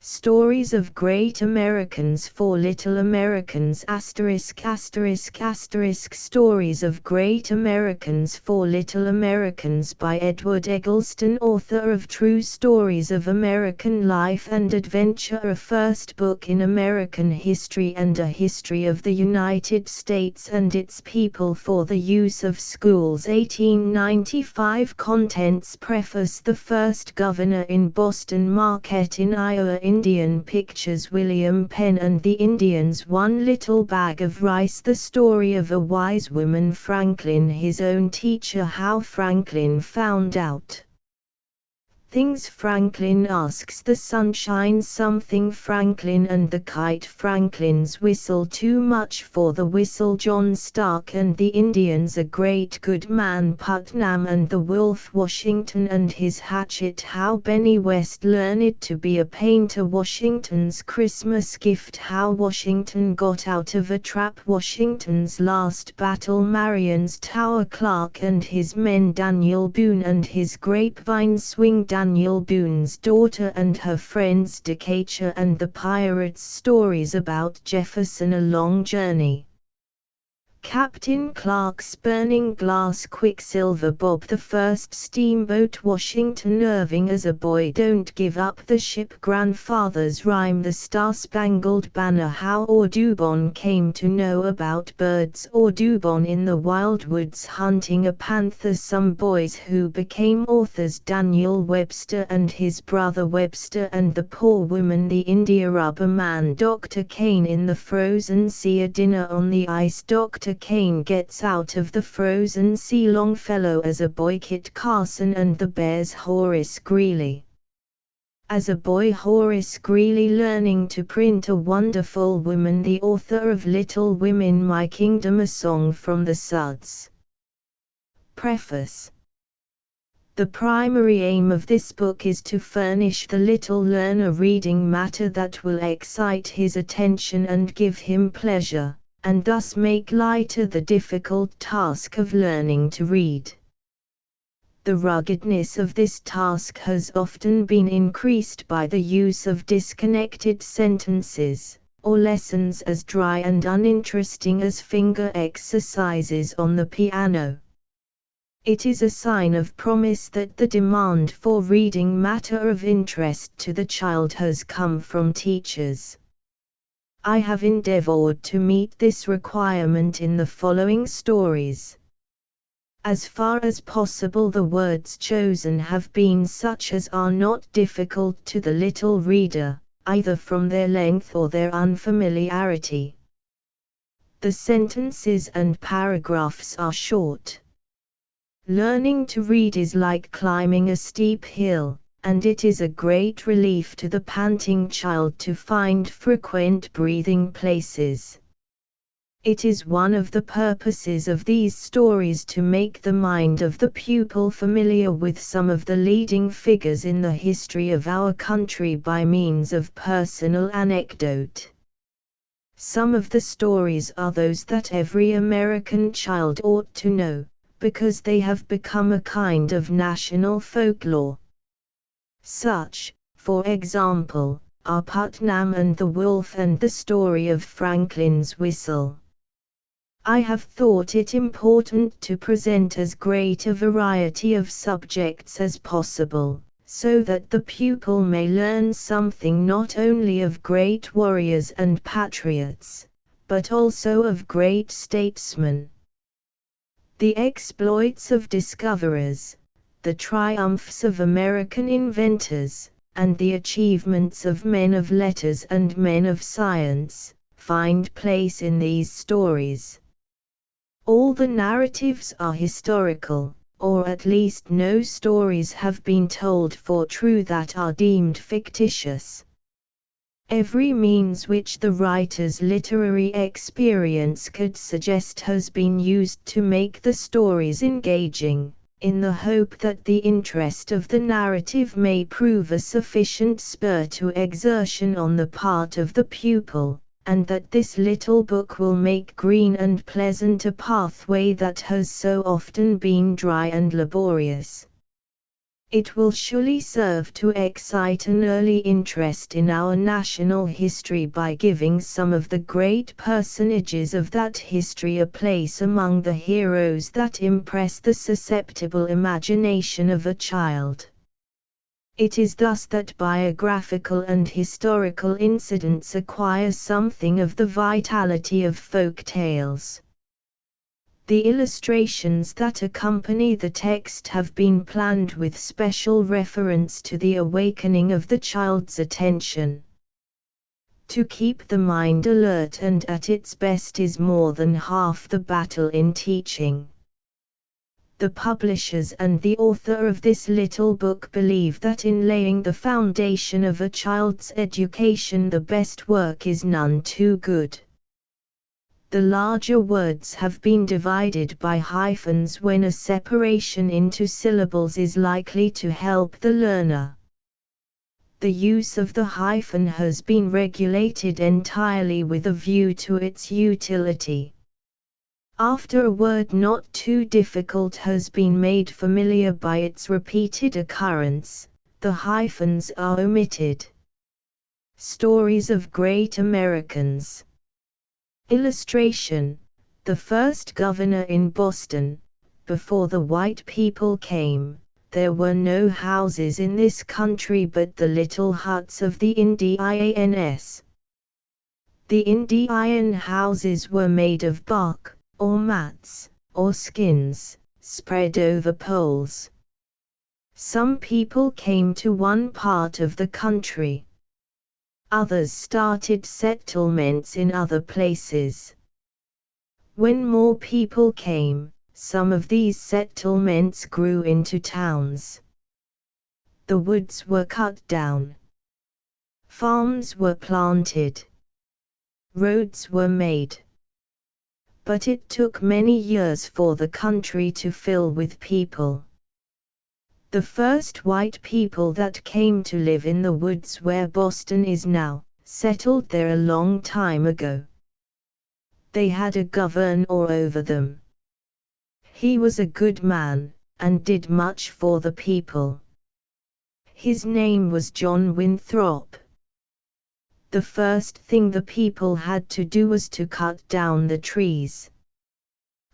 Stories of Great Americans for Little Americans ***** Stories of Great Americans for Little Americans by Edward Eggleston, author of True Stories of American Life and Adventure, a first book in American history and a history of the United States and its people for the use of schools. 1895 Contents. Preface. The first governor in Boston Market in Iowa. Indian pictures. William Penn and the Indians. One Little Bag of Rice. The story of a wise woman. Franklin, his own teacher. How Franklin found out things. Franklin asks the sunshine something. Franklin and the kite. Franklin's whistle too much for the whistle. John Stark and the Indians. A great good man. Putnam and the wolf. Washington and his hatchet. How Benny West learned to be a painter. Washington's Christmas gift. How Washington got out of a trap. Washington's last battle. Marion's Tower. Clark and his men. Daniel Boone and his grapevine swing. Daniel Boone's daughter and her friends. Decatur and the pirates. Stories about Jefferson. A long journey. Captain Clark's burning glass. Quicksilver. Bob the first steamboat. Washington Irving as a boy. Don't give up the ship. Grandfather's rhyme. The Star-Spangled Banner. How Audubon came to know about birds. Audubon in the wildwoods hunting a panther. Some boys who became authors. Daniel Webster and his brother Webster and the poor woman. The India Rubber Man. Dr. Kane in the frozen sea. A dinner on the ice. Dr. Kane gets out of the frozen sea. Longfellow as a boy. Kit Carson and the Bears. Horace Greeley as a boy. Horace Greeley learning to print. A Wonderful Woman. The author of Little Women. My Kingdom. A song from the Suds. Preface. The primary aim of this book is to furnish the little learner reading matter that will excite his attention and give him pleasure, and thus make lighter the difficult task of learning to read. The ruggedness of this task has often been increased by the use of disconnected sentences, or lessons as dry and uninteresting as finger exercises on the piano. It is a sign of promise that the demand for reading matter of interest to the child has come from teachers. I have endeavored to meet this requirement in the following stories. As far as possible, the words chosen have been such as are not difficult to the little reader, either from their length or their unfamiliarity. The sentences and paragraphs are short. Learning to read is like climbing a steep hill, and it is a great relief to the panting child to find frequent breathing places. It is one of the purposes of these stories to make the mind of the pupil familiar with some of the leading figures in the history of our country by means of personal anecdote. Some of the stories are those that every American child ought to know, because they have become a kind of national folklore. Such, for example, are Putnam and the Wolf and the story of Franklin's whistle. I have thought it important to present as great a variety of subjects as possible, so that the pupil may learn something not only of great warriors and patriots, but also of great statesmen. The exploits of discoverers, the triumphs of American inventors, and the achievements of men of letters and men of science, find place in these stories. All the narratives are historical, or at least no stories have been told for true that are deemed fictitious. Every means which the writer's literary experience could suggest has been used to make the stories engaging, in the hope that the interest of the narrative may prove a sufficient spur to exertion on the part of the pupil, and that this little book will make green and pleasant a pathway that has so often been dry and laborious. It will surely serve to excite an early interest in our national history by giving some of the great personages of that history a place among the heroes that impress the susceptible imagination of a child. It is thus that biographical and historical incidents acquire something of the vitality of folk tales. The illustrations that accompany the text have been planned with special reference to the awakening of the child's attention. To keep the mind alert and at its best is more than half the battle in teaching. The publishers and the author of this little book believe that in laying the foundation of a child's education the best work is none too good. The larger words have been divided by hyphens when a separation into syllables is likely to help the learner. The use of the hyphen has been regulated entirely with a view to its utility. After a word not too difficult has been made familiar by its repeated occurrence, the hyphens are omitted. Stories of Great Americans. Illustration: the first governor in Boston, before the white people came, there were no houses in this country but the little huts of the Indians. The Indian houses were made of bark, or mats, or skins, spread over poles. Some people came to one part of the country. Others started settlements in other places. When more people came, some of these settlements grew into towns. The woods were cut down. Farms were planted. Roads were made. But it took many years for the country to fill with people. The first white people that came to live in the woods where Boston is now, settled there a long time ago. They had a governor over them. He was a good man, and did much for the people. His name was John Winthrop. The first thing the people had to do was to cut down the trees.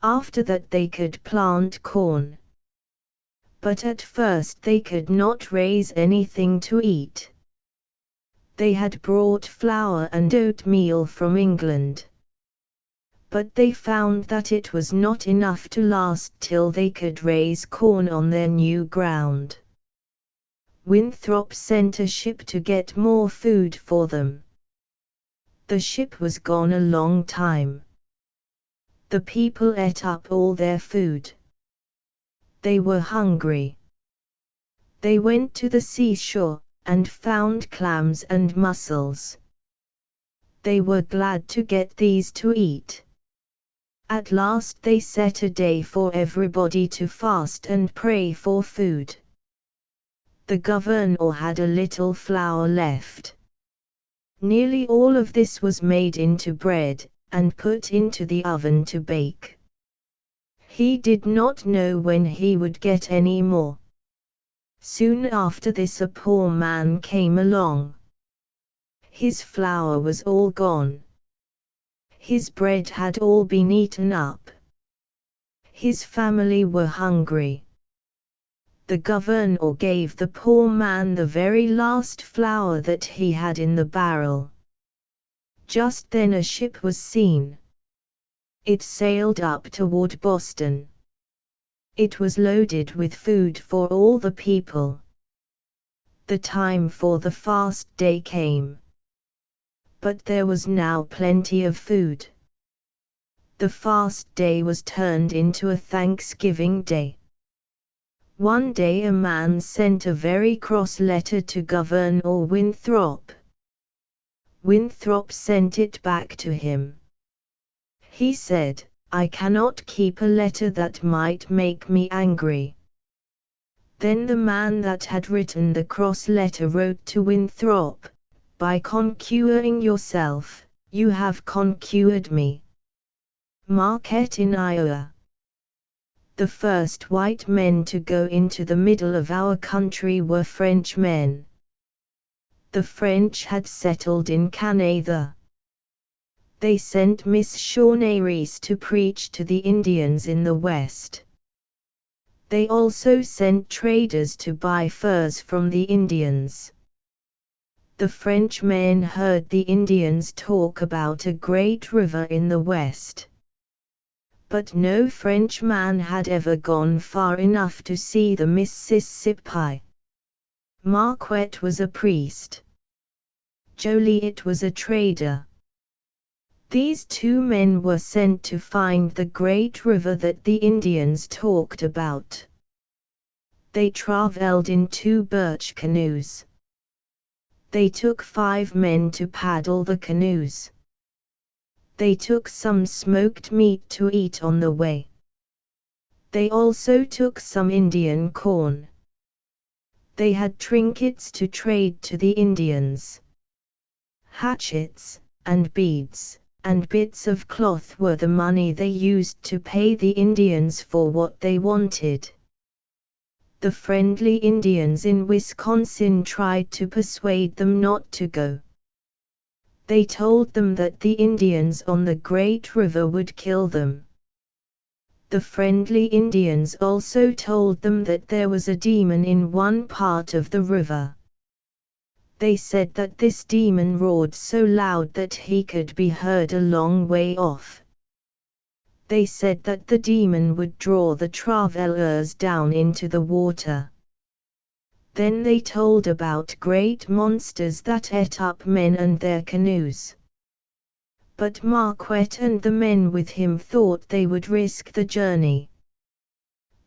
After that they could plant corn. But at first they could not raise anything to eat. They had brought flour and oatmeal from England. But they found that it was not enough to last till they could raise corn on their new ground. Winthrop sent a ship to get more food for them. The ship was gone a long time. The people ate up all their food. They were hungry. They went to the seashore, and found clams and mussels. They were glad to get these to eat. At last they set a day for everybody to fast and pray for food. The governor had a little flour left. Nearly all of this was made into bread, and put into the oven to bake. He did not know when he would get any more. Soon after this a poor man came along. His flour was all gone. His bread had all been eaten up. His family were hungry. The governor gave the poor man the very last flour that he had in the barrel. Just then a ship was seen. It sailed up toward Boston. It was loaded with food for all the people. The time for the fast day came. But there was now plenty of food. The fast day was turned into a Thanksgiving day. One day a man sent a very cross letter to Governor Winthrop. Winthrop sent it back to him. He said, "I cannot keep a letter that might make me angry." Then the man that had written the cross letter wrote to Winthrop, "By conquering yourself, you have conquered me." Marquette in Iowa. The first white men to go into the middle of our country were Frenchmen. The French had settled in Canada. They sent missionaries to preach to the Indians in the West. They also sent traders to buy furs from the Indians. The Frenchmen heard the Indians talk about a great river in the West. But no Frenchman had ever gone far enough to see the Mississippi. Marquette was a priest. Joliet was a trader. These two men were sent to find the great river that the Indians talked about. They traveled in 2 birch canoes. They took 5 men to paddle the canoes. They took some smoked meat to eat on the way. They also took some Indian corn. They had trinkets to trade to the Indians. Hatchets, and beads, and bits of cloth were the money they used to pay the Indians for what they wanted. The friendly Indians in Wisconsin tried to persuade them not to go. They told them that the Indians on the Great River would kill them. The friendly Indians also told them that there was a demon in one part of the river. They said that this demon roared so loud that he could be heard a long way off. They said that the demon would draw the travelers down into the water. Then they told about great monsters that ate up men and their canoes. But Marquette and the men with him thought they would risk the journey.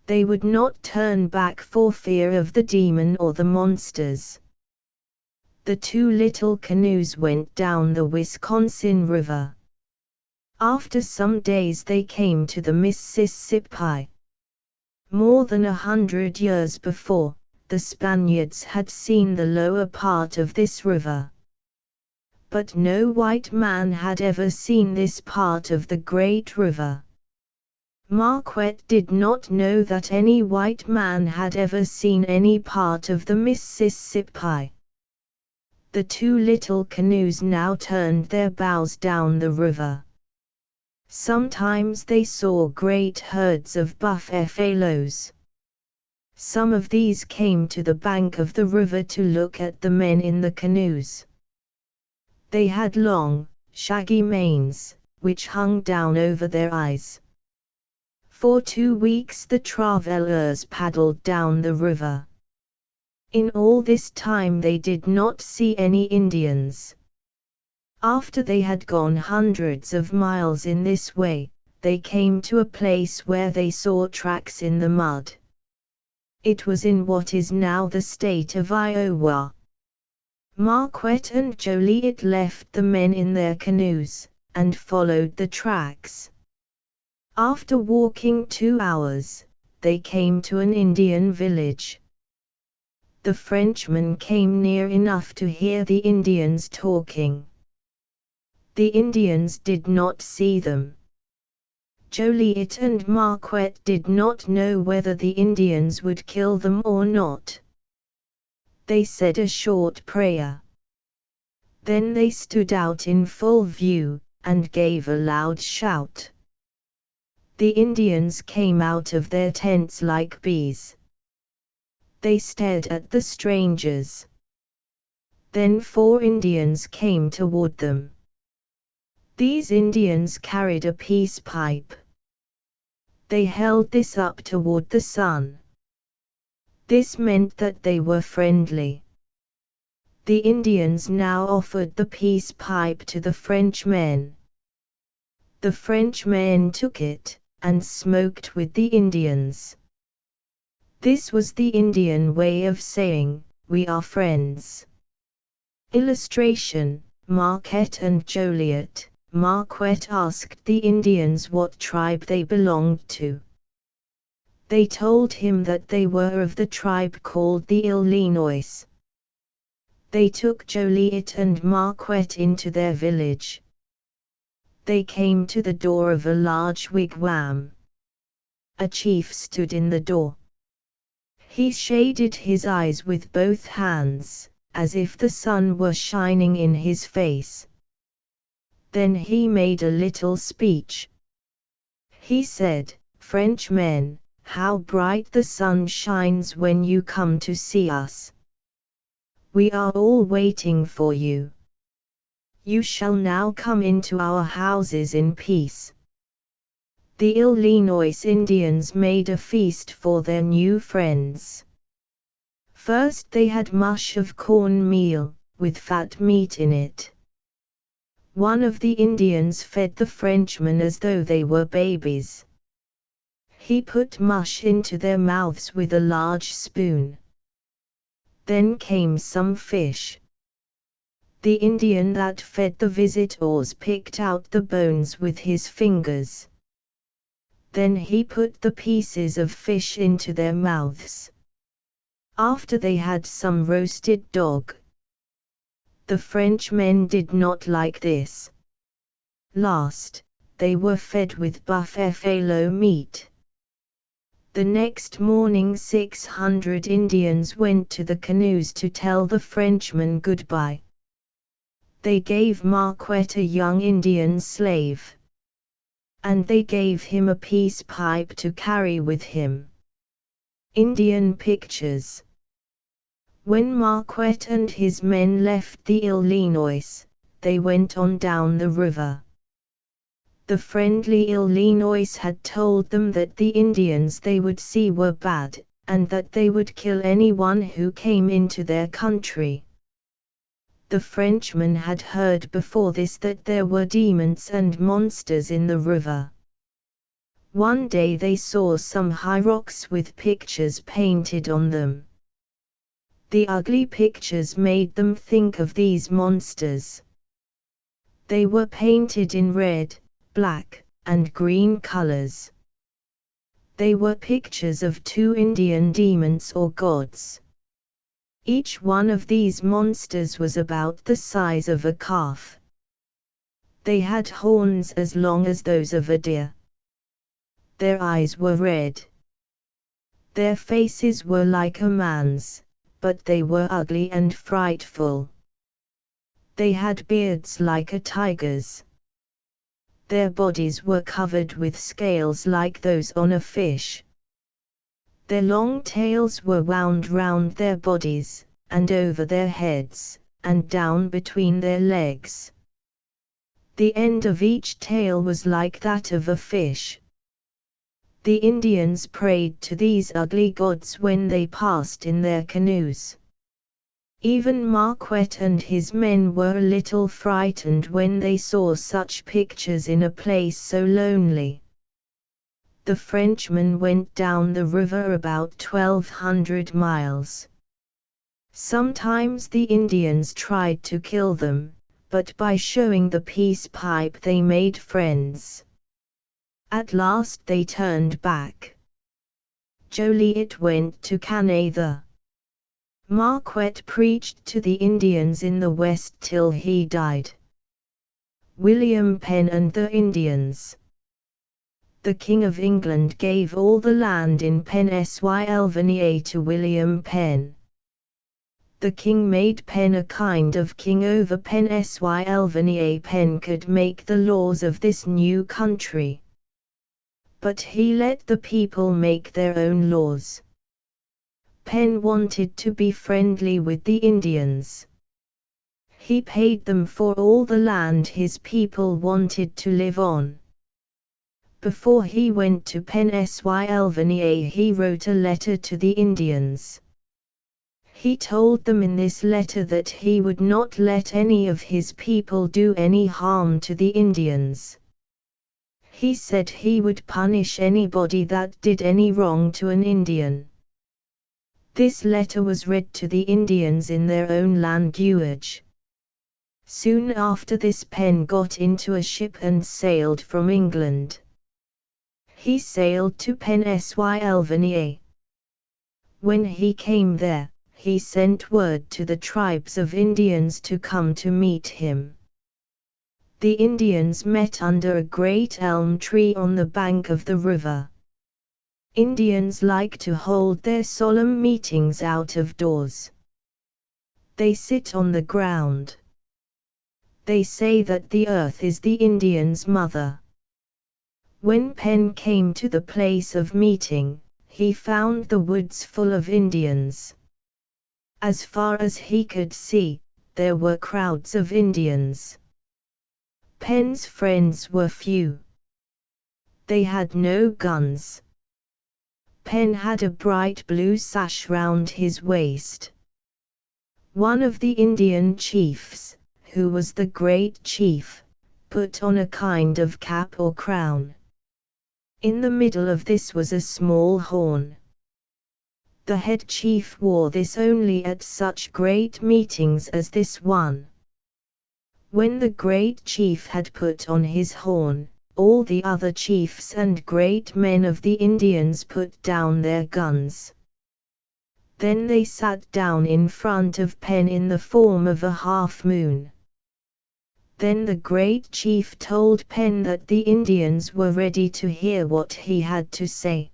They would not turn back for fear of the demon or the monsters. The 2 little canoes went down the Wisconsin River. After some days they came to the Mississippi. More than 100 years before, the Spaniards had seen the lower part of this river. But no white man had ever seen this part of the great river. Marquette did not know that any white man had ever seen any part of the Mississippi. The 2 little canoes now turned their bows down the river. Sometimes they saw great herds of buffaloes. Some of these came to the bank of the river to look at the men in the canoes. They had long, shaggy manes, which hung down over their eyes. For 2 weeks the travelers paddled down the river. In all this time they did not see any Indians. After they had gone hundreds of miles in this way, they came to a place where they saw tracks in the mud. It was in what is now the state of Iowa. Marquette and Joliet left the men in their canoes, and followed the tracks. After walking 2 hours, they came to an Indian village. The Frenchmen came near enough to hear the Indians talking. The Indians did not see them. Joliet and Marquette did not know whether the Indians would kill them or not. They said a short prayer. Then they stood out in full view, and gave a loud shout. The Indians came out of their tents like bees. They stared at the strangers. Then 4 Indians came toward them. These Indians carried a peace pipe. They held this up toward the sun. This meant that they were friendly. The Indians now offered the peace pipe to the Frenchmen. The Frenchmen took it, and smoked with the Indians. This was the Indian way of saying, "We are friends." Illustration: Marquette and Joliet. Marquette asked the Indians what tribe they belonged to. They told him that they were of the tribe called the Illinois. They took Joliet and Marquette into their village. They came to the door of a large wigwam. a chief stood in the door. He shaded his eyes with both hands, as if the sun were shining in his face. Then he made a little speech. He said, "Frenchmen, how bright the sun shines when you come to see us. We are all waiting for you. You shall now come into our houses in peace." The Illinois Indians made a feast for their new friends. First they had mush of corn meal, with fat meat in it. One of the Indians fed the Frenchmen as though they were babies. He put mush into their mouths with a large spoon. Then came some fish. The Indian that fed the visitors picked out the bones with his fingers. Then he put the pieces of fish into their mouths. After they had some roasted dog. The Frenchmen did not like this. Last, they were fed with buffalo meat. The next morning 600 Indians went to the canoes to tell the Frenchmen goodbye. They gave Marquette a young Indian slave. And they gave him a peace pipe to carry with him. Indian pictures. When Marquette and his men left the Illinois, they went on down the river. The friendly Illinois had told them that the Indians they would see were bad, and that they would kill anyone who came into their country. The Frenchmen had heard before this that there were demons and monsters in the river. One day they saw some high rocks with pictures painted on them. The ugly pictures made them think of these monsters. They were painted in red, black, and green colors. They were pictures of two Indian demons or gods. Each one of these monsters was about the size of a calf. They had horns as long as those of a deer. Their eyes were red. Their faces were like a man's, but they were ugly and frightful. They had beards like a tiger's. Their bodies were covered with scales like those on a fish. Their long tails were wound round their bodies, and over their heads, and down between their legs. The end of each tail was like that of a fish. The Indians prayed to these ugly gods when they passed in their canoes. Even Marquette and his men were a little frightened when they saw such pictures in a place so lonely. The Frenchmen went down the river about 1,200 miles. Sometimes the Indians tried to kill them, but by showing the peace pipe they made friends. At last they turned back. Joliet went to Canada. Marquette preached to the Indians in the West till he died. William Penn and the Indians. The King of England gave all the land in Pennsylvania to William Penn. The king made Penn a kind of king over Pennsylvania. Penn could make the laws of this new country. But he let the people make their own laws. Penn wanted to be friendly with the Indians. He paid them for all the land his people wanted to live on. Before he went to Pennsylvania, he wrote a letter to the Indians. He told them in this letter that he would not let any of his people do any harm to the Indians. He said he would punish anybody that did any wrong to an Indian. This letter was read to the Indians in their own language. Soon after this, Penn got into a ship and sailed from England. He sailed to Pennsylvania. When he came there, he sent word to the tribes of Indians to come to meet him. The Indians met under a great elm tree on the bank of the river. Indians like to hold their solemn meetings out of doors. They sit on the ground. They say that the earth is the Indian's mother. When Penn came to the place of meeting, he found the woods full of Indians. As far as he could see, there were crowds of Indians. Penn's friends were few. They had no guns. Penn had a bright blue sash round his waist. One of the Indian chiefs, who was the great chief, put on a kind of cap or crown. In the middle of this was a small horn. The head chief wore this only at such great meetings as this one. When the great chief had put on his horn, all the other chiefs and great men of the Indians put down their guns. Then they sat down in front of Penn in the form of a half-moon. Then the great chief told Penn that the Indians were ready to hear what he had to say.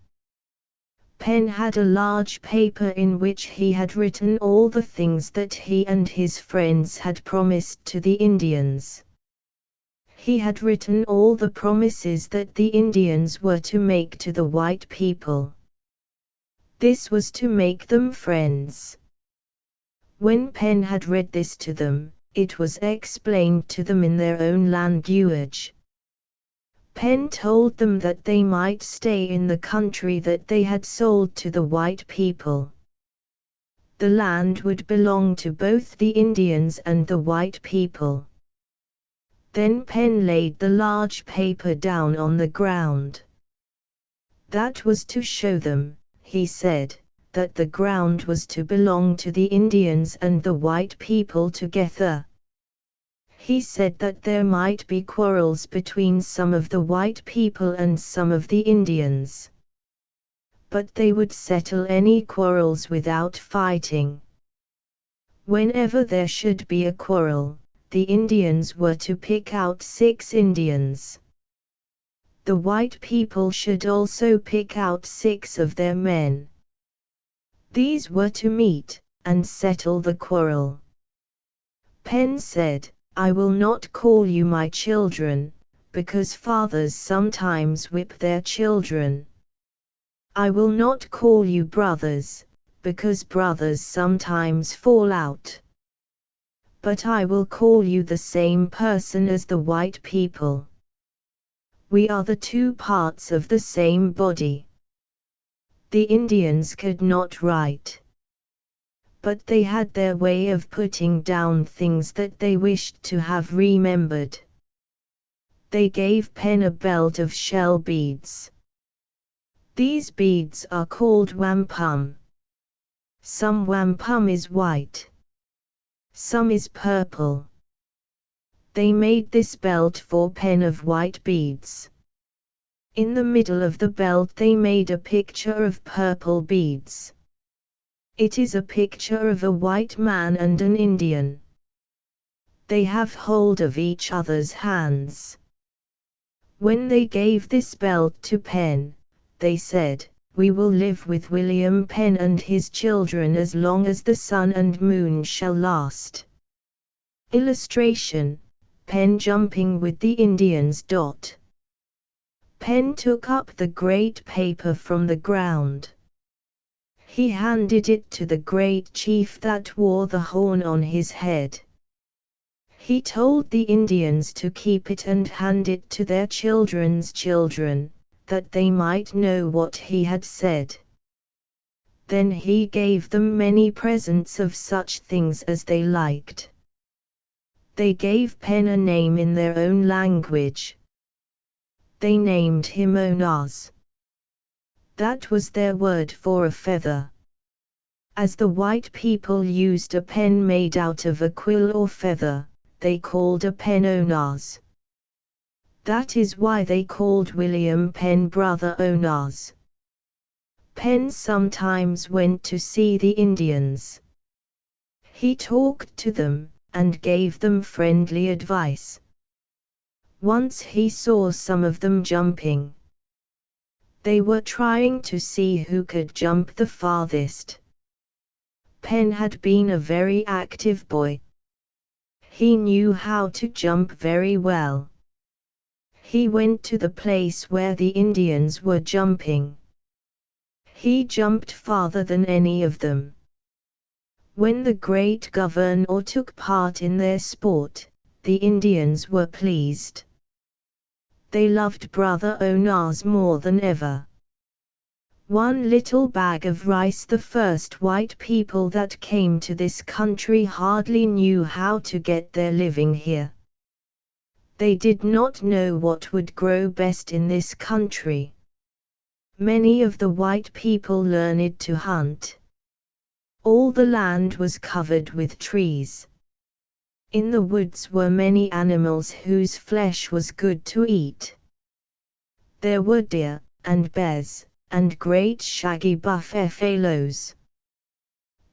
Penn had a large paper in which he had written all the things that he and his friends had promised to the Indians. He had written all the promises that the Indians were to make to the white people. This was to make them friends. When Penn had read this to them, it was explained to them in their own language. Penn told them that they might stay in the country that they had sold to the white people. The land would belong to both the Indians and the white people. Then Penn laid the large paper down on the ground. That was to show them, he said, that the ground was to belong to the Indians and the white people together. He said that there might be quarrels between some of the white people and some of the Indians. But they would settle any quarrels without fighting. Whenever there should be a quarrel, the Indians were to pick out 6 Indians. The white people should also pick out 6 of their men. These were to meet, and settle the quarrel. Penn said, "I will not call you my children, because fathers sometimes whip their children. I will not call you brothers, because brothers sometimes fall out. But I will call you the same person as the white people. We are the 2 parts of the same body." The Indians could not write. But they had their way of putting down things that they wished to have remembered. They gave Penn a belt of shell beads. These beads are called wampum. Some wampum is white. Some is purple. They made this belt for Penn of white beads. In the middle of the belt they made a picture of purple beads. It is a picture of a white man and an Indian. They have hold of each other's hands. When they gave this belt to Penn, they said, "We will live with William Penn and his children as long as the sun and moon shall last." Illustration: Penn jumping with the Indians. Penn took up the great paper from the ground. He handed it to the great chief that wore the horn on his head. He told the Indians to keep it and hand it to their children's children, that they might know what he had said. Then he gave them many presents of such things as they liked. They gave Penn a name in their own language. They named him Onaz. That was their word for a feather. As the white people used a pen made out of a quill or feather, they called a pen Onaz. That is why they called William Penn Brother Onaz. Penn sometimes went to see the Indians. He talked to them, and gave them friendly advice. Once he saw some of them jumping. They were trying to see who could jump the farthest. Penn had been a very active boy. He knew how to jump very well. He went to the place where the Indians were jumping. He jumped farther than any of them. When the great governor took part in their sport, the Indians were pleased. They loved Brother Onars more than ever. One little bag of rice. The first white people that came to this country hardly knew how to get their living here. They did not know what would grow best in this country. Many of the white people learned to hunt. All the land was covered with trees. In the woods were many animals whose flesh was good to eat. There were deer, and bears, and great shaggy buffaloes.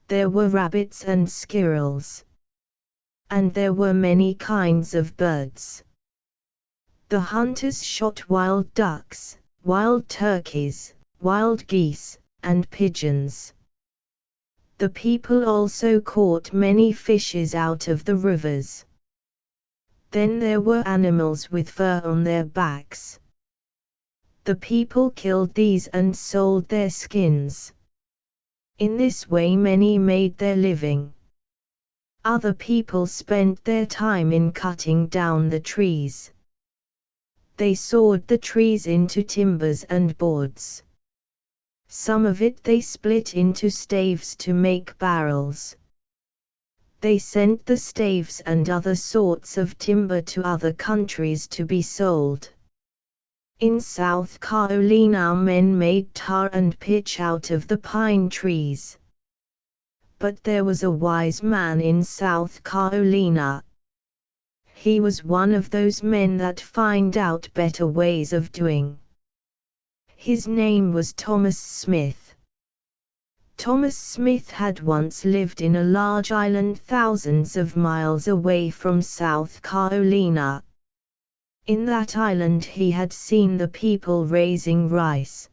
There were rabbits and squirrels. And there were many kinds of birds. The hunters shot wild ducks, wild turkeys, wild geese, and pigeons. The people also caught many fishes out of the rivers. Then there were animals with fur on their backs. The people killed these and sold their skins. In this way many made their living. Other people spent their time in cutting down the trees. They sawed the trees into timbers and boards. Some of it they split into staves to make barrels. They sent the staves and other sorts of timber to other countries to be sold. In South Carolina men made tar and pitch out of the pine trees. But there was a wise man in South Carolina. He was one of those men that find out better ways of doing. His name was Thomas Smith. Thomas Smith had once lived in a large island thousands of miles away from South Carolina. In that island he had seen the people raising rice.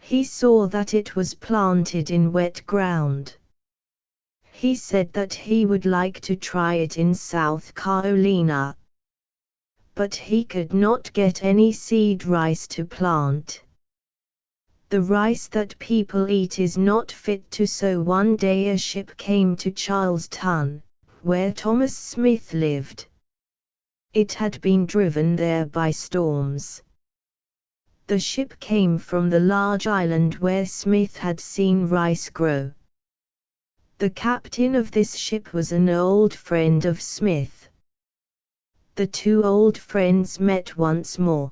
He saw that it was planted in wet ground. He said that he would like to try it in South Carolina. But he could not get any seed rice to plant. The rice that people eat is not fit to sow. One day a ship came to Charlestown, where Thomas Smith lived. It had been driven there by storms. The ship came from the large island where Smith had seen rice grow. The captain of this ship was an old friend of Smith. The two old friends met once more.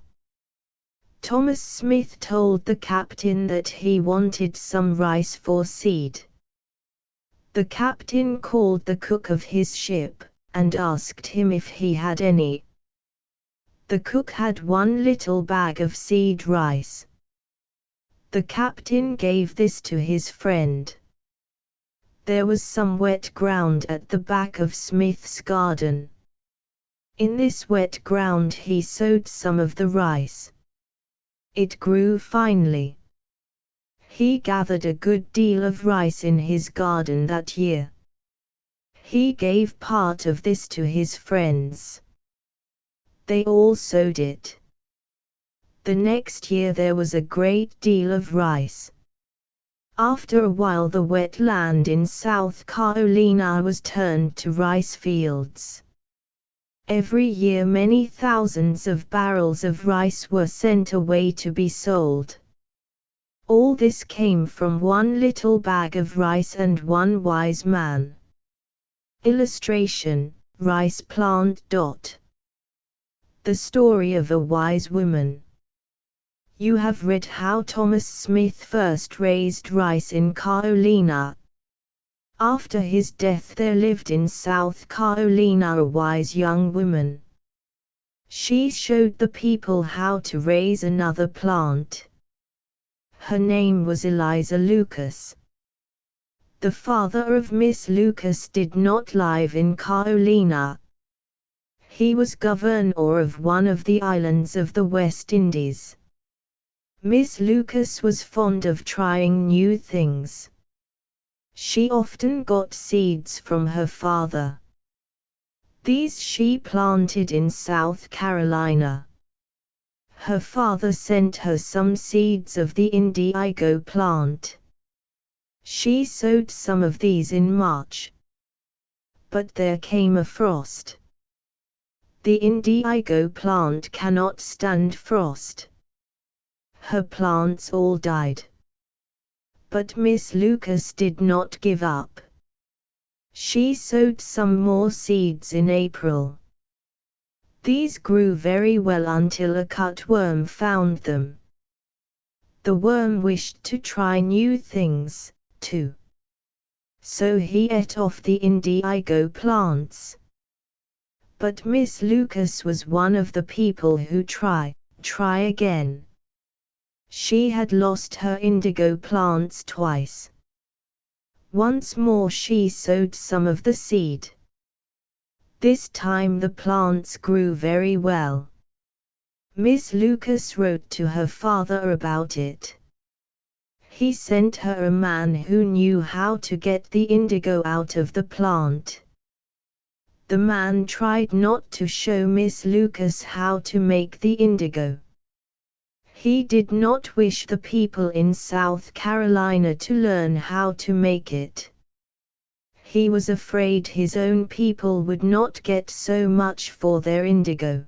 Thomas Smith told the captain that he wanted some rice for seed. The captain called the cook of his ship, and asked him if he had any. The cook had one little bag of seed rice. The captain gave this to his friend. There was some wet ground at the back of Smith's garden. In this wet ground he sowed some of the rice. It grew finely. He gathered a good deal of rice in his garden that year. He gave part of this to his friends. They all sowed it. The next year there was a great deal of rice. After a while the wet land in South Carolina was turned to rice fields. Every year many thousands of barrels of rice were sent away to be sold. All this came from one little bag of rice and one wise man. Illustration: rice plant. The story of a wise woman. You have read how Thomas Smith first raised rice in Carolina. After his death there lived in South Carolina a wise young woman. She showed the people how to raise another plant. Her name was Eliza Lucas. The father of Miss Lucas did not live in Carolina. He was governor of one of the islands of the West Indies. Miss Lucas was fond of trying new things. She often got seeds from her father. These she planted in South Carolina. Her father sent her some seeds of the indigo plant. She sowed some of these in March. But there came a frost. The indigo plant cannot stand frost. Her plants all died. But Miss Lucas did not give up. She sowed some more seeds in April. These grew very well until a cutworm found them. The worm wished to try new things, too. So he ate off the indigo plants. But Miss Lucas was one of the people who try again. She had lost her indigo plants twice. Once more she sowed some of the seed. This time the plants grew very well. Miss Lucas wrote to her father about it. He sent her a man who knew how to get the indigo out of the plant. The man tried not to show Miss Lucas how to make the indigo. He did not wish the people in South Carolina to learn how to make it. He was afraid his own people would not get so much for their indigo.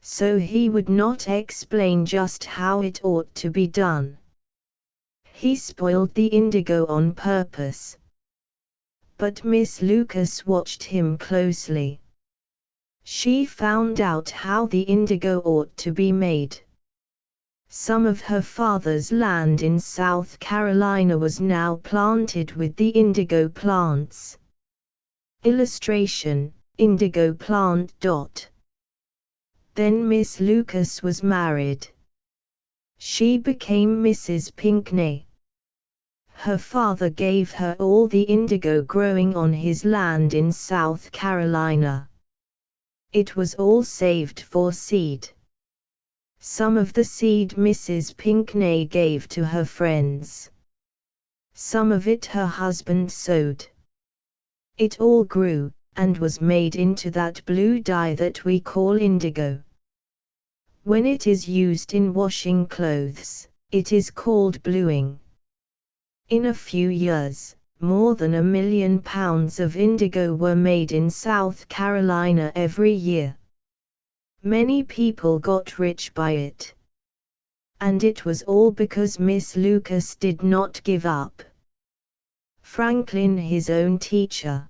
So he would not explain just how it ought to be done. He spoiled the indigo on purpose. But Miss Lucas watched him closely. She found out how the indigo ought to be made. Some of her father's land in South Carolina was now planted with the indigo plants. Illustration: indigo plant. Then Miss Lucas was married. She became Mrs. Pinckney. Her father gave her all the indigo growing on his land in South Carolina. It was all saved for seed. Some of the seed Mrs. Pinckney gave to her friends. Some of it her husband sowed. It all grew, and was made into that blue dye that we call indigo. When it is used in washing clothes, it is called bluing. In a few years, more than 1 million pounds of indigo were made in South Carolina every year. Many people got rich by it. And it was all because Miss Lucas did not give up. Franklin, his own teacher.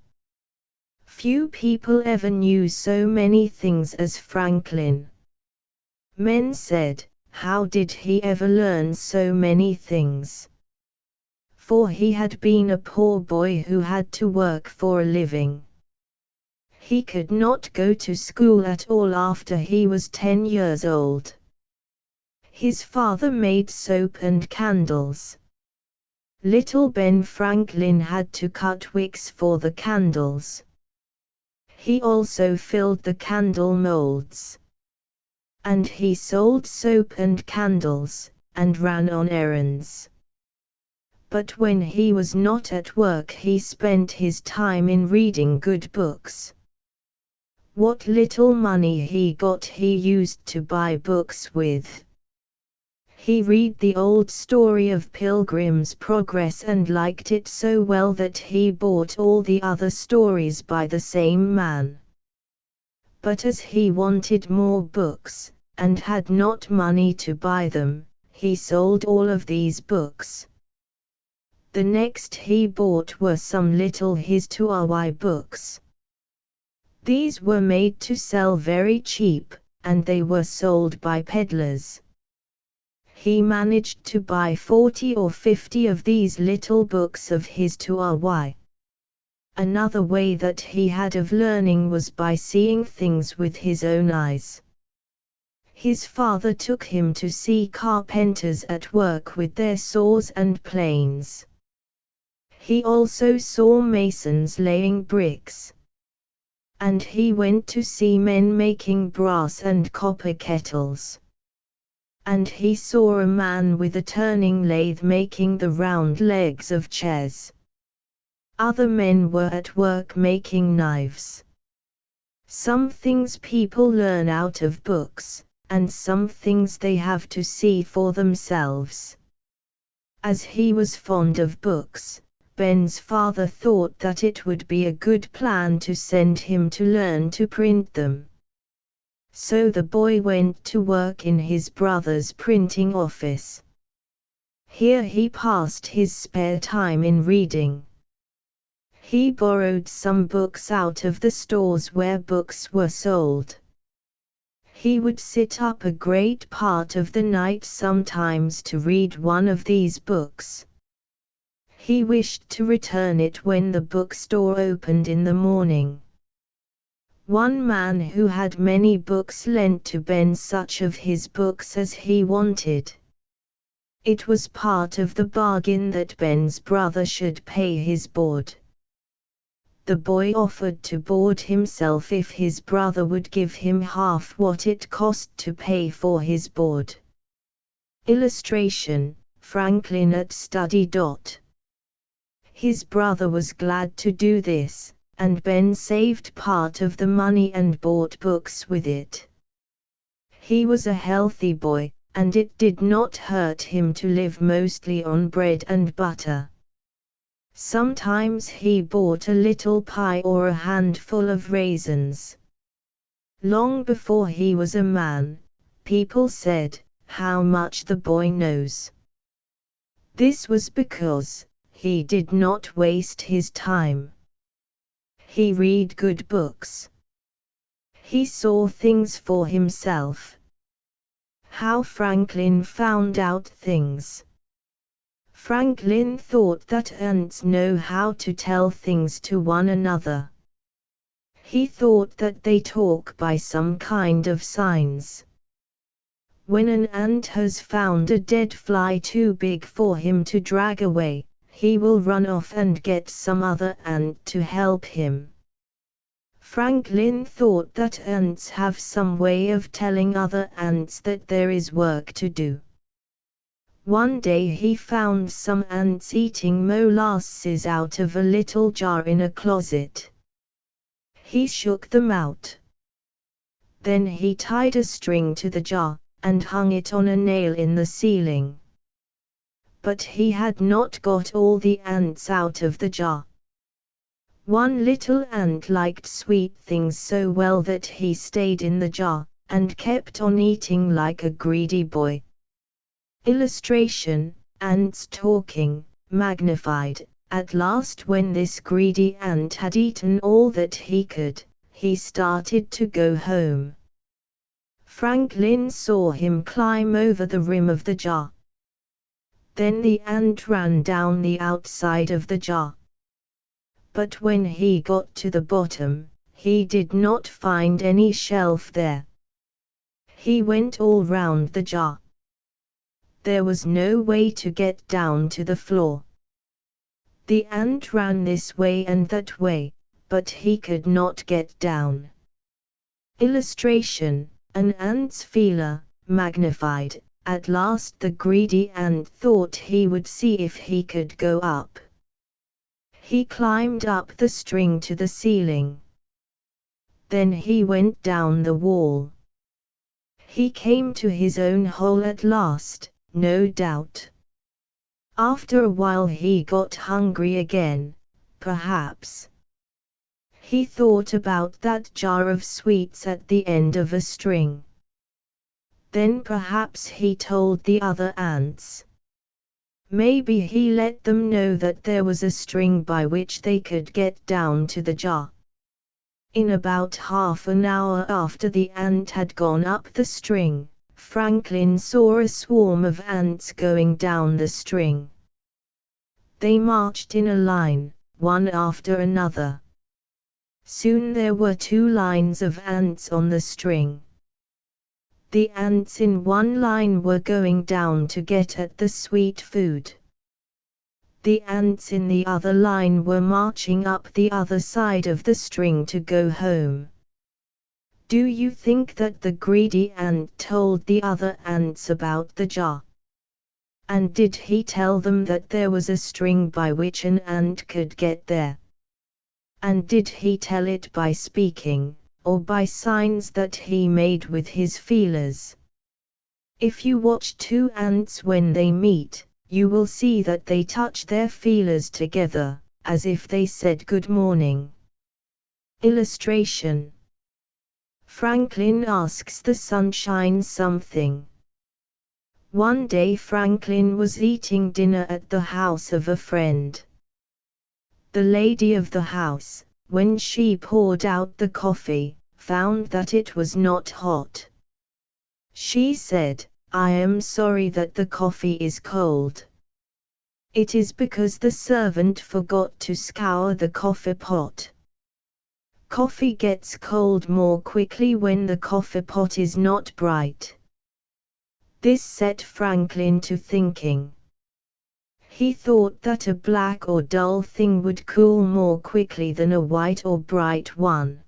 Few people ever knew so many things as Franklin. Men said, "How did he ever learn so many things?" For he had been a poor boy who had to work for a living. He could not go to school at all after he was 10 years old. His father made soap and candles. Little Ben Franklin had to cut wicks for the candles. He also filled the candle molds. And he sold soap and candles, and ran on errands. But when he was not at work, he spent his time in reading good books. What little money he got he used to buy books with. He read the old story of Pilgrim's Progress and liked it so well that he bought all the other stories by the same man. But as he wanted more books, and had not money to buy them, he sold all of these books. The next he bought were some little history books. These were made to sell very cheap, and they were sold by peddlers. He managed to buy 40 or 50 of these little books of history. Another way that he had of learning was by seeing things with his own eyes. His father took him to see carpenters at work with their saws and planes. He also saw masons laying bricks. And he went to see men making brass and copper kettles. and he saw a man with a turning lathe making the round legs of chairs. Other men were at work making knives. Some things people learn out of books, and some things they have to see for themselves. As he was fond of books, Ben's father thought that it would be a good plan to send him to learn to print them. So the boy went to work in his brother's printing office. Here he passed his spare time in reading. He borrowed some books out of the stores where books were sold. He would sit up a great part of the night sometimes to read one of these books. He wished to return it when the bookstore opened in the morning. One man who had many books lent to Ben such of his books as he wanted. It was part of the bargain that Ben's brother should pay his board. The boy offered to board himself if his brother would give him half what it cost to pay for his board. Illustration: Franklin at study. His brother was glad to do this, and Ben saved part of the money and bought books with it. He was a healthy boy, and it did not hurt him to live mostly on bread and butter. Sometimes he bought a little pie or a handful of raisins. Long before he was a man, people said, "How much the boy knows." This was because he did not waste his time. He read good books. He saw things for himself. How Franklin found out things. Franklin thought that ants know how to tell things to one another. He thought that they talk by some kind of signs. When an ant has found a dead fly too big for him to drag away, he will run off and get some other ant to help him. Franklin thought that ants have some way of telling other ants that there is work to do. One day he found some ants eating molasses out of a little jar in a closet. He shook them out. Then he tied a string to the jar, and hung it on a nail in the ceiling. But he had not got all the ants out of the jar. One little ant liked sweet things so well that he stayed in the jar, and kept on eating like a greedy boy. Illustration: ants talking, magnified. At last, when this greedy ant had eaten all that he could, he started to go home. Franklin saw him climb over the rim of the jar. Then the ant ran down the outside of the jar. But when he got to the bottom, he did not find any shelf there. He went all round the jar. There was no way to get down to the floor. The ant ran this way and that way, but he could not get down. Illustration: an ant's feeler, magnified. At last the greedy ant thought he would see if he could go up. He climbed up the string to the ceiling. Then he went down the wall. He came to his own hole at last, no doubt. After a while he got hungry again, perhaps. He thought about that jar of sweets at the end of a string. Then perhaps he told the other ants. Maybe he let them know that there was a string by which they could get down to the jar. In about half an hour after the ant had gone up the string, Franklin saw a swarm of ants going down the string. They marched in a line, one after another. Soon there were 2 lines of ants on the string. The ants in one line were going down to get at the sweet food. The ants in the other line were marching up the other side of the string to go home. Do you think that the greedy ant told the other ants about the jar? And did he tell them that there was a string by which an ant could get there? And did he tell it by speaking, or by signs that he made with his feelers? If you watch two ants when they meet, you will see that they touch their feelers together, as if they said good morning. Illustration. Franklin asks the sunshine something. One day Franklin was eating dinner at the house of a friend. The lady of the house, when she poured out the coffee, found that it was not hot. She said, "I am sorry that the coffee is cold. It is because the servant forgot to scour the coffee pot. Coffee gets cold more quickly when the coffee pot is not bright." This set Franklin to thinking. He thought that a black or dull thing would cool more quickly than a white or bright one.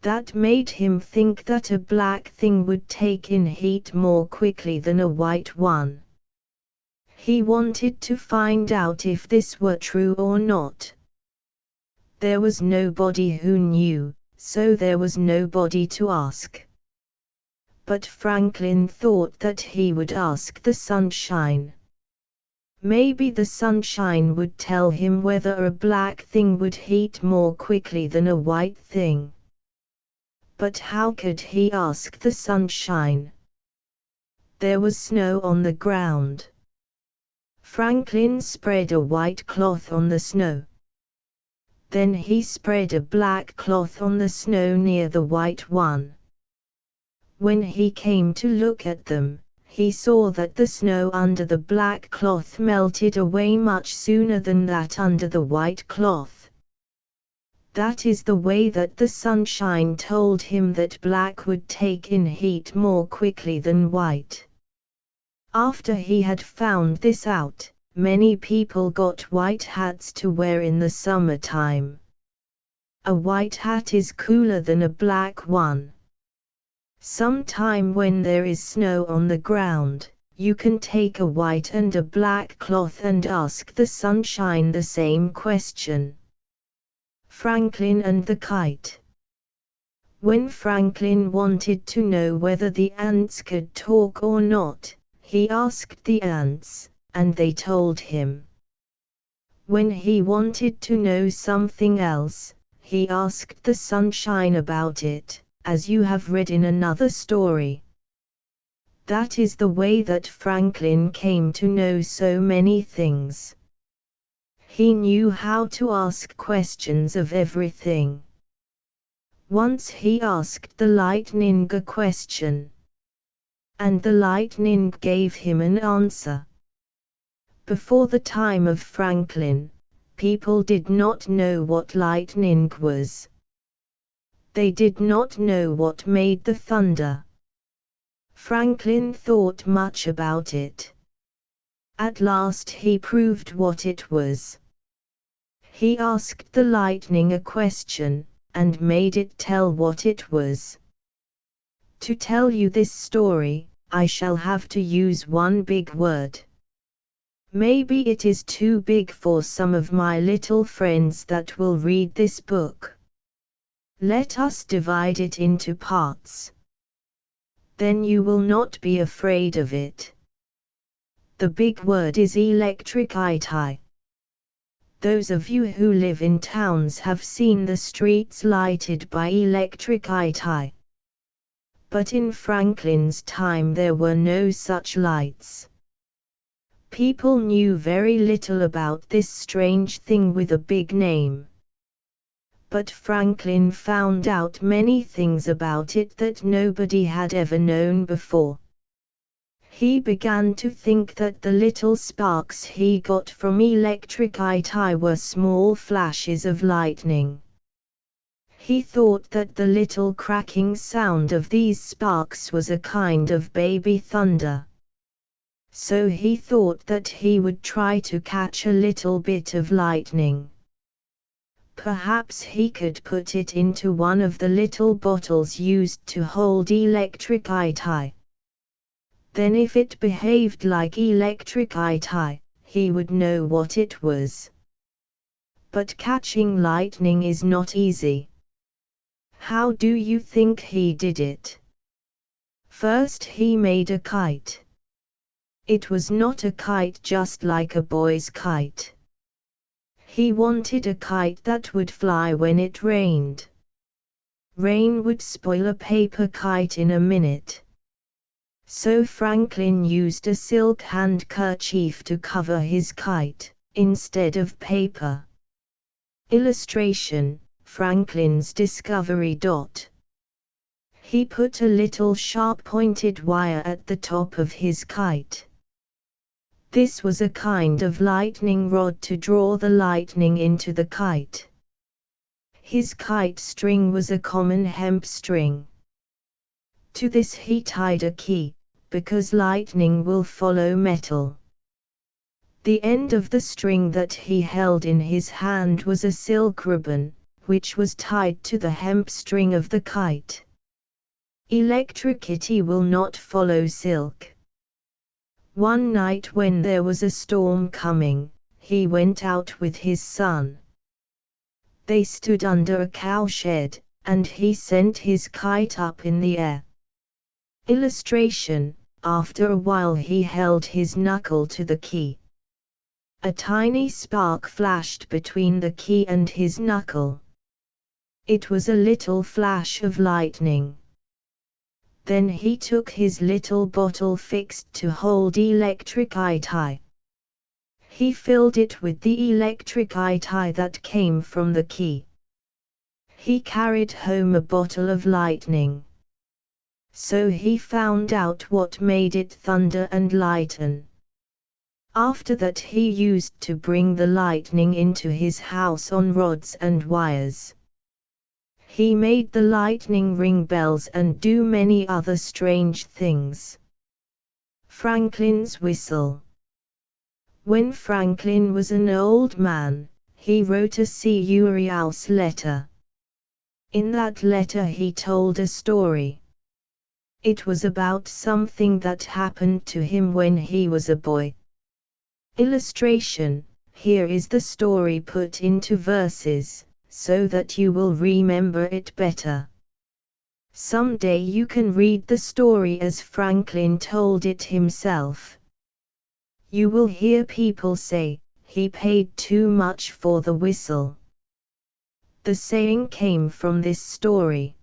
That made him think that a black thing would take in heat more quickly than a white one. He wanted to find out if this were true or not. There was nobody who knew, so there was nobody to ask. But Franklin thought that he would ask the sunshine. Maybe the sunshine would tell him whether a black thing would heat more quickly than a white thing. But how could he ask the sunshine? There was snow on the ground. Franklin spread a white cloth on the snow. Then he spread a black cloth on the snow near the white one. When he came to look at them, he saw that the snow under the black cloth melted away much sooner than that under the white cloth. That is the way that the sunshine told him that black would take in heat more quickly than white. After he had found this out, many people got white hats to wear in the summertime. A white hat is cooler than a black one. Sometime when there is snow on the ground, you can take a white and a black cloth and ask the sunshine the same question. Franklin and the kite. When Franklin wanted to know whether the ants could talk or not, he asked the ants, and they told him. When he wanted to know something else, he asked the sunshine about it, as you have read in another story. That is the way that Franklin came to know so many things. He knew how to ask questions of everything. Once he asked the lightning a question. And the lightning gave him an answer. Before the time of Franklin, people did not know what lightning was. They did not know what made the thunder. Franklin thought much about it. At last he proved what it was. He asked the lightning a question, and made it tell what it was. To tell you this story, I shall have to use one big word. Maybe it is too big for some of my little friends that will read this book. Let us divide it into parts. Then you will not be afraid of it. The big word is electricity. Those of you who live in towns have seen the streets lighted by electricity. But in Franklin's time there were no such lights. People knew very little about this strange thing with a big name. But Franklin found out many things about it that nobody had ever known before. He began to think that the little sparks he got from electricity were small flashes of lightning. He thought that the little cracking sound of these sparks was a kind of baby thunder. So he thought that he would try to catch a little bit of lightning. Perhaps he could put it into one of the little bottles used to hold electricity. Then if it behaved like electricity, he would know what it was. But catching lightning is not easy. How do you think he did it? First he made a kite. It was not a kite just like a boy's kite. He wanted a kite that would fly when it rained. Rain would spoil a paper kite in a minute. So Franklin used a silk handkerchief to cover his kite, instead of paper. Illustration: Franklin's discovery. He put a little sharp-pointed wire at the top of his kite. This was a kind of lightning rod to draw the lightning into the kite. His kite string was a common hemp string. To this he tied a key, because lightning will follow metal. The end of the string that he held in his hand was a silk ribbon, which was tied to the hemp string of the kite. Electricity will not follow silk. One night when there was a storm coming, he went out with his son. They stood under a cowshed, and he sent his kite up in the air. Illustration: after a while he held his knuckle to the key. A tiny spark flashed between the key and his knuckle. It was a little flash of lightning. Then he took his little bottle fixed to hold electricity. He filled it with the electricity that came from the key. He carried home a bottle of lightning. So he found out what made it thunder and lighten. After that he used to bring the lightning into his house on rods and wires. He made the lightning ring bells and do many other strange things. Franklin's whistle. When Franklin was an old man, he wrote a curious letter. In that letter he told a story. It was about something that happened to him when he was a boy. Illustration: here is the story put into verses, so that you will remember it better. Someday you can read the story as Franklin told it himself. You will hear people say, "He paid too much for the whistle." The saying came from this story.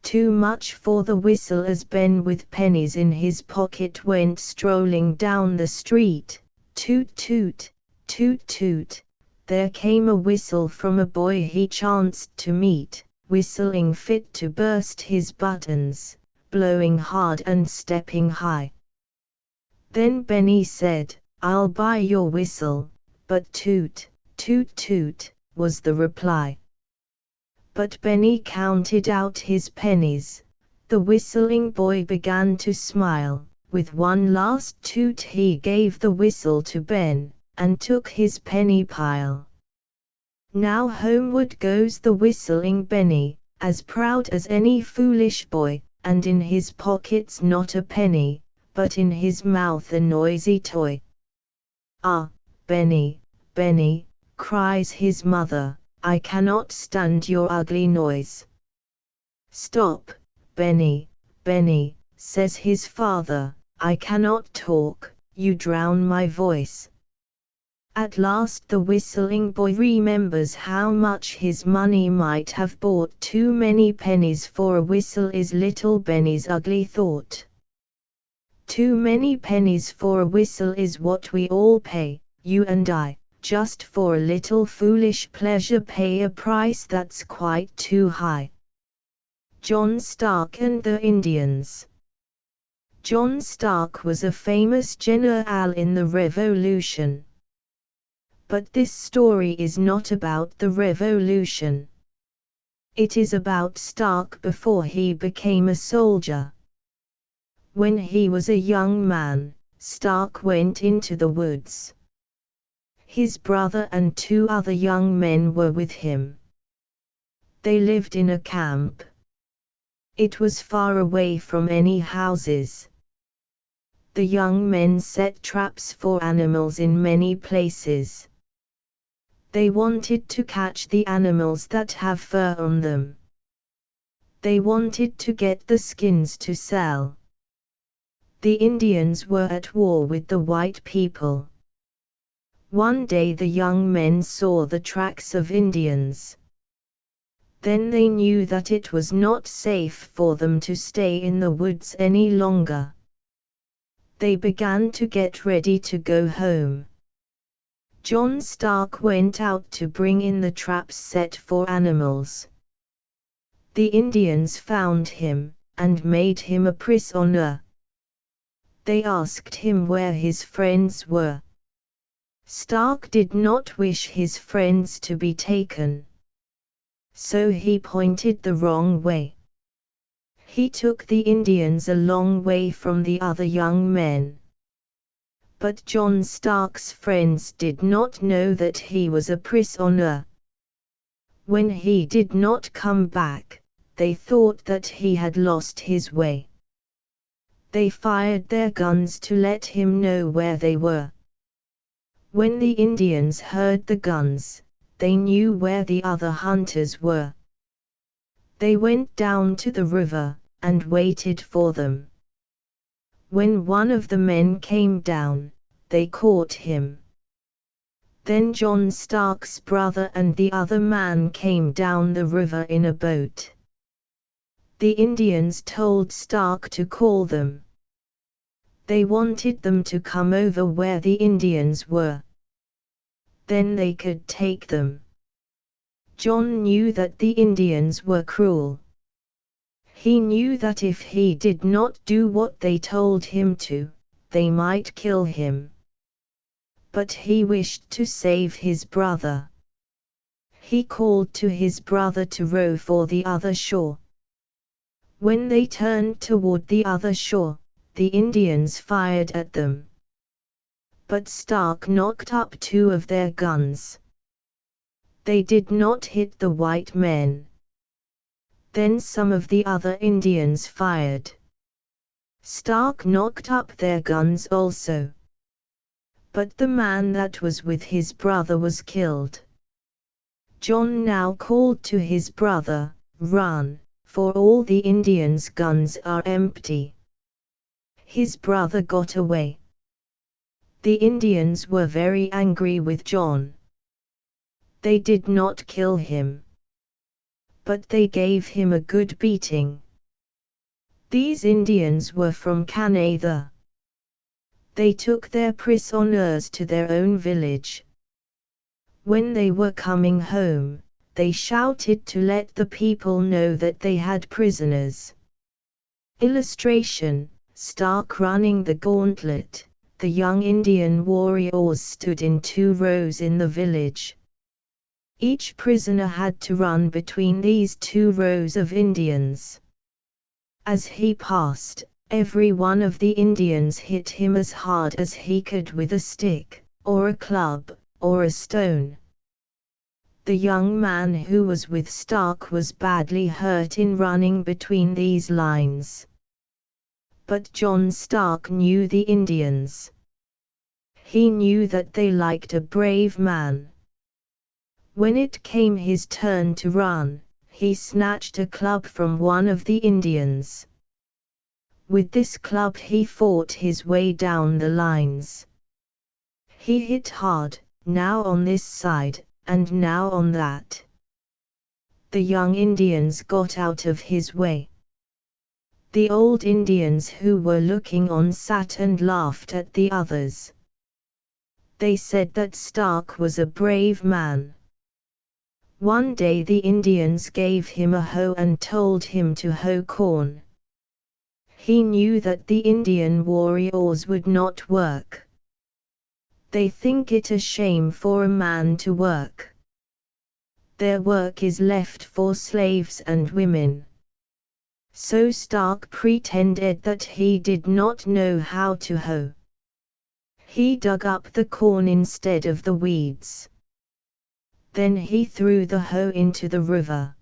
Too much for the whistle. As Ben with pennies in his pocket went strolling down the street, toot toot, toot toot, there came a whistle from a boy he chanced to meet, whistling fit to burst his buttons, blowing hard and stepping high. Then Benny said, "I'll buy your whistle," but toot, toot toot, was the reply. But Benny counted out his pennies. The whistling boy began to smile. With one last toot he gave the whistle to Ben, and took his penny pile. Now homeward goes the whistling Benny, as proud as any foolish boy, and in his pockets not a penny, but in his mouth a noisy toy. "Ah, Benny, Benny," cries his mother, "I cannot stand your ugly noise." "Stop, Benny, Benny," says his father, "I cannot talk, you drown my voice." At last the whistling boy remembers how much his money might have bought too many pennies for a whistle is little Benny's ugly thought. Too many pennies for a whistle is what we all pay, you and I, just for a little foolish pleasure. Pay a price that's quite too high. John Stark and the Indians. John Stark was a famous general in the Revolution. But this story is not about the Revolution. It is about Stark before he became a soldier. When he was a young man, Stark went into the woods. His brother and 2 other young men were with him. They lived in a camp. It was far away from any houses. The young men set traps for animals in many places. They wanted to catch the animals that have fur on them. They wanted to get the skins to sell. The Indians were at war with the white people. One day the young men saw the tracks of Indians. Then they knew that it was not safe for them to stay in the woods any longer. They began to get ready to go home. John Stark went out to bring in the traps set for animals. The Indians found him, and made him a prisoner. They asked him where his friends were. Stark did not wish his friends to be taken. So he pointed the wrong way. He took the Indians a long way from the other young men. But John Stark's friends did not know that he was a prisoner. When he did not come back, they thought that he had lost his way. They fired their guns to let him know where they were. When the Indians heard the guns, they knew where the other hunters were. They went down to the river, and waited for them. When one of the men came down, they caught him. Then John Stark's brother and the other man came down the river in a boat. The Indians told Stark to call them. They wanted them to come over where the Indians were. Then they could take them. John knew that the Indians were cruel. He knew that if he did not do what they told him to, they might kill him. But he wished to save his brother. He called to his brother to row for the other shore. When they turned toward the other shore, the Indians fired at them. But Stark knocked up 2 of their guns. They did not hit the white men. Then some of the other Indians fired. Stark knocked up their guns also. But the man that was with his brother was killed. John now called to his brother, "Run, for all the Indians' guns are empty." His brother got away. The Indians were very angry with John. They did not kill him, but they gave him a good beating. These Indians were from Canada. They took their prisoners to their own village. When they were coming home, they shouted to let the people know that they had prisoners. Illustration: Stark running the gauntlet. The young Indian warriors stood in 2 rows in the village. Each prisoner had to run between these 2 rows of Indians. As he passed, every one of the Indians hit him as hard as he could with a stick, or a club, or a stone. The young man who was with Stark was badly hurt in running between these lines. But John Stark knew the Indians. He knew that they liked a brave man. When it came his turn to run, he snatched a club from one of the Indians. With this club he fought his way down the lines. He hit hard, now on this side, and now on that. The young Indians got out of his way. The old Indians who were looking on sat and laughed at the others. They said that Stark was a brave man. One day the Indians gave him a hoe and told him to hoe corn. He knew that the Indian warriors would not work. They think it a shame for a man to work. Their work is left for slaves and women. So Stark pretended that he did not know how to hoe. He dug up the corn instead of the weeds. Then he threw the hoe into the river.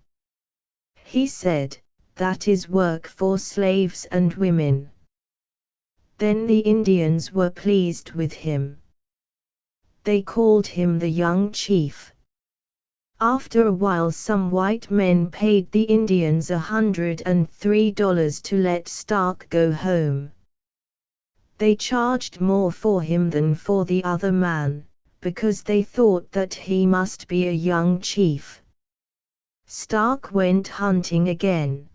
He said, "That is work for slaves and women." Then the Indians were pleased with him. They called him the young chief. After a while some white men paid the Indians $103 to let Stark go home. They charged more for him than for the other man, because they thought that he must be a young chief. Stark went hunting again.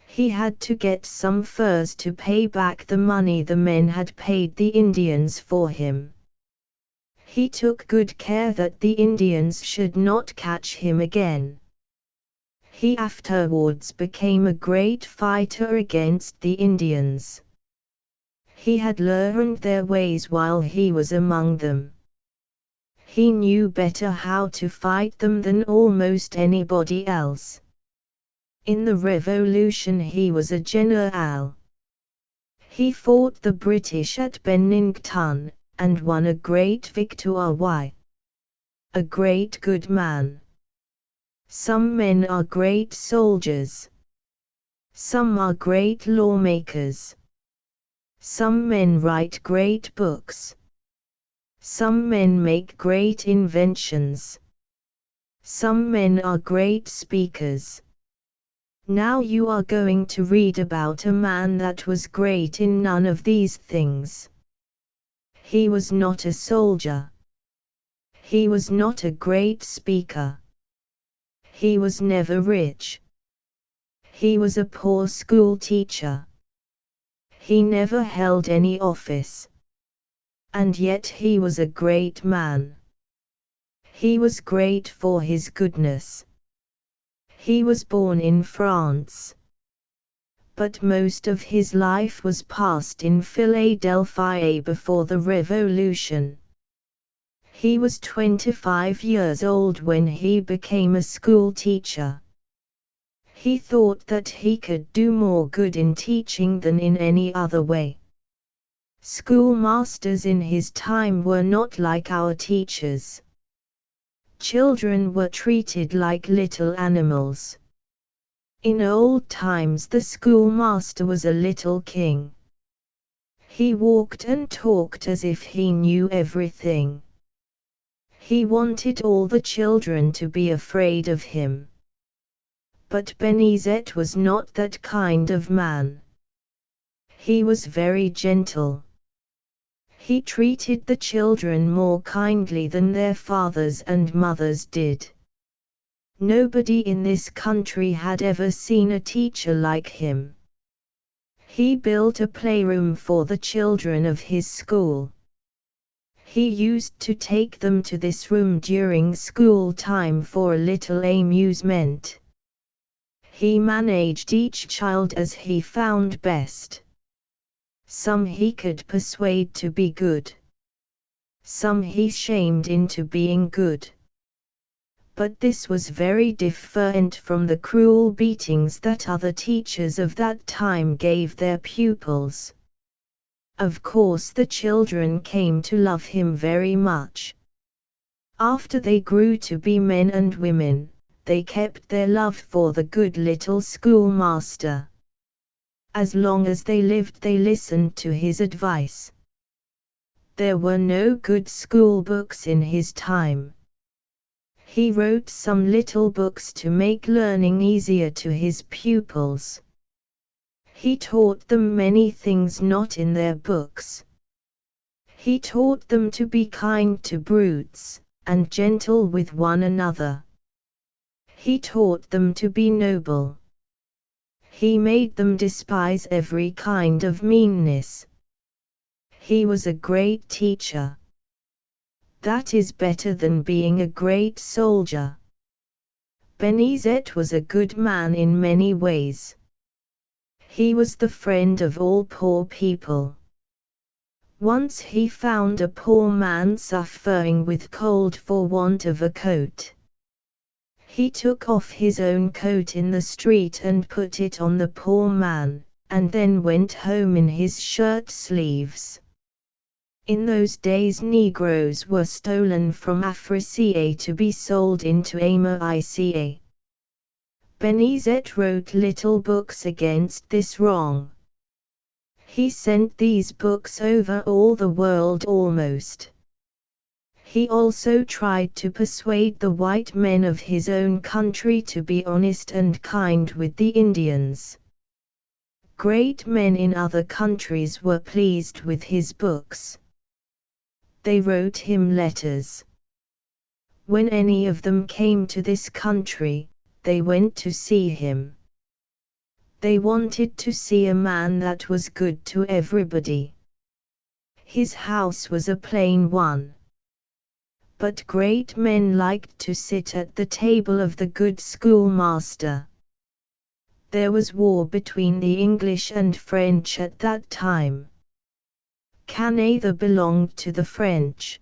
He had to get some furs to pay back the money the men had paid the Indians for him. He took good care that the Indians should not catch him again. He afterwards became a great fighter against the Indians. He had learned their ways while he was among them. He knew better how to fight them than almost anybody else. In the Revolution he was a general. He fought the British at Bennington, and won a great victory. A great good man. Some men are great soldiers. Some are great lawmakers. Some men write great books. Some men make great inventions. Some men are great speakers. Now you are going to read about a man that was great in none of these things. He was not a soldier. He was not a great speaker. He was never rich. He was a poor school teacher. He never held any office. And yet he was a great man. He was great for his goodness. He was born in France. But most of his life was passed in Philadelphia before the Revolution. He was 25 years old when he became a school teacher. He thought that he could do more good in teaching than in any other way. Schoolmasters in his time were not like our teachers. Children were treated like little animals. In old times the schoolmaster was a little king. He walked and talked as if he knew everything. He wanted all the children to be afraid of him. But Benezet was not that kind of man. He was very gentle. He treated the children more kindly than their fathers and mothers did. Nobody in this country had ever seen a teacher like him. He built a playroom for the children of his school. He used to take them to this room during school time for a little amusement. He managed each child as he found best. Some he could persuade to be good. Some he shamed into being good. But this was very different from the cruel beatings that other teachers of that time gave their pupils. Of course the children came to love him very much. After they grew to be men and women, they kept their love for the good little schoolmaster. As long as they lived they listened to his advice. There were no good school books in his time. He wrote some little books to make learning easier to his pupils. He taught them many things not in their books. He taught them to be kind to brutes, and gentle with one another. He taught them to be noble. He made them despise every kind of meanness. He was a great teacher. That is better than being a great soldier. Benezet was a good man in many ways. He was the friend of all poor people. Once he found a poor man suffering with cold for want of a coat. He took off his own coat in the street and put it on the poor man, and then went home in his shirt sleeves. In those days Negroes were stolen from Africa to be sold into America. Benezet wrote little books against this wrong. He sent these books over all the world almost. He also tried to persuade the white men of his own country to be honest and kind with the Indians. Great men in other countries were pleased with his books. They wrote him letters. When any of them came to this country, they went to see him. They wanted to see a man that was good to everybody. His house was a plain one. But great men liked to sit at the table of the good schoolmaster. There was war between the English and French at that time. Canada belonged to the French.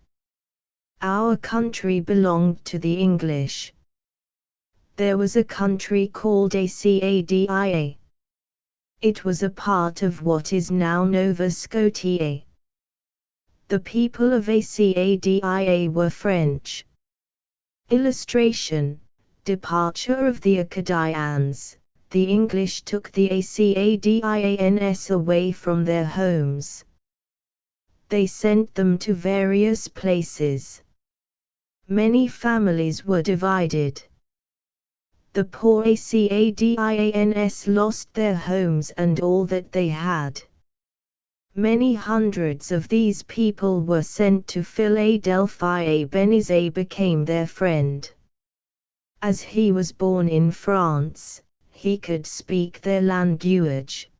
Our country belonged to the English. There was a country called Acadia. It was a part of what is now Nova Scotia. The people of Acadia were French. Illustration: departure of the Acadians. The English took the Acadians away from their homes. They sent them to various places. Many families were divided. The poor Acadians lost their homes and all that they had. Many hundreds of these people were sent to Philadelphia. Benezet became their friend. As he was born in France, he could speak their language.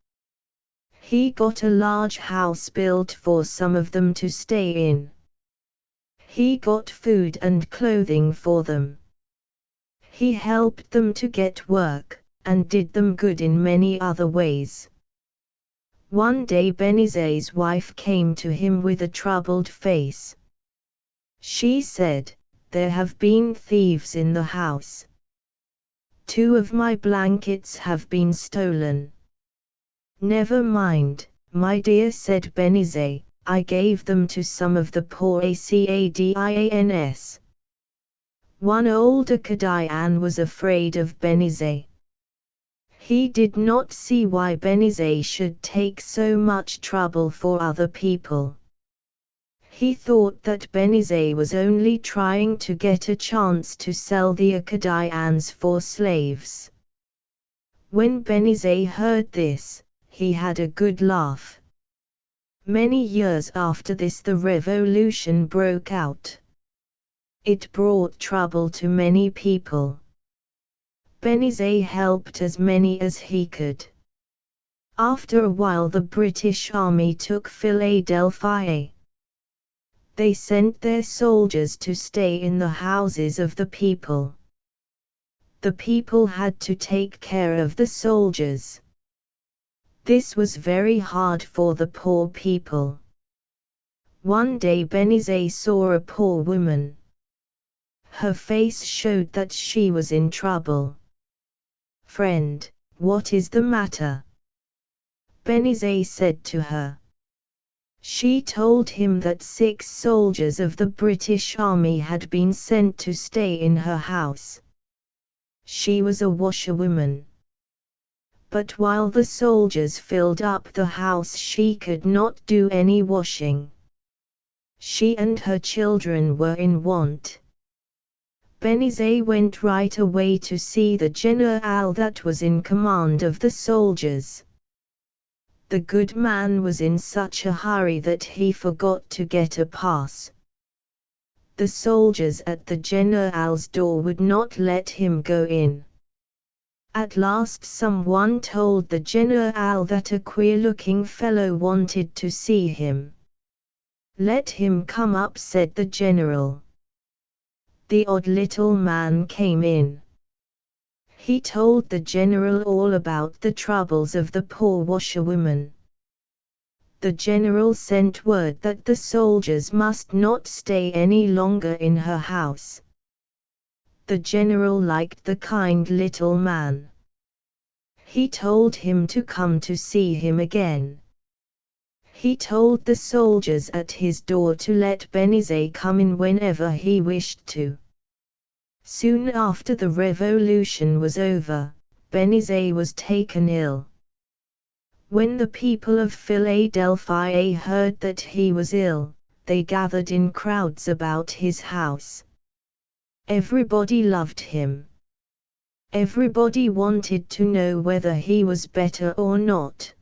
He got a large house built for some of them to stay in. He got food and clothing for them. He helped them to get work, and did them good in many other ways. One day Benezet's wife came to him with a troubled face. She said, "There have been thieves in the house. 2 of my blankets have been stolen." "Never mind, my dear," said Benezet, "I gave them to some of the poor Acadians." One old Acadian was afraid of Benezet. He did not see why Benezet should take so much trouble for other people. He thought that Benezet was only trying to get a chance to sell the Acadians for slaves. When Benezet heard this, he had a good laugh. Many years after this the revolution broke out. It brought trouble to many people. Benezet helped as many as he could. After a while the British Army took Philadelphia. They sent their soldiers to stay in the houses of the people. The people had to take care of the soldiers. This was very hard for the poor people. One day Benezet saw a poor woman. Her face showed that she was in trouble. "Friend, what is the matter?" Benezet said to her. She told him that 6 soldiers of the British Army had been sent to stay in her house. She was a washerwoman. But while the soldiers filled up the house she could not do any washing. She and her children were in want. Benezet went right away to see the general that was in command of the soldiers. The good man was in such a hurry that he forgot to get a pass. The soldiers at the general's door would not let him go in. At last someone told the general that a queer-looking fellow wanted to see him. "Let him come up," said the general. The odd little man came in. He told the general all about the troubles of the poor washerwoman. The general sent word that the soldiers must not stay any longer in her house. The general liked the kind little man. He told him to come to see him again. He told the soldiers at his door to let Benizet come in whenever he wished to. Soon after the revolution was over, Benizet was taken ill. When the people of Philadelphia heard that he was ill, they gathered in crowds about his house. Everybody loved him. Everybody wanted to know whether he was better or not.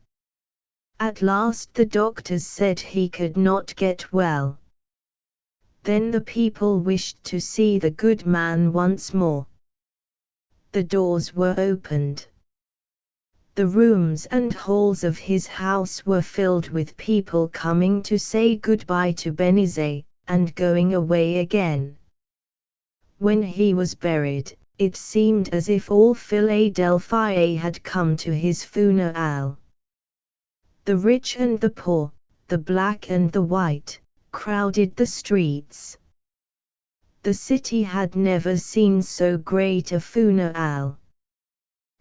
At last the doctors said he could not get well. Then the people wished to see the good man once more. The doors were opened. The rooms and halls of his house were filled with people coming to say goodbye to Benizet, and going away again. When he was buried, it seemed as if all Philadelphia had come to his funeral. The rich and the poor, the black and the white, crowded the streets. The city had never seen so great a funeral.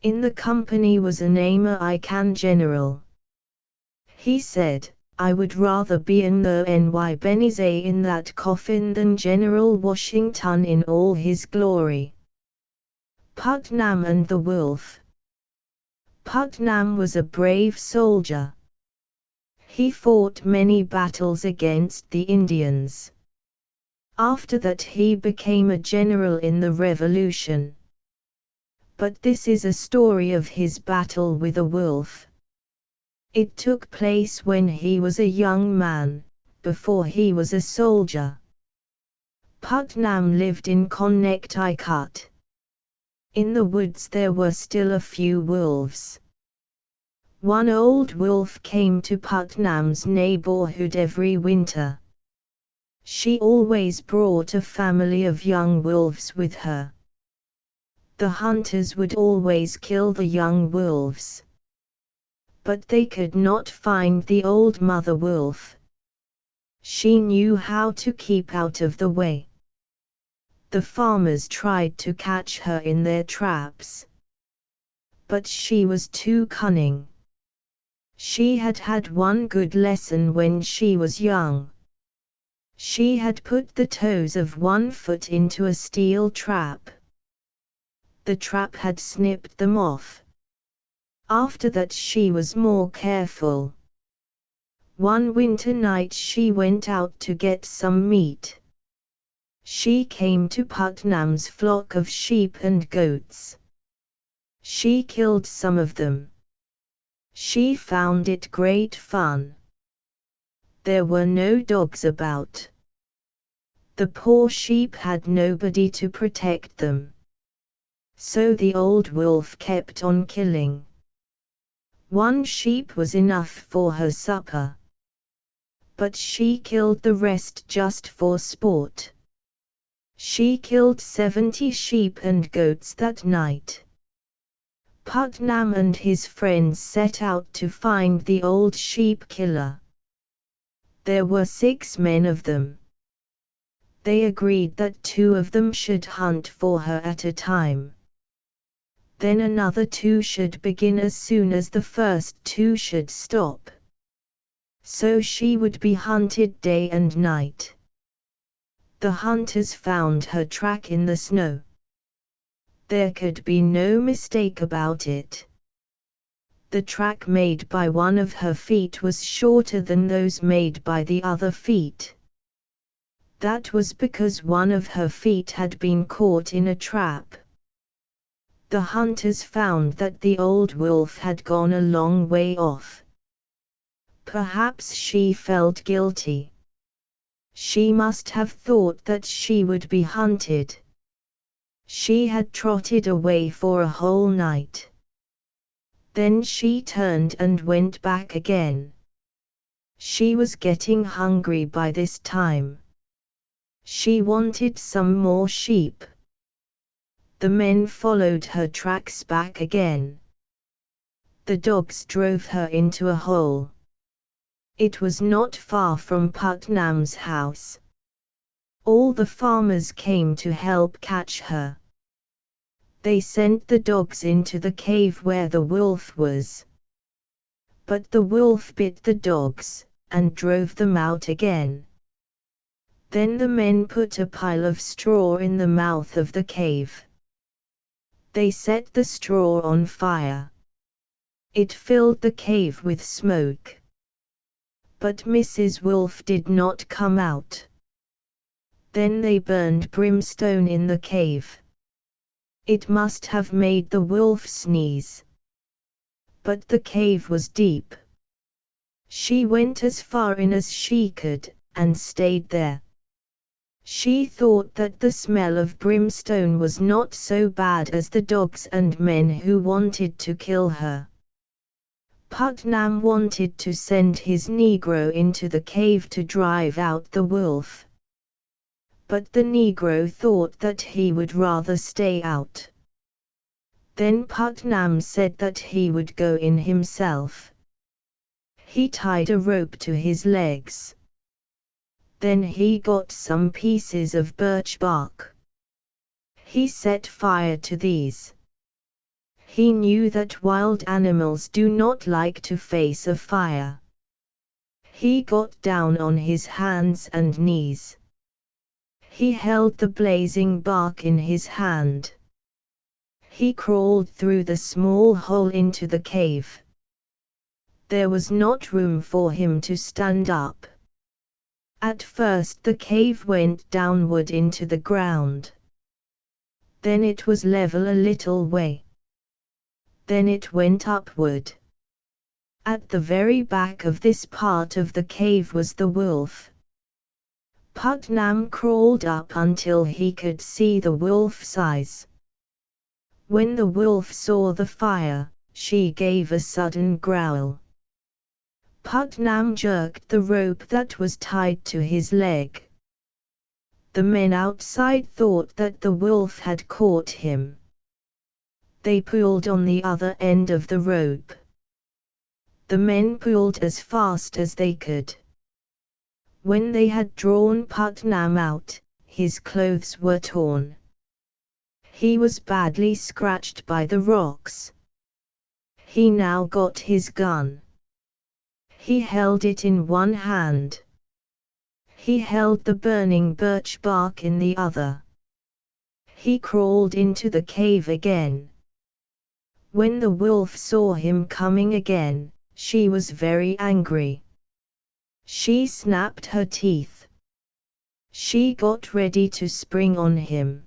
In the company was an American general. He said, "I would rather be in the N.Y. Benizet in that coffin than General Washington in all his glory." Putnam and the Wolf. Putnam was a brave soldier. He fought many battles against the Indians. After that he became a general in the Revolution. But this is a story of his battle with a wolf. It took place when he was a young man, before he was a soldier. Putnam lived in Connecticut. In the woods there were still a few wolves. One old wolf came to Putnam's neighborhood every winter. She always brought a family of young wolves with her. The hunters would always kill the young wolves. But they could not find the old mother wolf. She knew how to keep out of the way. The farmers tried to catch her in their traps. But she was too cunning. She had had one good lesson when she was young. She had put the toes of one foot into a steel trap. The trap had snipped them off. After that she was more careful. One winter night she went out to get some meat. She came to Putnam's flock of sheep and goats. She killed some of them. She found it great fun. There were no dogs about. The poor sheep had nobody to protect them. So the old wolf kept on killing. One sheep was enough for her supper. But she killed the rest just for sport. She killed 70 sheep and goats that night. Putnam and his friends set out to find the old sheep killer. There were 6 men of them. They agreed that 2 of them should hunt for her at a time. Then another 2 should begin as soon as the first 2 should stop. So she would be hunted day and night. The hunters found her track in the snow. There could be no mistake about it. The track made by one of her feet was shorter than those made by the other feet. That was because one of her feet had been caught in a trap. The hunters found that the old wolf had gone a long way off. Perhaps she felt guilty. She must have thought that she would be hunted. She had trotted away for a whole night. Then she turned and went back again. She was getting hungry by this time. She wanted some more sheep. The men followed her tracks back again. The dogs drove her into a hole. It was not far from Putnam's house. All the farmers came to help catch her. They sent the dogs into the cave where the wolf was. But the wolf bit the dogs, and drove them out again. Then the men put a pile of straw in the mouth of the cave. They set the straw on fire. It filled the cave with smoke. But Mrs. Wolf did not come out. Then they burned brimstone in the cave. It must have made the wolf sneeze. But the cave was deep. She went as far in as she could, and stayed there. She thought that the smell of brimstone was not so bad as the dogs and men who wanted to kill her. Putnam wanted to send his Negro into the cave to drive out the wolf. But the Negro thought that he would rather stay out. Then Putnam said that he would go in himself. He tied a rope to his legs. Then he got some pieces of birch bark. He set fire to these. He knew that wild animals do not like to face a fire. He got down on his hands and knees. He held the blazing bark in his hand. He crawled through the small hole into the cave. There was not room for him to stand up. At first the cave went downward into the ground. Then it was level a little way. Then it went upward. At the very back of this part of the cave was the wolf. Putnam crawled up until he could see the wolf's eyes. When the wolf saw the fire, she gave a sudden growl. Putnam jerked the rope that was tied to his leg. The men outside thought that the wolf had caught him. They pulled on the other end of the rope. The men pulled as fast as they could. When they had drawn Putnam out, his clothes were torn. He was badly scratched by the rocks. He now got his gun. He held it in one hand. He held the burning birch bark in the other. He crawled into the cave again. When the wolf saw him coming again, she was very angry. She snapped her teeth. She got ready to spring on him.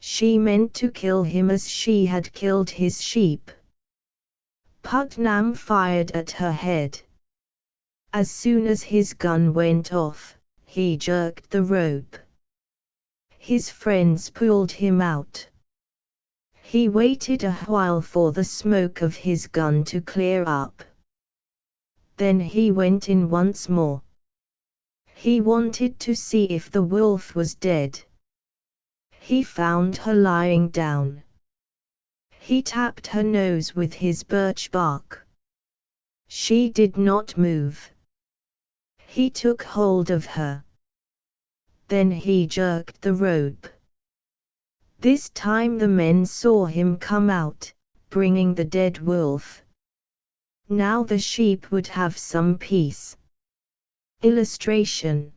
She meant to kill him as she had killed his sheep. Putnam fired at her head. As soon as his gun went off, he jerked the rope. His friends pulled him out. He waited a while for the smoke of his gun to clear up. Then he went in once more. He wanted to see if the wolf was dead. He found her lying down. He tapped her nose with his birch bark. She did not move. He took hold of her. Then he jerked the rope. This time the men saw him come out, bringing the dead wolf. Now the sheep would have some peace. Illustration: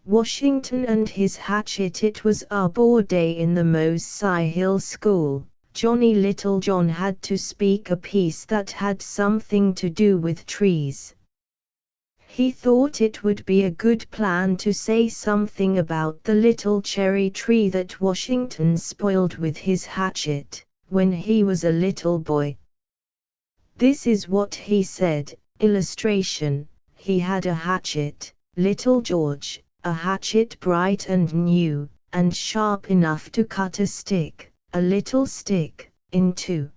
Washington and his hatchet. It was Arbor Day in the Mosai Hill School. Johnny Little John had to speak a piece that had something to do with trees. He thought it would be a good plan to say something about the little cherry tree that Washington spoiled with his hatchet, when he was a little boy. This is what he said. Illustration: He had a hatchet, Little George, a hatchet bright and new, and sharp enough to cut a stick, a little stick, in two.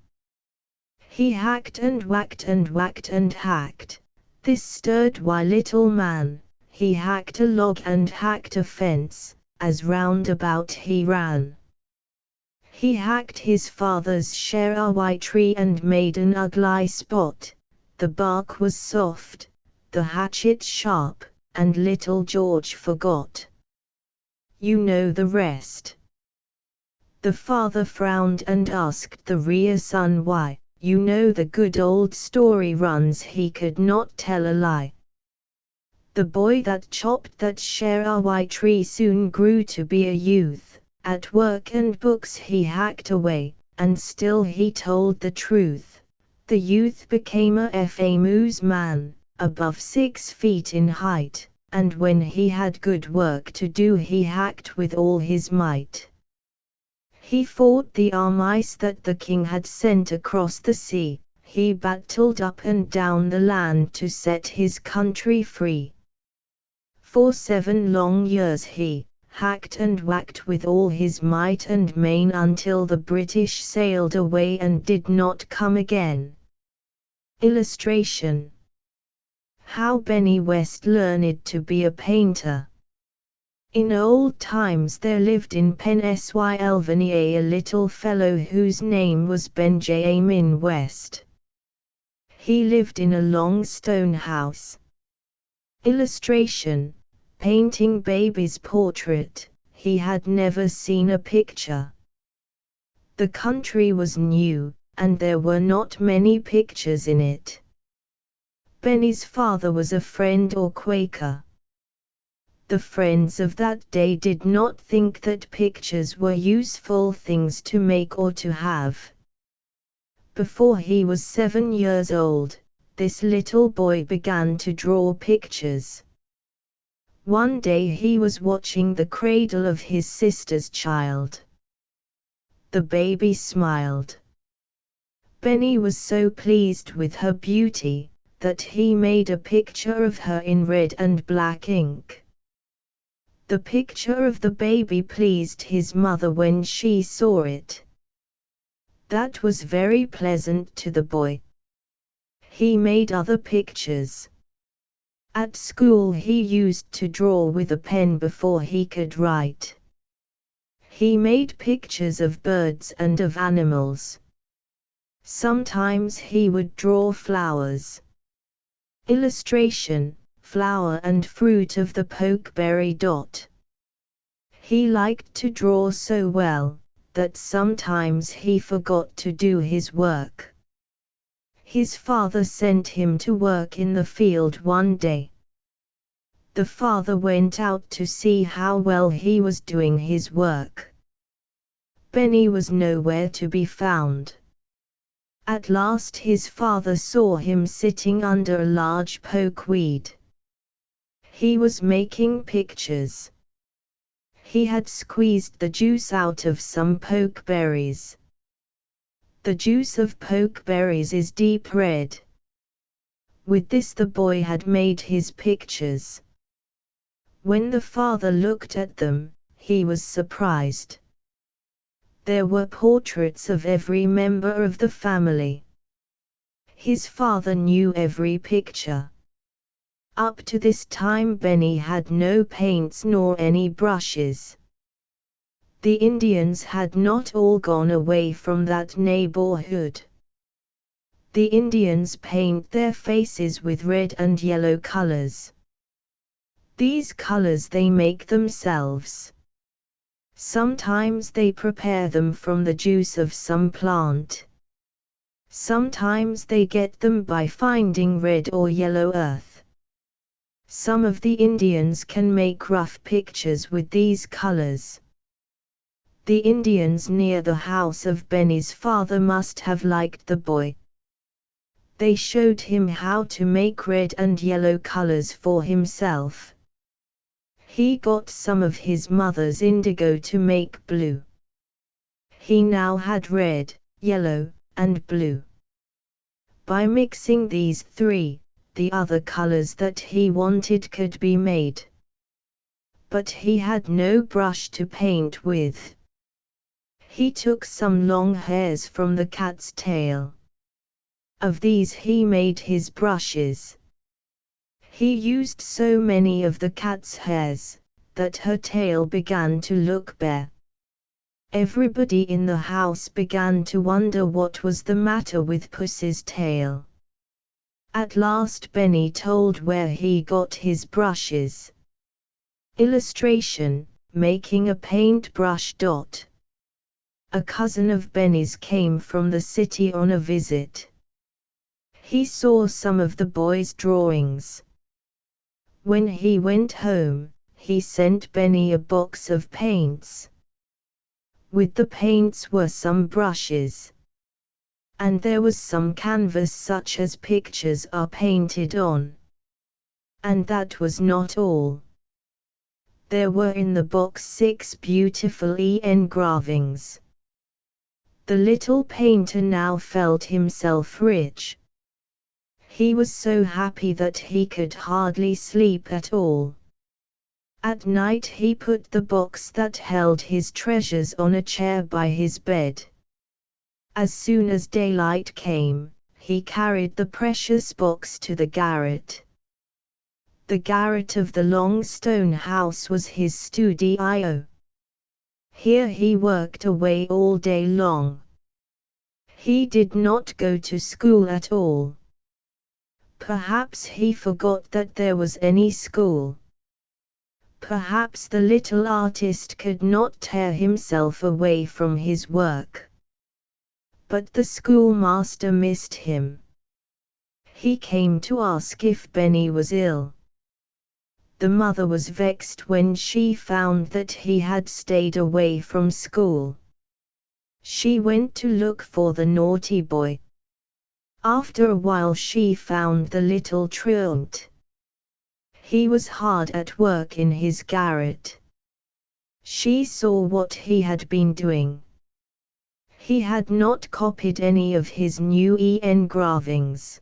He hacked and whacked and whacked and hacked. This stirred why little man, he hacked a log and hacked a fence, as round about he ran. He hacked his father's cherry tree and made an ugly spot. The bark was soft, the hatchet sharp, and little George forgot. You know the rest. The father frowned and asked the rear son why. You know the good old story runs, he could not tell a lie. The boy that chopped that cherry tree soon grew to be a youth. At work and books he hacked away, and still he told the truth. The youth became a famous man, above 6 feet in height, and when he had good work to do he hacked with all his might. He fought the armies that the king had sent across the sea, he battled up and down the land to set his country free. For 7 long years he hacked and whacked with all his might and main until the British sailed away and did not come again. Illustration: How Benny West Learned to be a Painter. In old times there lived in Pennsylvania a little fellow whose name was Benjamin West. He lived in a long stone house. Illustration: Painting baby's portrait, he had never seen a picture. The country was new, and there were not many pictures in it. Benny's father was a Friend or Quaker. The Friends of that day did not think that pictures were useful things to make or to have. Before he was 7 years old, this little boy began to draw pictures. One day he was watching the cradle of his sister's child. The baby smiled. Benny was so pleased with her beauty, that he made a picture of her in red and black ink. The picture of the baby pleased his mother when she saw it. That was very pleasant to the boy. He made other pictures. At school he used to draw with a pen before he could write. He made pictures of birds and of animals. Sometimes he would draw flowers. Illustration: Flower and fruit of the pokeberry. He liked to draw so well, that sometimes he forgot to do his work. His father sent him to work in the field one day. The father went out to see how well he was doing his work. Benny was nowhere to be found. At last his father saw him sitting under a large pokeweed. He was making pictures. He had squeezed the juice out of some pokeberries. The juice of pokeberries is deep red. With this the boy had made his pictures. When the father looked at them, he was surprised. There were portraits of every member of the family. His father knew every picture. Up to this time Benny had no paints nor any brushes. The Indians had not all gone away from that neighborhood. The Indians paint their faces with red and yellow colors. These colors they make themselves. Sometimes they prepare them from the juice of some plant. Sometimes they get them by finding red or yellow earth. Some of the Indians can make rough pictures with these colors. The Indians near the house of Benny's father must have liked the boy. They showed him how to make red and yellow colors for himself. He got some of his mother's indigo to make blue. He now had red, yellow, and blue. By mixing these 3, the other colors that he wanted could be made. But he had no brush to paint with. He took some long hairs from the cat's tail. Of these he made his brushes. He used so many of the cat's hairs, that her tail began to look bare. Everybody in the house began to wonder what was the matter with Puss's tail. At last Benny told where he got his brushes. Illustration: Making a paintbrush. A cousin of Benny's came from the city on a visit. He saw some of the boy's drawings. When he went home, he sent Benny a box of paints. With the paints were some brushes. And there was some canvas such as pictures are painted on. And that was not all. There were in the box 6 beautiful engravings. The little painter now felt himself rich. He was so happy that he could hardly sleep at all. At night he put the box that held his treasures on a chair by his bed. As soon as daylight came, he carried the precious box to the garret. The garret of the long stone house was his studio. Here he worked away all day long. He did not go to school at all. Perhaps he forgot that there was any school. Perhaps the little artist could not tear himself away from his work. But the schoolmaster missed him. He came to ask if Benny was ill. The mother was vexed when she found that he had stayed away from school. She went to look for the naughty boy. After a while she found the little truant. He was hard at work in his garret. She saw what he had been doing. He had not copied any of his new engravings.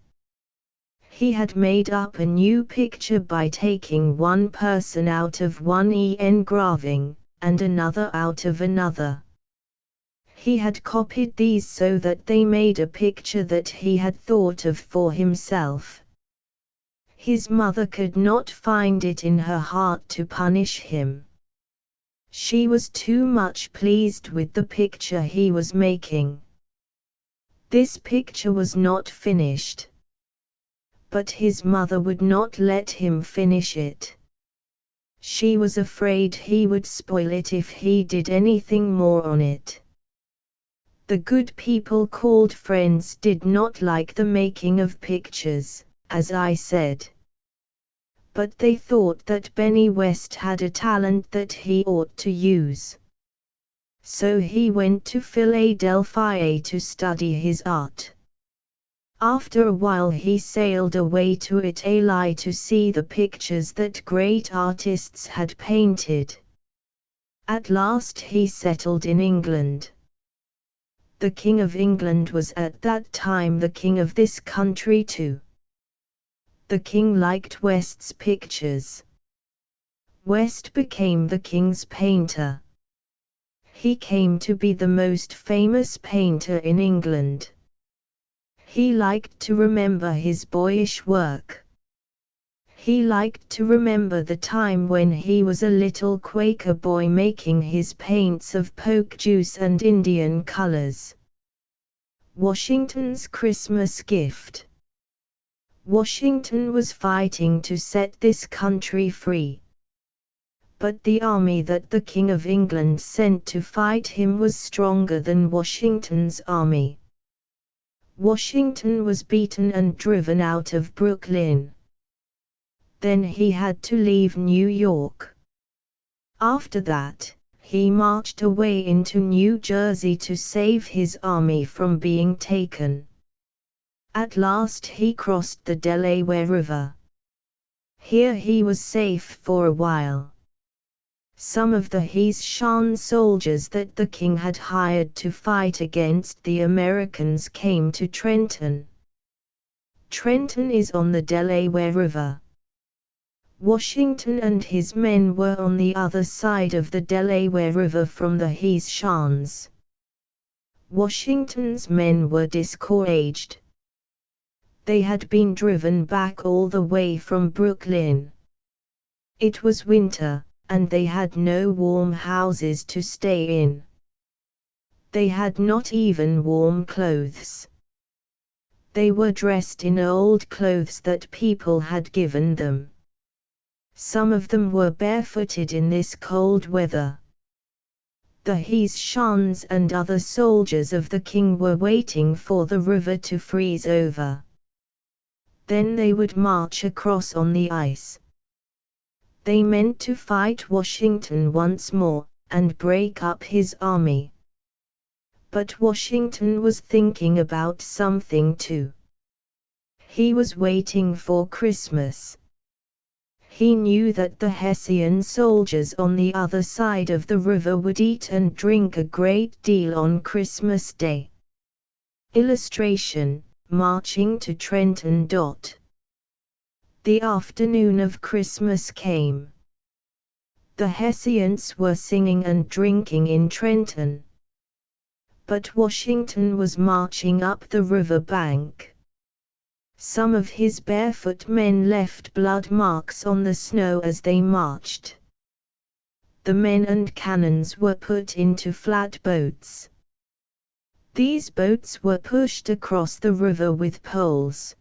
He had made up a new picture by taking one person out of one engraving, and another out of another. He had copied these so that they made a picture that he had thought of for himself. His mother could not find it in her heart to punish him. She was too much pleased with the picture he was making. This picture was not finished. But his mother would not let him finish it. She was afraid he would spoil it if he did anything more on it. The good people called friends did not like the making of pictures, as I said. But they thought that Benny West had a talent that he ought to use. So he went to Philadelphia to study his art. After a while he sailed away to Italy to see the pictures that great artists had painted. At last he settled in England. The King of England was at that time the king of this country too. The king liked West's pictures. West became the king's painter. He came to be the most famous painter in England. He liked to remember his boyish work. He liked to remember the time when he was a little Quaker boy making his paints of poke juice and Indian colors. Washington's Christmas gift. Washington was fighting to set this country free. But the army that the King of England sent to fight him was stronger than Washington's army. Washington was beaten and driven out of Brooklyn. Then he had to leave New York. After that, he marched away into New Jersey to save his army from being taken. At last he crossed the Delaware River. Here he was safe for a while. Some of the Eggleston soldiers that the king had hired to fight against the Americans came to Trenton. Trenton is on the Delaware River. Washington and his men were on the other side of the Delaware River from the Egglestons. Washington's men were discouraged. They had been driven back all the way from Brooklyn. It was winter, and they had no warm houses to stay in. They had not even warm clothes. They were dressed in old clothes that people had given them. Some of them were barefooted in this cold weather. The Egglestons and other soldiers of the king were waiting for the river to freeze over. Then they would march across on the ice. They meant to fight Washington once more, and break up his army. But Washington was thinking about something too. He was waiting for Christmas. He knew that the Hessian soldiers on the other side of the river would eat and drink a great deal on Christmas Day. Illustration: marching to Trenton. The afternoon of Christmas came. The Hessians were singing and drinking in Trenton. But Washington was marching up the river bank. Some of his barefoot men left blood marks on the snow as they marched. The men and cannons were put into flat boats. These boats were pushed across the river with poles.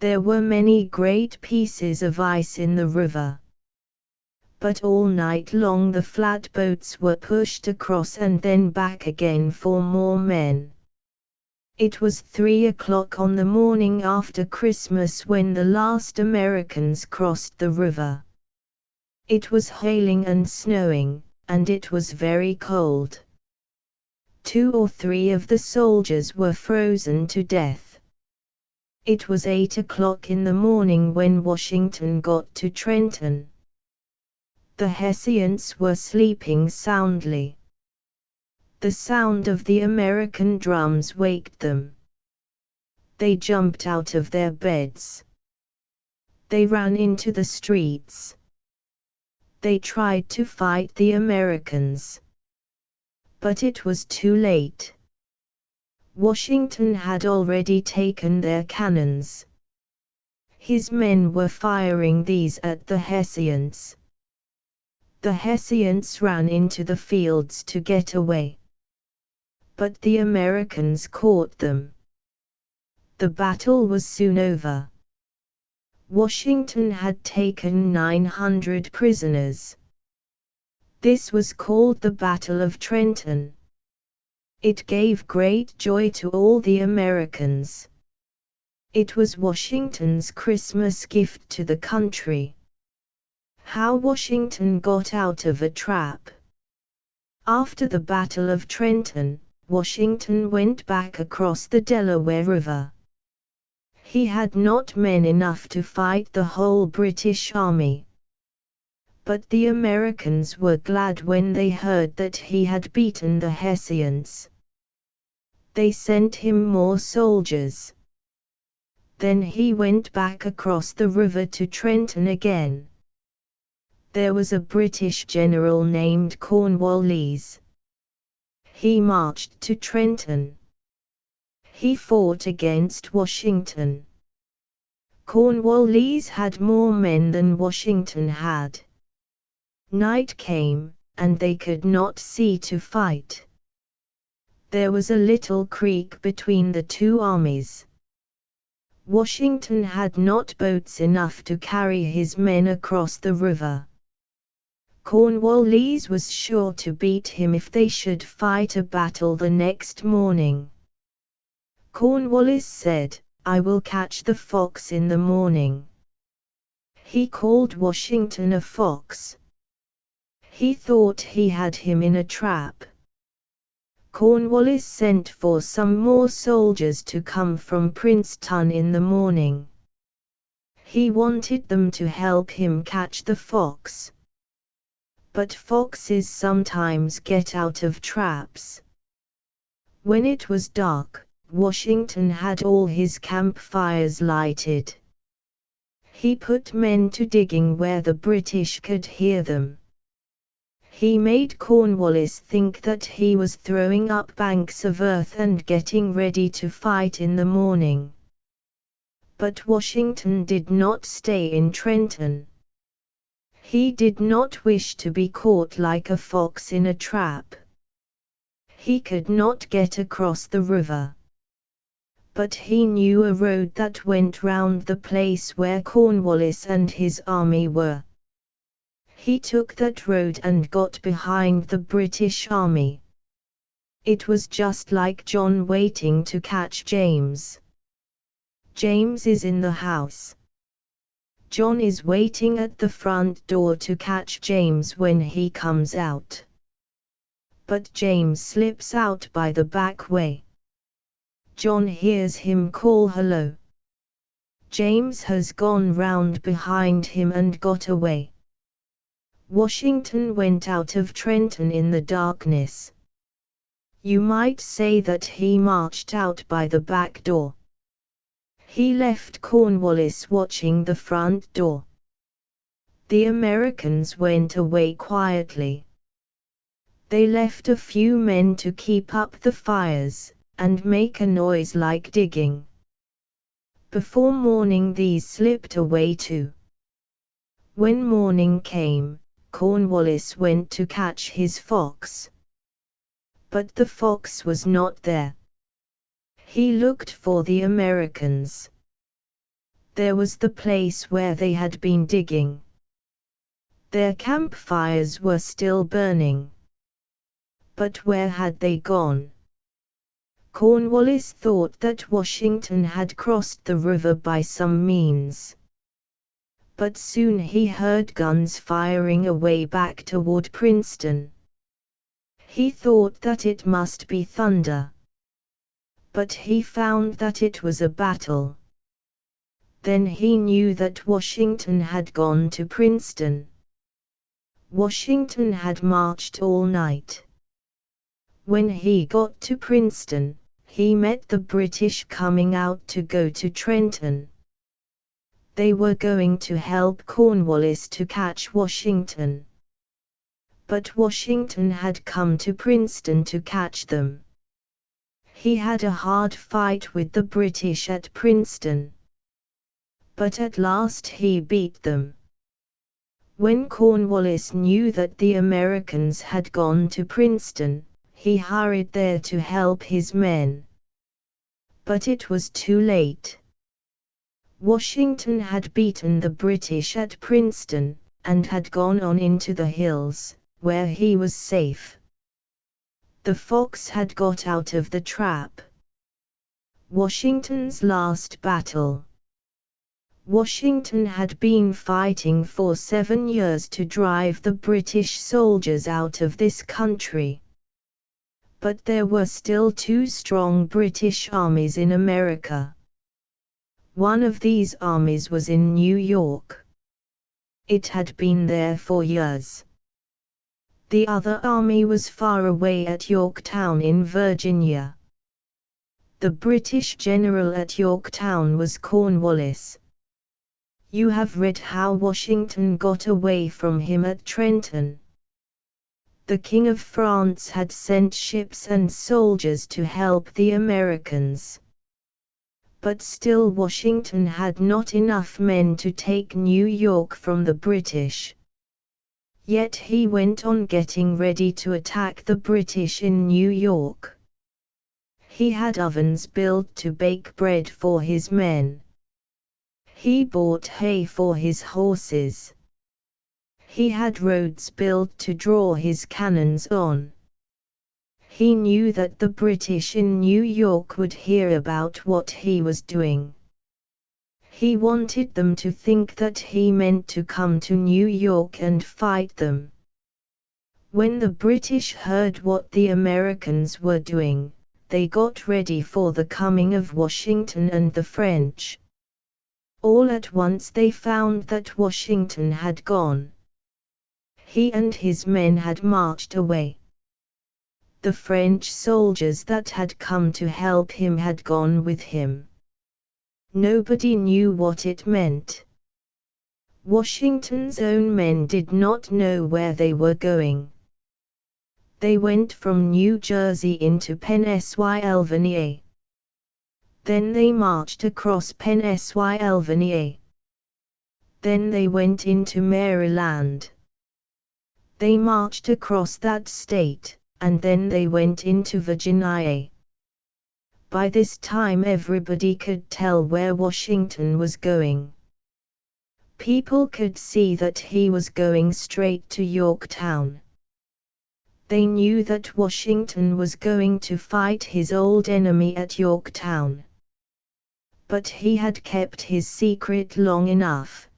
There were many great pieces of ice in the river. But all night long the flat boats were pushed across and then back again for more men. It was 3 o'clock on the morning after Christmas when the last Americans crossed the river. It was hailing and snowing, and it was very cold. 2 or 3 of the soldiers were frozen to death. It was 8 o'clock in the morning when Washington got to Trenton. The Hessians were sleeping soundly. The sound of the American drums waked them. They jumped out of their beds. They ran into the streets. They tried to fight the Americans. But it was too late. Washington had already taken their cannons. His men were firing these at the Hessians. The Hessians ran into the fields to get away. But the Americans caught them. The battle was soon over. Washington had taken 900 prisoners. This was called the Battle of Trenton. It gave great joy to all the Americans. It was Washington's Christmas gift to the country. How Washington got out of a trap. After the Battle of Trenton, Washington went back across the Delaware River. He had not men enough to fight the whole British army. But the Americans were glad when they heard that he had beaten the Hessians. They sent him more soldiers. Then he went back across the river to Trenton again. There was a British general named Cornwallis. He marched to Trenton. He fought against Washington. Cornwallis had more men than Washington had. Night came, and they could not see to fight. There was a little creek between the two armies. Washington had not boats enough to carry his men across the river. Cornwallis was sure to beat him if they should fight a battle the next morning. Cornwallis said, "I will catch the fox in the morning." He called Washington a fox. He thought he had him in a trap. Cornwallis sent for some more soldiers to come from Princeton in the morning. He wanted them to help him catch the fox. But foxes sometimes get out of traps. When it was dark, Washington had all his campfires lighted. He put men to digging where the British could hear them. He made Cornwallis think that he was throwing up banks of earth and getting ready to fight in the morning. But Washington did not stay in Trenton. He did not wish to be caught like a fox in a trap. He could not get across the river. But he knew a road that went round the place where Cornwallis and his army were. He took that road and got behind the British army. It was just like John waiting to catch James. "James is in the house." John is waiting at the front door to catch James when he comes out. But James slips out by the back way. John hears him call hello. James has gone round behind him and got away. Washington went out of Trenton in the darkness. You might say that he marched out by the back door. He left Cornwallis watching the front door. The Americans went away quietly. They left a few men to keep up the fires, and make a noise like digging. Before morning these slipped away too. When morning came, Cornwallis went to catch his fox. But the fox was not there. He looked for the Americans. There was the place where they had been digging. Their campfires were still burning. But where had they gone? Cornwallis thought that Washington had crossed the river by some means. But soon he heard guns firing away back toward Princeton. He thought that it must be thunder. But he found that it was a battle. Then he knew that Washington had gone to Princeton. Washington had marched all night. When he got to Princeton, he met the British coming out to go to Trenton. They were going to help Cornwallis to catch Washington. But Washington had come to Princeton to catch them. He had a hard fight with the British at Princeton. But at last he beat them. When Cornwallis knew that the Americans had gone to Princeton, he hurried there to help his men. But it was too late. Washington had beaten the British at Princeton, and had gone on into the hills, where he was safe. The fox had got out of the trap. Washington's last battle. Washington had been fighting for 7 years to drive the British soldiers out of this country. But there were still 2 strong British armies in America. One of these armies was in New York. It had been there for years. The other army was far away at Yorktown in Virginia. The British general at Yorktown was Cornwallis. You have read how Washington got away from him at Trenton. The King of France had sent ships and soldiers to help the Americans. But still Washington had not enough men to take New York from the British. Yet he went on getting ready to attack the British in New York. He had ovens built to bake bread for his men. He bought hay for his horses. He had roads built to draw his cannons on. He knew that the British in New York would hear about what he was doing. He wanted them to think that he meant to come to New York and fight them. When the British heard what the Americans were doing, they got ready for the coming of Washington and the French. All at once they found that Washington had gone. He and his men had marched away. The French soldiers that had come to help him had gone with him. Nobody knew what it meant. Washington's own men did not know where they were going. They went from New Jersey into Pennsylvania. Then they marched across Pennsylvania. Then they went into Maryland. They marched across that state, and then they went into Virginia. By this time everybody could tell where Washington was going. People could see that he was going straight to Yorktown. They knew that Washington was going to fight his old enemy at Yorktown. But he had kept his secret long enough.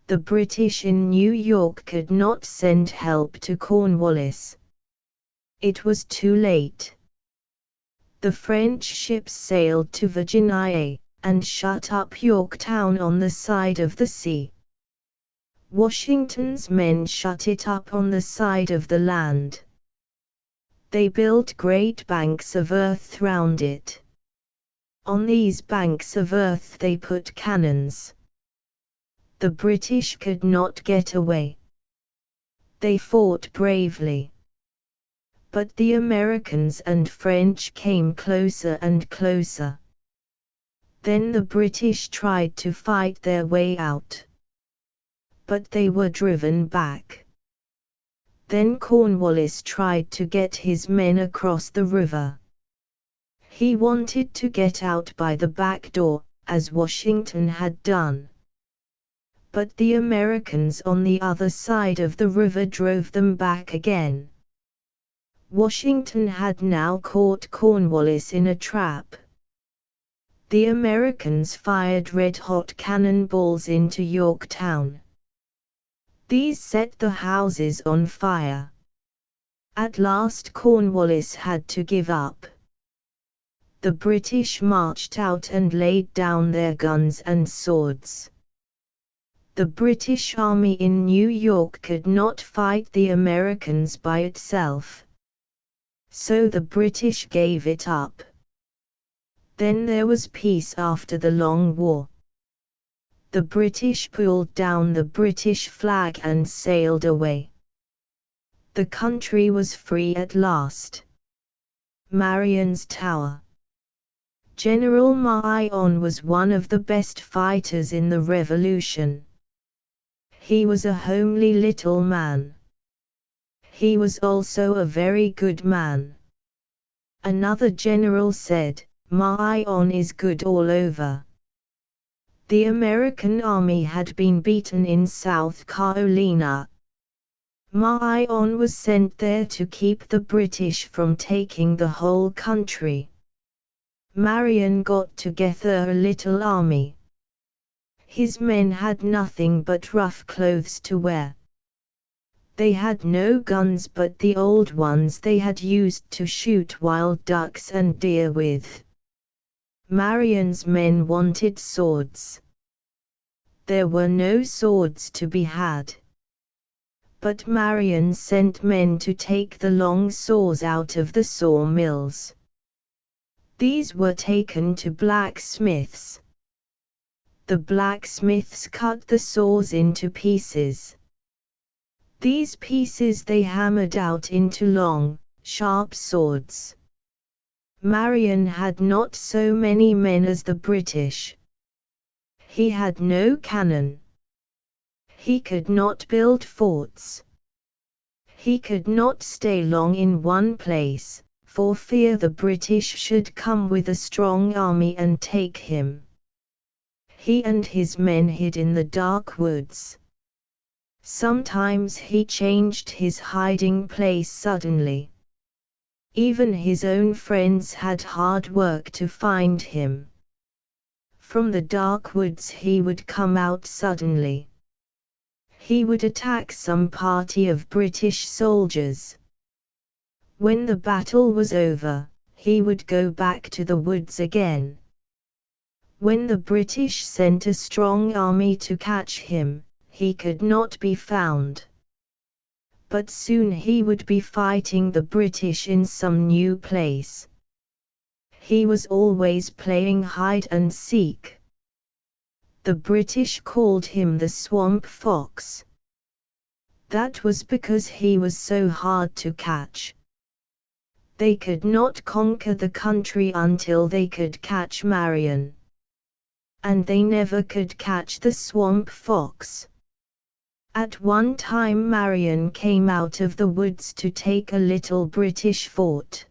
The British in New York could not send help to Cornwallis. It was too late. The French ships sailed to Virginia, and shut up Yorktown on the side of the sea. Washington's men shut it up on the side of the land. They built great banks of earth round it. On these banks of earth they put cannons. The British could not get away. They fought bravely. But the Americans and French came closer and closer. Then the British tried to fight their way out. But they were driven back. Then Cornwallis tried to get his men across the river. He wanted to get out by the back door, as Washington had done. But the Americans on the other side of the river drove them back again. Washington had now caught Cornwallis in a trap. The Americans fired red-hot cannonballs into Yorktown. These set the houses on fire. At last Cornwallis had to give up. The British marched out and laid down their guns and swords. The British Army in New York could not fight the Americans by itself. So the British gave it up. Then there was peace after the long war. The British pulled down the British flag and sailed away. The country was free at last. Marion's Tower. General Marion was one of the best fighters in the Revolution. He was a homely little man. He was also a very good man. Another general said, "Marion is good all over." The American army had been beaten in South Carolina. Marion was sent there to keep the British from taking the whole country. Marion got together a little army. His men had nothing but rough clothes to wear. They had no guns but the old ones they had used to shoot wild ducks and deer with. Marion's men wanted swords. There were no swords to be had. But Marion sent men to take the long saws out of the sawmills. These were taken to blacksmiths. The blacksmiths cut the saws into pieces. These pieces they hammered out into long, sharp swords. Marion had not so many men as the British. He had no cannon. He could not build forts. He could not stay long in one place, for fear the British should come with a strong army and take him. He and his men hid in the dark woods. Sometimes he changed his hiding place suddenly. Even his own friends had hard work to find him. From the dark woods he would come out suddenly. He would attack some party of British soldiers. When the battle was over, he would go back to the woods again. When the British sent a strong army to catch him, he could not be found. But soon he would be fighting the British in some new place. He was always playing hide and seek. The British called him the Swamp Fox. That was because he was so hard to catch. They could not conquer the country until they could catch Marion. And they never could catch the Swamp Fox. At one time Marion came out of the woods to take a little British fort.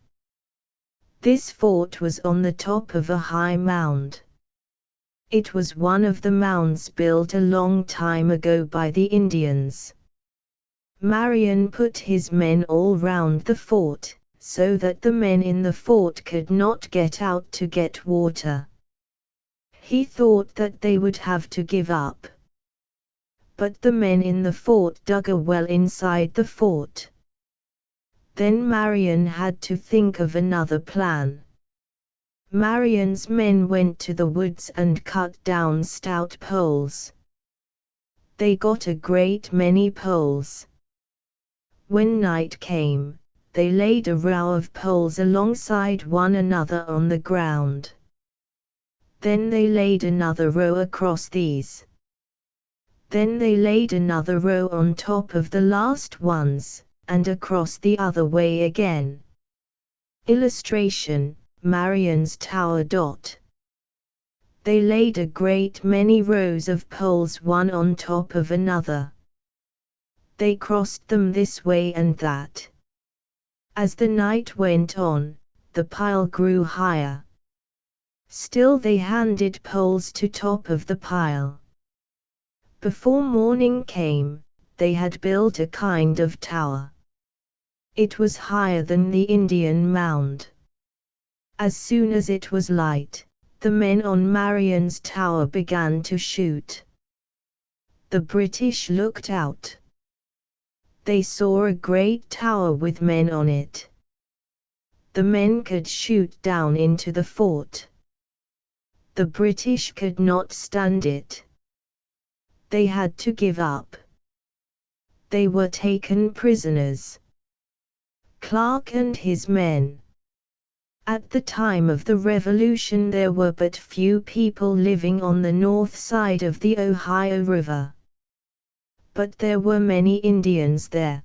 This fort was on the top of a high mound. It was one of the mounds built a long time ago by the Indians. Marion put his men all round the fort, so that the men in the fort could not get out to get water. He thought that they would have to give up. but the men in the fort dug a well inside the fort. Then Marion had to think of another plan. Marion's men went to the woods and cut down stout poles. They got a great many poles. When night came, they laid a row of poles alongside one another on the ground. Then they laid another row across these. Then they laid another row on top of the last ones, and across the other way again. Illustration: Marion's Tower. They laid a great many rows of poles one on top of another. They crossed them this way and that. As the night went on, the pile grew higher. Still they handed poles to top of the pile. Before morning came, they had built a kind of tower. It was higher than the Indian mound. As soon as it was light, the men on Marion's tower began to shoot. The British looked out. They saw a great tower with men on it. The men could shoot down into the fort. The British could not stand it. They had to give up. They were taken prisoners. Clark and his men. At the time of the Revolution there were but few people living on the north side of the Ohio River. But there were many Indians there.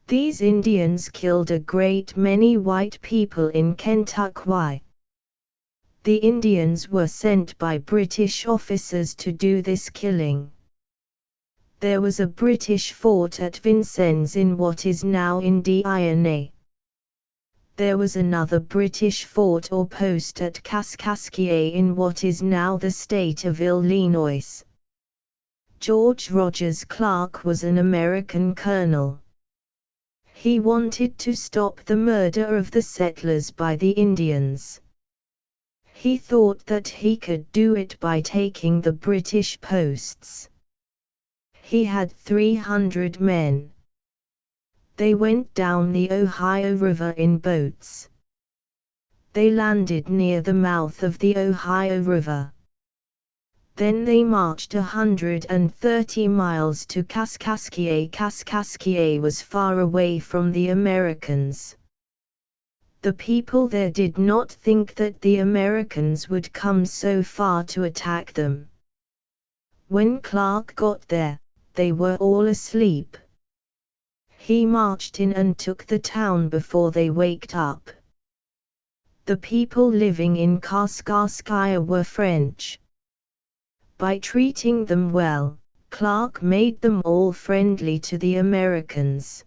These Indians killed a great many white people in Kentucky. The Indians were sent by British officers to do this killing. There was a British fort at Vincennes in what is now Indiana. There was another British fort or post at Kaskaskia in what is now the state of Illinois. George Rogers Clark was an American colonel. He wanted to stop the murder of the settlers by the Indians. He thought that he could do it by taking the British posts. He had 300 men. They went down the Ohio River in boats. They landed near the mouth of the Ohio River. Then they marched 130 miles to Kaskaskia. Kaskaskia was far away from the Americans. The people there did not think that the Americans would come so far to attack them. When Clark got there, they were all asleep. He marched in and took the town before they waked up. The people living in Kaskaskia were French. By treating them well, Clark made them all friendly to the Americans.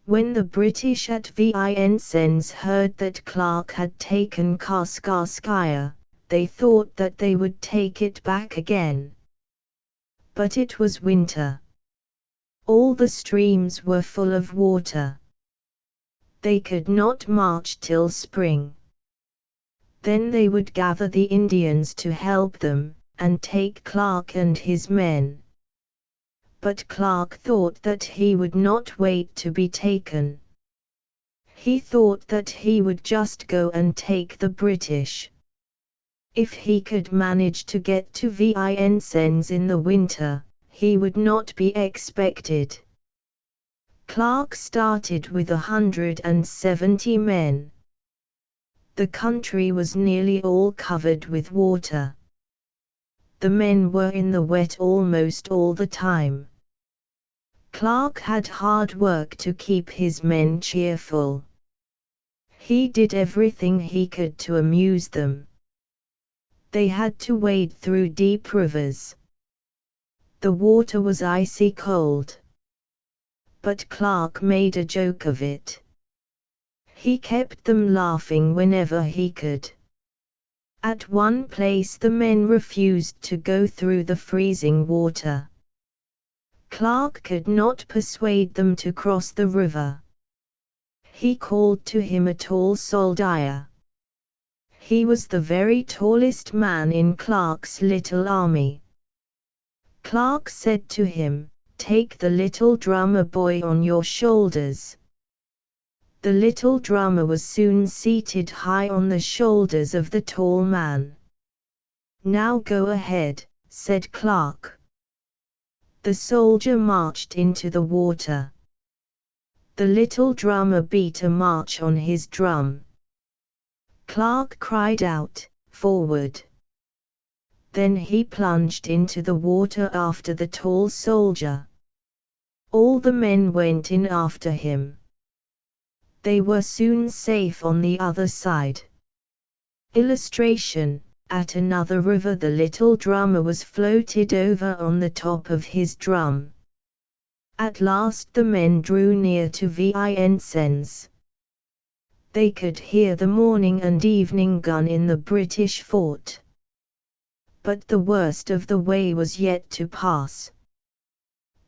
When the British at Vincennes heard that Clark had taken Kaskaskia, they thought that they would take it back again. But it was winter. All the streams were full of water. They could not march till spring. Then they would gather the Indians to help them, and take Clark and his men. But Clark thought that he would not wait to be taken. He thought that he would just go and take the British. If he could manage to get to Vincennes in the winter, he would not be expected. Clark started with 170 men. The country was nearly all covered with water. The men were in the wet almost all the time. Clark had hard work to keep his men cheerful. He did everything he could to amuse them. They had to wade through deep rivers. The water was icy cold. But Clark made a joke of it. He kept them laughing whenever he could. At one place the men refused to go through the freezing water. Clark could not persuade them to cross the river. He called to him a tall soldier. He was the very tallest man in Clark's little army. Clark said to him, "Take the little drummer boy on your shoulders." The little drummer was soon seated high on the shoulders of the tall man. "Now go ahead," said Clark. The soldier marched into the water. The little drummer beat a march on his drum. Clark cried out, "Forward!" Then he plunged into the water after the tall soldier. All the men went in after him. They were soon safe on the other side. Illustration: at another river the little drummer was floated over on the top of his drum. At last the men drew near to Vincennes. They could hear the morning and evening gun in the British fort. But the worst of the way was yet to pass.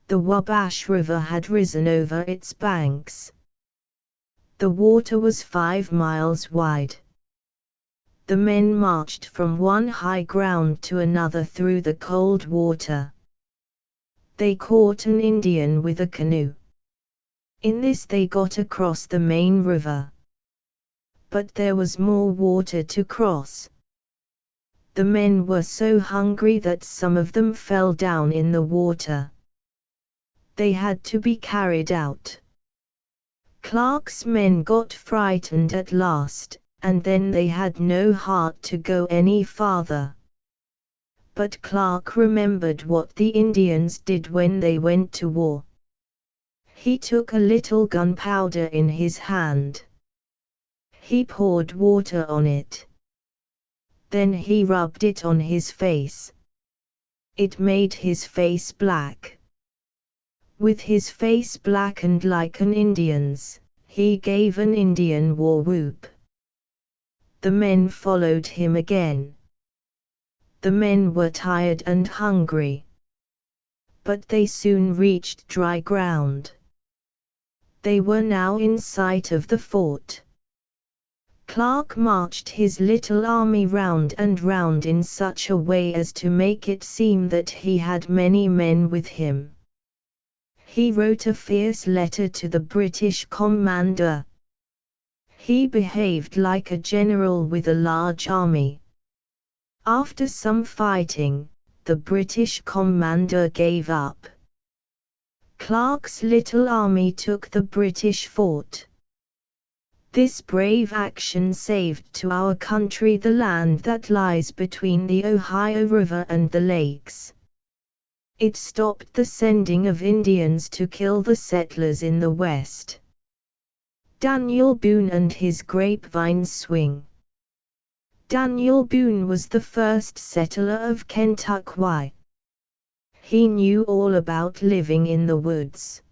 The Wabash River had risen over its banks. The water was 5 miles wide. The men marched from one high ground to another through the cold water. They caught an Indian with a canoe. In this they got across the main river. But there was more water to cross. The men were so hungry that some of them fell down in the water. They had to be carried out. Clark's men got frightened at last, and then they had no heart to go any farther. But Clark remembered what the Indians did when they went to war. He took a little gunpowder in his hand. He poured water on it. Then he rubbed it on his face. It made his face black. With his face blackened like an Indian's, he gave an Indian war whoop. The men followed him again. The men were tired and hungry. But they soon reached dry ground. They were now in sight of the fort. Clark marched his little army round and round in such a way as to make it seem that he had many men with him. He wrote a fierce letter to the British commander. He behaved like a general with a large army. After some fighting, the British commander gave up. Clark's little army took the British fort. This brave action saved to our country the land that lies between the Ohio River and the lakes. It stopped the sending of Indians to kill the settlers in the West. Daniel Boone and his grapevine swing. Daniel Boone was the first settler of Kentucky. He knew all about living in the woods.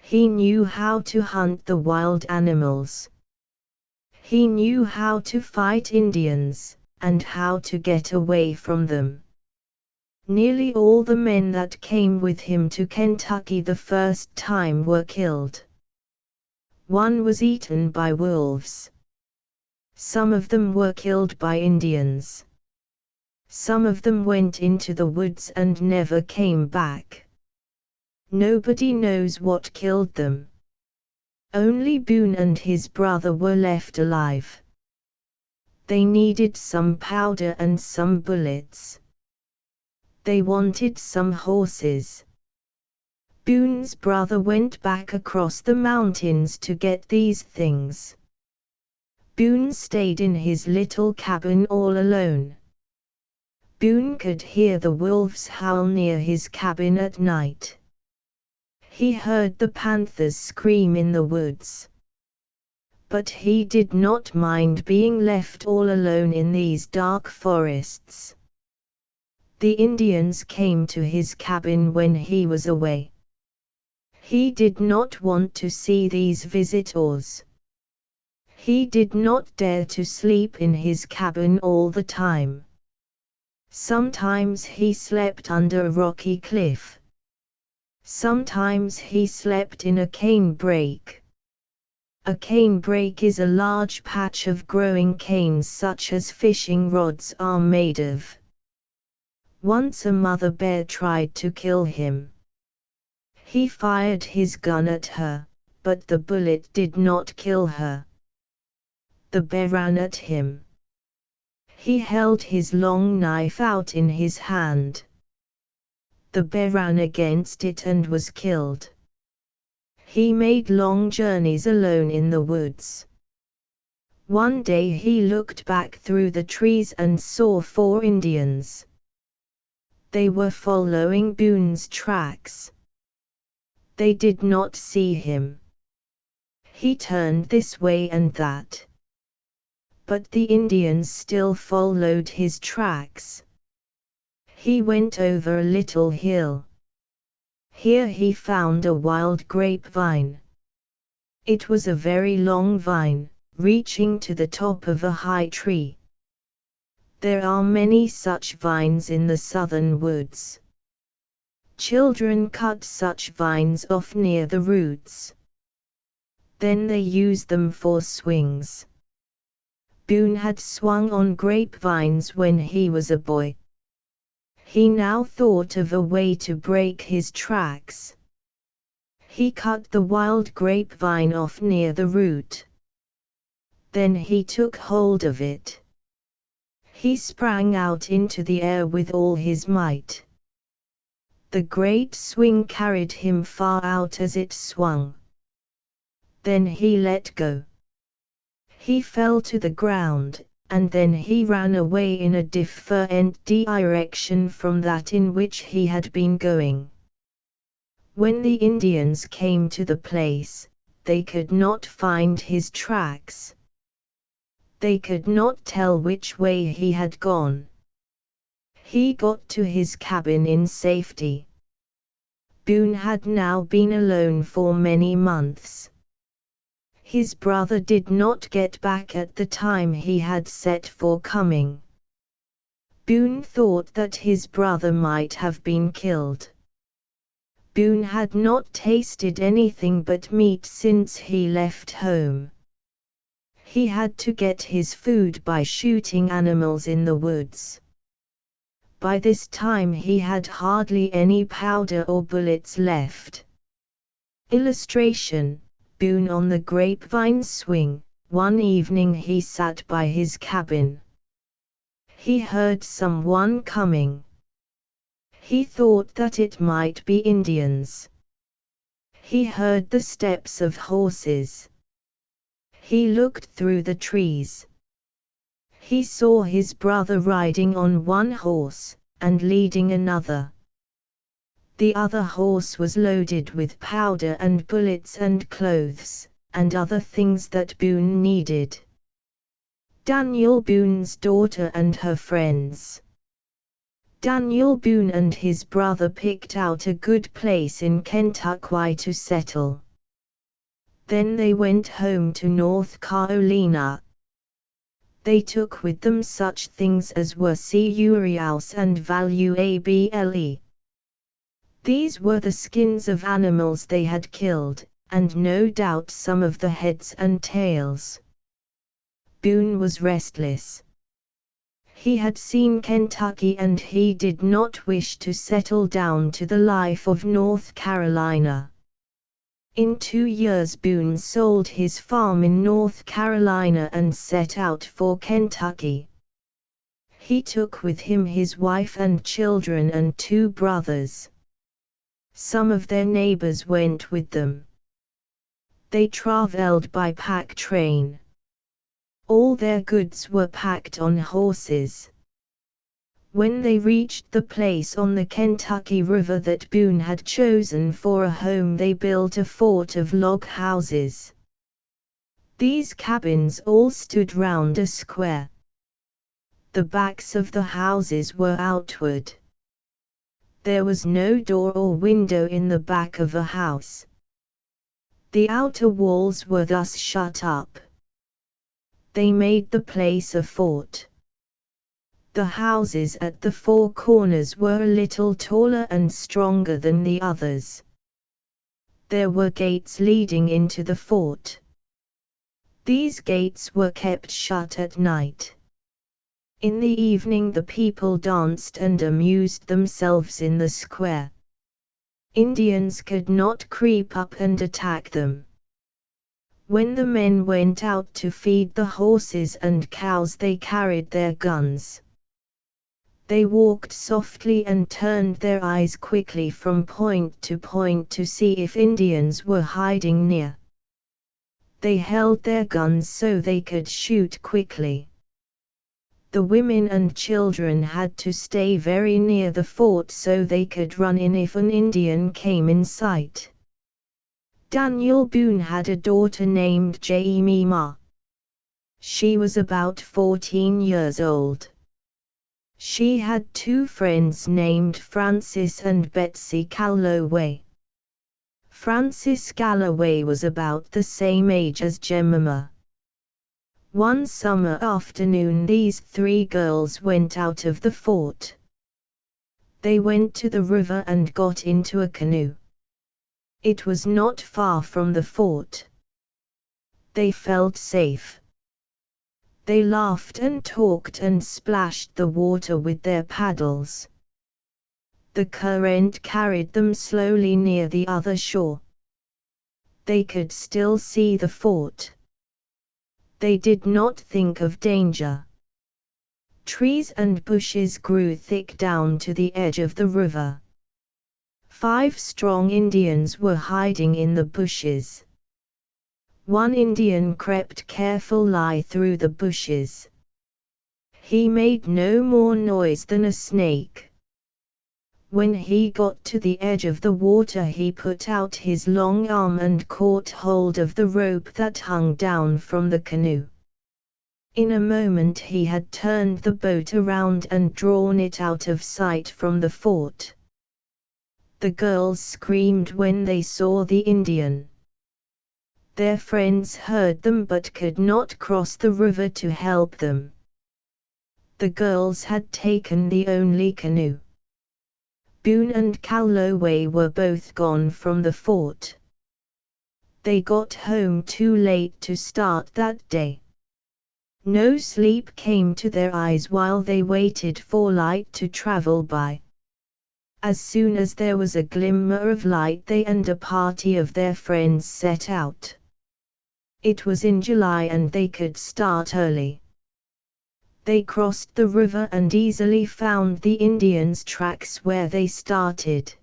He knew how to hunt the wild animals. He knew how to fight Indians, and how to get away from them. Nearly all the men that came with him to Kentucky the first time were killed. One was eaten by wolves. Some of them were killed by Indians. Some of them went into the woods and never came back. Nobody knows what killed them. Only Boone and his brother were left alive. They needed some powder and some bullets. They wanted some horses. Boone's brother went back across the mountains to get these things. Boone stayed in his little cabin all alone. Boone could hear the wolves howl near his cabin at night. He heard the panthers scream in the woods. But he did not mind being left all alone in these dark forests. The Indians came to his cabin when he was away. He did not want to see these visitors. He did not dare to sleep in his cabin all the time. Sometimes he slept under a rocky cliff. Sometimes he slept in a canebrake. A canebrake is a large patch of growing canes such as fishing rods are made of. Once a mother bear tried to kill him. He fired his gun at her, but the bullet did not kill her. The bear ran at him. He held his long knife out in his hand. The bear ran against it and was killed. He made long journeys alone in the woods. One day he looked back through the trees and saw 4 Indians. They were following Boone's tracks. They did not see him. He turned this way and that. But the Indians still followed his tracks. He went over a little hill. Here he found a wild grapevine. It was a very long vine, reaching to the top of a high tree. There are many such vines in the southern woods. Children cut such vines off near the roots. Then they use them for swings. Boone had swung on grapevines when he was a boy. He now thought of a way to break his tracks. He cut the wild grapevine off near the root. Then he took hold of it. He sprang out into the air with all his might. The great swing carried him far out as it swung. Then he let go. He fell to the ground, and then he ran away in a different direction from that in which he had been going. When the Indians came to the place, they could not find his tracks. They could not tell which way he had gone. He got to his cabin in safety. Boone had now been alone for many months. His brother did not get back at the time he had set for coming. Boone thought that his brother might have been killed. Boone had not tasted anything but meat since he left home. He had to get his food by shooting animals in the woods. By this time he had hardly any powder or bullets left. Illustration: Boone on the grapevine swing. One evening he sat by his cabin. He heard someone coming. He thought that it might be Indians. He heard the steps of horses. He looked through the trees. He saw his brother riding on one horse, and leading another. The other horse was loaded with powder and bullets and clothes, and other things that Boone needed. Daniel Boone's daughter and her friends. Daniel Boone and his brother picked out a good place in Kentucky to settle. Then they went home to North Carolina. They took with them such things as were curious and valuable. These were the skins of animals they had killed, and no doubt some of the heads and tails. Boone was restless. He had seen Kentucky and he did not wish to settle down to the life of North Carolina. In 2 years Boone sold his farm in North Carolina and set out for Kentucky. He took with him his wife and children and 2 brothers. Some of their neighbors went with them. They traveled by pack train. All their goods were packed on horses. When they reached the place on the Kentucky River that Boone had chosen for a home, they built a fort of log houses. These cabins all stood round a square. The backs of the houses were outward. There was no door or window in the back of a house. The outer walls were thus shut up. They made the place a fort. The houses at the 4 corners were a little taller and stronger than the others. There were gates leading into the fort. These gates were kept shut at night. In the evening the people danced and amused themselves in the square. Indians could not creep up and attack them. When the men went out to feed the horses and cows they carried their guns. They walked softly and turned their eyes quickly from point to see if Indians were hiding near. They held their guns so they could shoot quickly. The women and children had to stay very near the fort so they could run in if an Indian came in sight. Daniel Boone had a daughter named Jemima. She was about 14 years old. She had two friends named Francis and Betsy Calloway. Francis Calloway was about the same age as Jemima. One summer afternoon these three girls went out of the fort. They went to the river and got into a canoe. It was not far from the fort. They felt safe. They laughed and talked and splashed the water with their paddles. The current carried them slowly near the other shore. They could still see the fort. They did not think of danger. Trees and bushes grew thick down to the edge of the river. 5 strong Indians were hiding in the bushes. One Indian crept carefully through the bushes. He made no more noise than a snake. When he got to the edge of the water he put out his long arm and caught hold of the rope that hung down from the canoe. In a moment he had turned the boat around and drawn it out of sight from the fort. The girls screamed when they saw the Indian. Their friends heard them but could not cross the river to help them. The girls had taken the only canoe. Boone and Calloway were both gone from the fort. They got home too late to start that day. No sleep came to their eyes while they waited for light to travel by. As soon as there was a glimmer of light they and a party of their friends set out. It was in July and they could start early. They crossed the river and easily found the Indians' tracks where they started.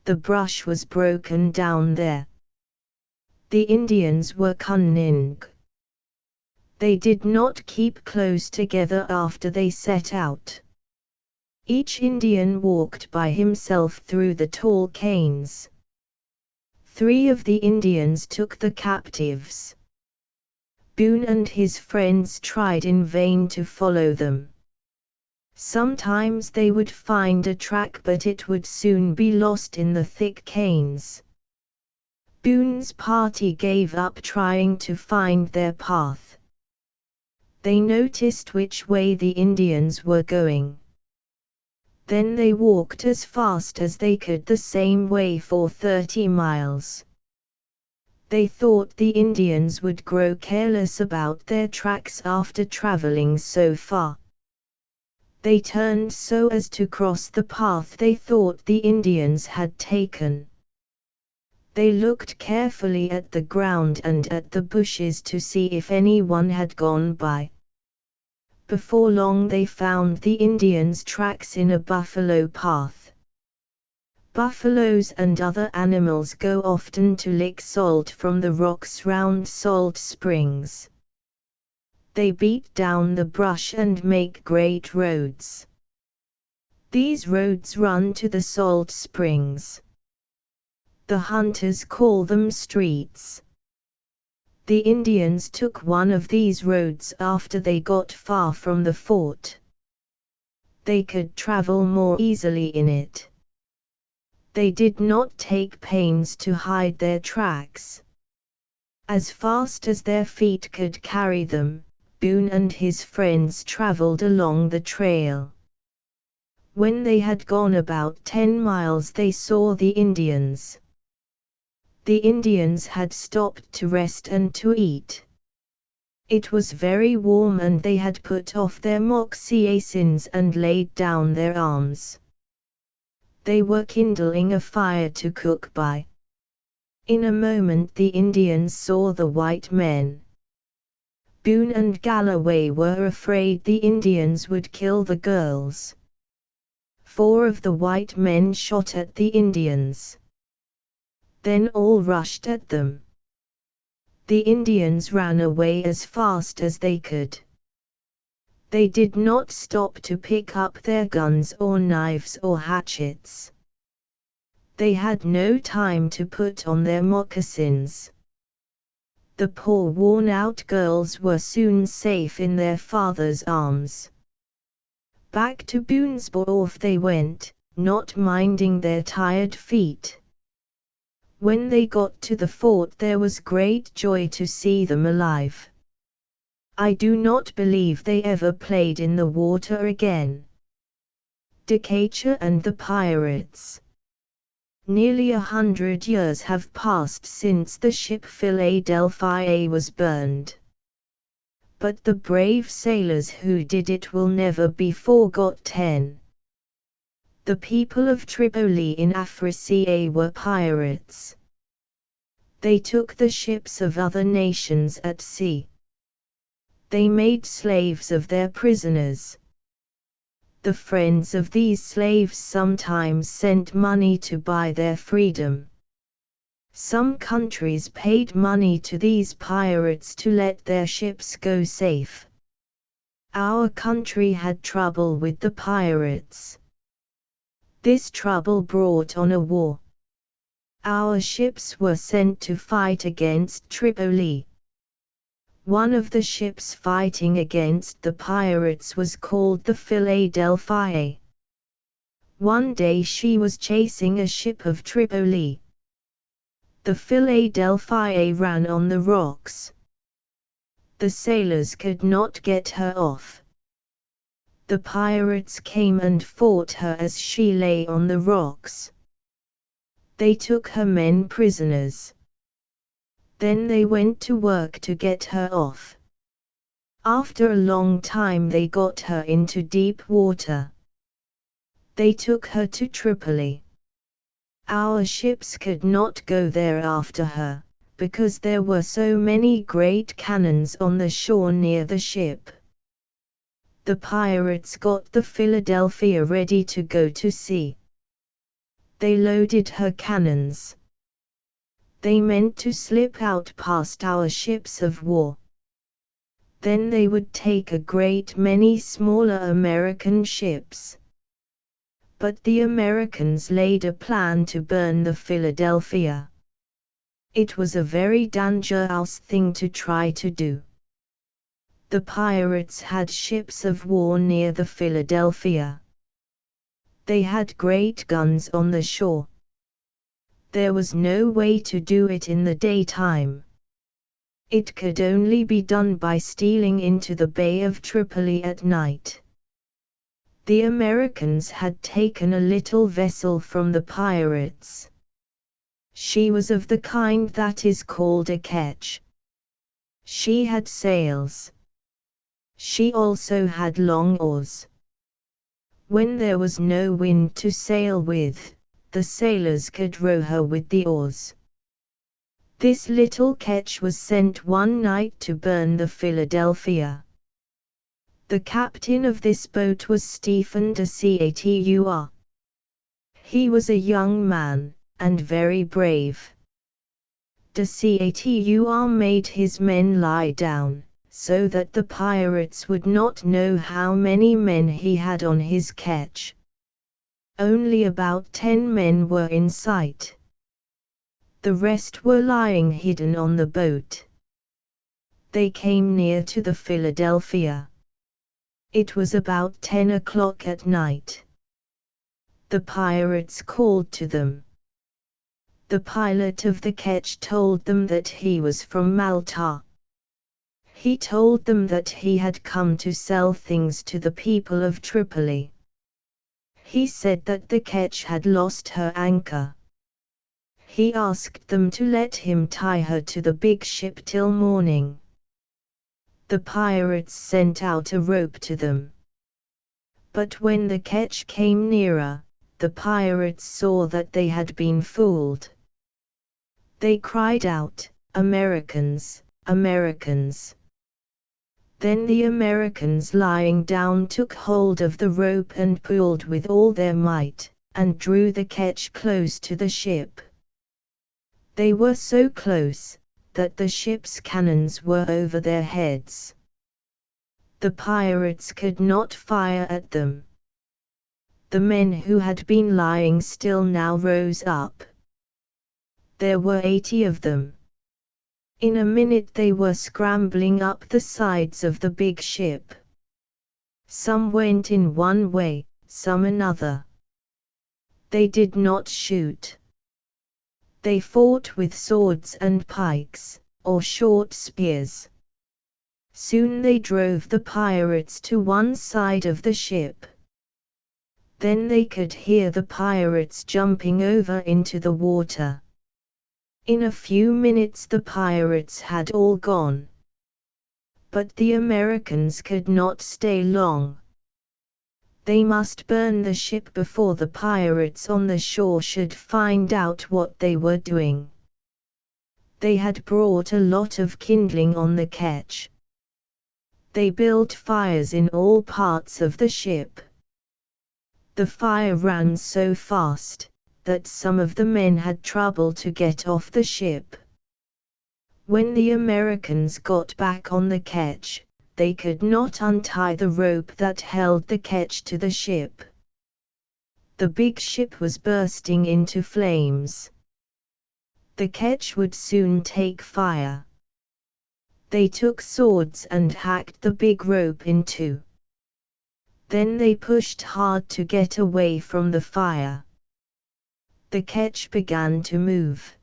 The brush was broken down there. The Indians were cunning. They did not keep close together after they set out. Each Indian walked by himself through the tall canes. 3 of the Indians took the captives. Boone and his friends tried in vain to follow them. Sometimes they would find a track but it would soon be lost in the thick canes. Boone's party gave up trying to find their path. They noticed which way the Indians were going. Then they walked as fast as they could the same way for 30 miles. They thought the Indians would grow careless about their tracks after traveling so far. They turned so as to cross the path they thought the Indians had taken. They looked carefully at the ground and at the bushes to see if anyone had gone by. Before long they found the Indians' tracks in a buffalo path. Buffaloes and other animals go often to lick salt from the rocks round salt springs. They beat down the brush and make great roads. These roads run to the salt springs. The hunters call them streets. The Indians took one of these roads after they got far from the fort. They could travel more easily in it. They did not take pains to hide their tracks. As fast as their feet could carry them, Boone and his friends traveled along the trail. When they had gone about 10 miles they saw the Indians. The Indians had stopped to rest and to eat. It was very warm and they had put off their moccasins and laid down their arms. They were kindling a fire to cook by. In a moment the Indians saw the white men. Boone and Galloway were afraid the Indians would kill the girls. 4 of the white men shot at the Indians. Then all rushed at them. The Indians ran away as fast as they could. They did not stop to pick up their guns or knives or hatchets. They had no time to put on their moccasins. The poor worn-out girls were soon safe in their father's arms. Back to Boonesborough off they went, not minding their tired feet. When they got to the fort there was great joy to see them alive. I do not believe they ever played in the water again. Decatur and the Pirates. Nearly 100 years have passed since the ship Philadelphia was burned. But the brave sailors who did it will never be forgotten. The people of Tripoli in Africa were pirates. They took the ships of other nations at sea. They made slaves of their prisoners. The friends of these slaves sometimes sent money to buy their freedom. Some countries paid money to these pirates to let their ships go safe. Our country had trouble with the pirates. This trouble brought on a war. Our ships were sent to fight against Tripoli. One of the ships fighting against the pirates was called the Philadelphia. One day she was chasing a ship of Tripoli. The Philadelphia ran on the rocks. The sailors could not get her off. The pirates came and fought her as she lay on the rocks. They took her men prisoners. Then they went to work to get her off. After a long time they got her into deep water. They took her to Tripoli. Our ships could not go there after her, because there were so many great cannons on the shore near the ship. The pirates got the Philadelphia ready to go to sea. They loaded her cannons. They meant to slip out past our ships of war. Then they would take a great many smaller American ships. But the Americans laid a plan to burn the Philadelphia. It was a very dangerous thing to try to do. The pirates had ships of war near the Philadelphia. They had great guns on the shore. There was no way to do it in the daytime. It could only be done by stealing into the Bay of Tripoli at night. The Americans had taken a little vessel from the pirates. She was of the kind that is called a ketch. She had sails. She also had long oars. When there was no wind to sail with, the sailors could row her with the oars. This little ketch was sent one night to burn the Philadelphia. The captain of this boat was Stephen Decatur. He was a young man, and very brave. Decatur made his men lie down, so that the pirates would not know how many men he had on his ketch. Only about 10 men were in sight. The rest were lying hidden on the boat. They came near to the Philadelphia. It was about 10 o'clock at night. The pirates called to them. The pilot of the ketch told them that he was from Malta. He told them that he had come to sell things to the people of Tripoli. He said that the ketch had lost her anchor. He asked them to let him tie her to the big ship till morning. The pirates sent out a rope to them. But when the ketch came nearer, the pirates saw that they had been fooled. They cried out, "Americans, Americans!" Then the Americans lying down took hold of the rope and pulled with all their might, and drew the ketch close to the ship. They were so close, that the ship's cannons were over their heads. The pirates could not fire at them. The men who had been lying still now rose up. There were 80 of them. In a minute they were scrambling up the sides of the big ship. Some went in one way, some another. They did not shoot. They fought with swords and pikes, or short spears. Soon they drove the pirates to one side of the ship. Then they could hear the pirates jumping over into the water. In a few minutes the pirates had all gone. But the Americans could not stay long. They must burn the ship before the pirates on the shore should find out what they were doing. They had brought a lot of kindling on the ketch. They built fires in all parts of the ship. The fire ran so fast that some of the men had trouble to get off the ship. When the Americans got back on the ketch, they could not untie the rope that held the ketch to the ship. The big ship was bursting into flames. The ketch would soon take fire. They took swords and hacked the big rope in two. Then they pushed hard to get away from the fire. The ketch began to move.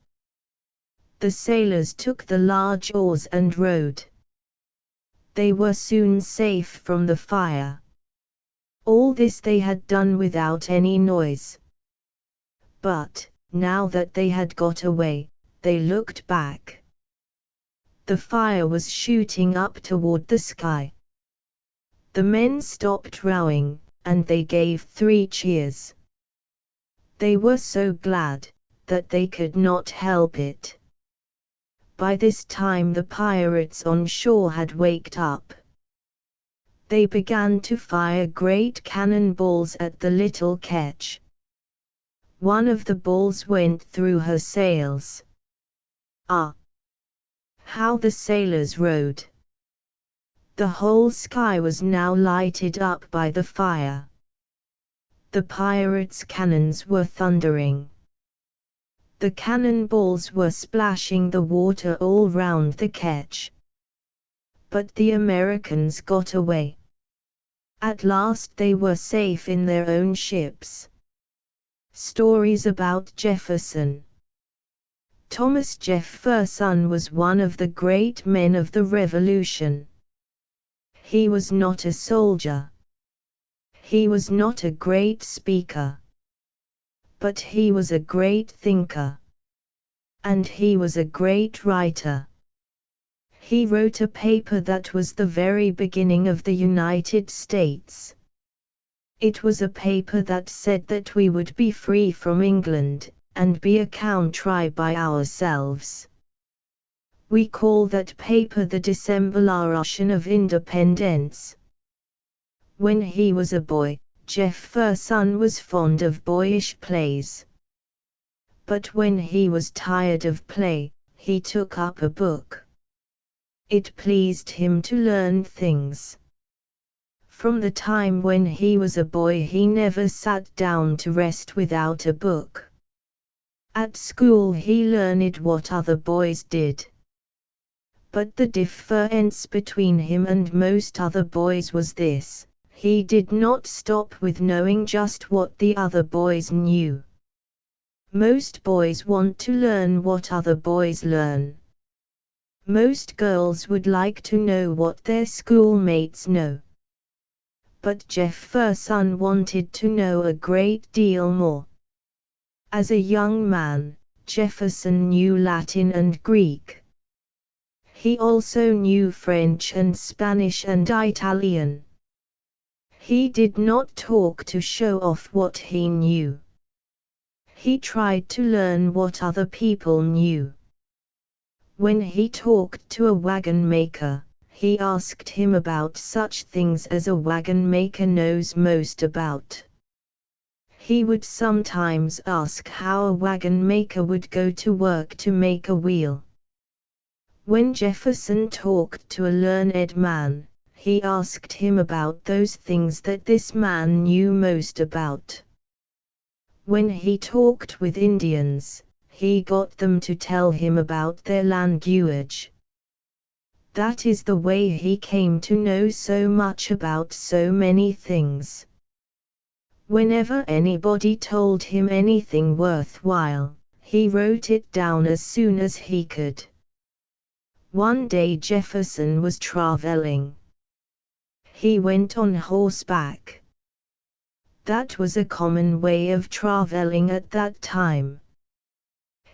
The sailors took the large oars and rowed. They were soon safe from the fire. All this they had done without any noise. But, now that they had got away, they looked back. The fire was shooting up toward the sky. The men stopped rowing, and they gave 3 cheers. They were so glad that they could not help it. By this time the pirates on shore had waked up. They began to fire great cannonballs at the little ketch. One of the balls went through her sails. Ah! How the sailors rowed! The whole sky was now lighted up by the fire. The pirates' cannons were thundering. The cannonballs were splashing the water all round the ketch. But the Americans got away. At last they were safe in their own ships. Stories about Jefferson. Thomas Jefferson was one of the great men of the Revolution. He was not a soldier. He was not a great speaker. But he was a great thinker. And he was a great writer. He wrote a paper that was the very beginning of the United States. It was a paper that said that we would be free from England, and be a country by ourselves. We call that paper the Declaration of Independence. When he was a boy, Jefferson was fond of boyish plays. But when he was tired of play, he took up a book. It pleased him to learn things. From the time when he was a boy he never sat down to rest without a book. At school he learned what other boys did. But the difference between him and most other boys was this: he did not stop with knowing just what the other boys knew. Most boys want to learn what other boys learn. Most girls would like to know what their schoolmates know. But Jefferson wanted to know a great deal more. As a young man, Jefferson knew Latin and Greek. He also knew French and Spanish and Italian. He did not talk to show off what he knew. He tried to learn what other people knew. When he talked to a wagon maker, he asked him about such things as a wagon maker knows most about. He would sometimes ask how a wagon maker would go to work to make a wheel. When Jefferson talked to a learned man, he asked him about those things that this man knew most about. When he talked with Indians, he got them to tell him about their language. That is the way he came to know so much about so many things. Whenever anybody told him anything worthwhile, he wrote it down as soon as he could. One day Jefferson was traveling. He went on horseback. That was a common way of traveling at that time.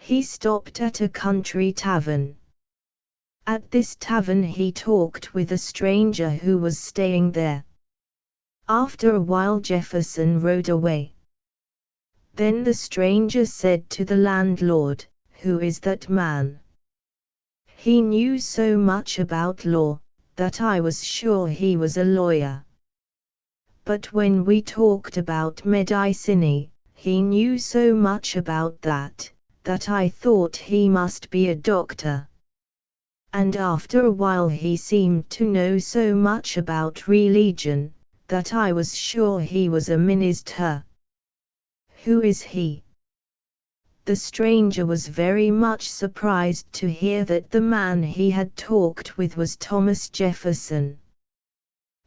He stopped at a country tavern. At this tavern he talked with a stranger who was staying there. After a while Jefferson rode away. Then the stranger said to the landlord, "Who is that man? He knew so much about law, that I was sure he was a lawyer. But when we talked about medicine, he knew so much about that I thought he must be a doctor. And after a while he seemed to know so much about religion, that I was sure he was a minister. Who is he?" The stranger was very much surprised to hear that the man he had talked with was Thomas Jefferson.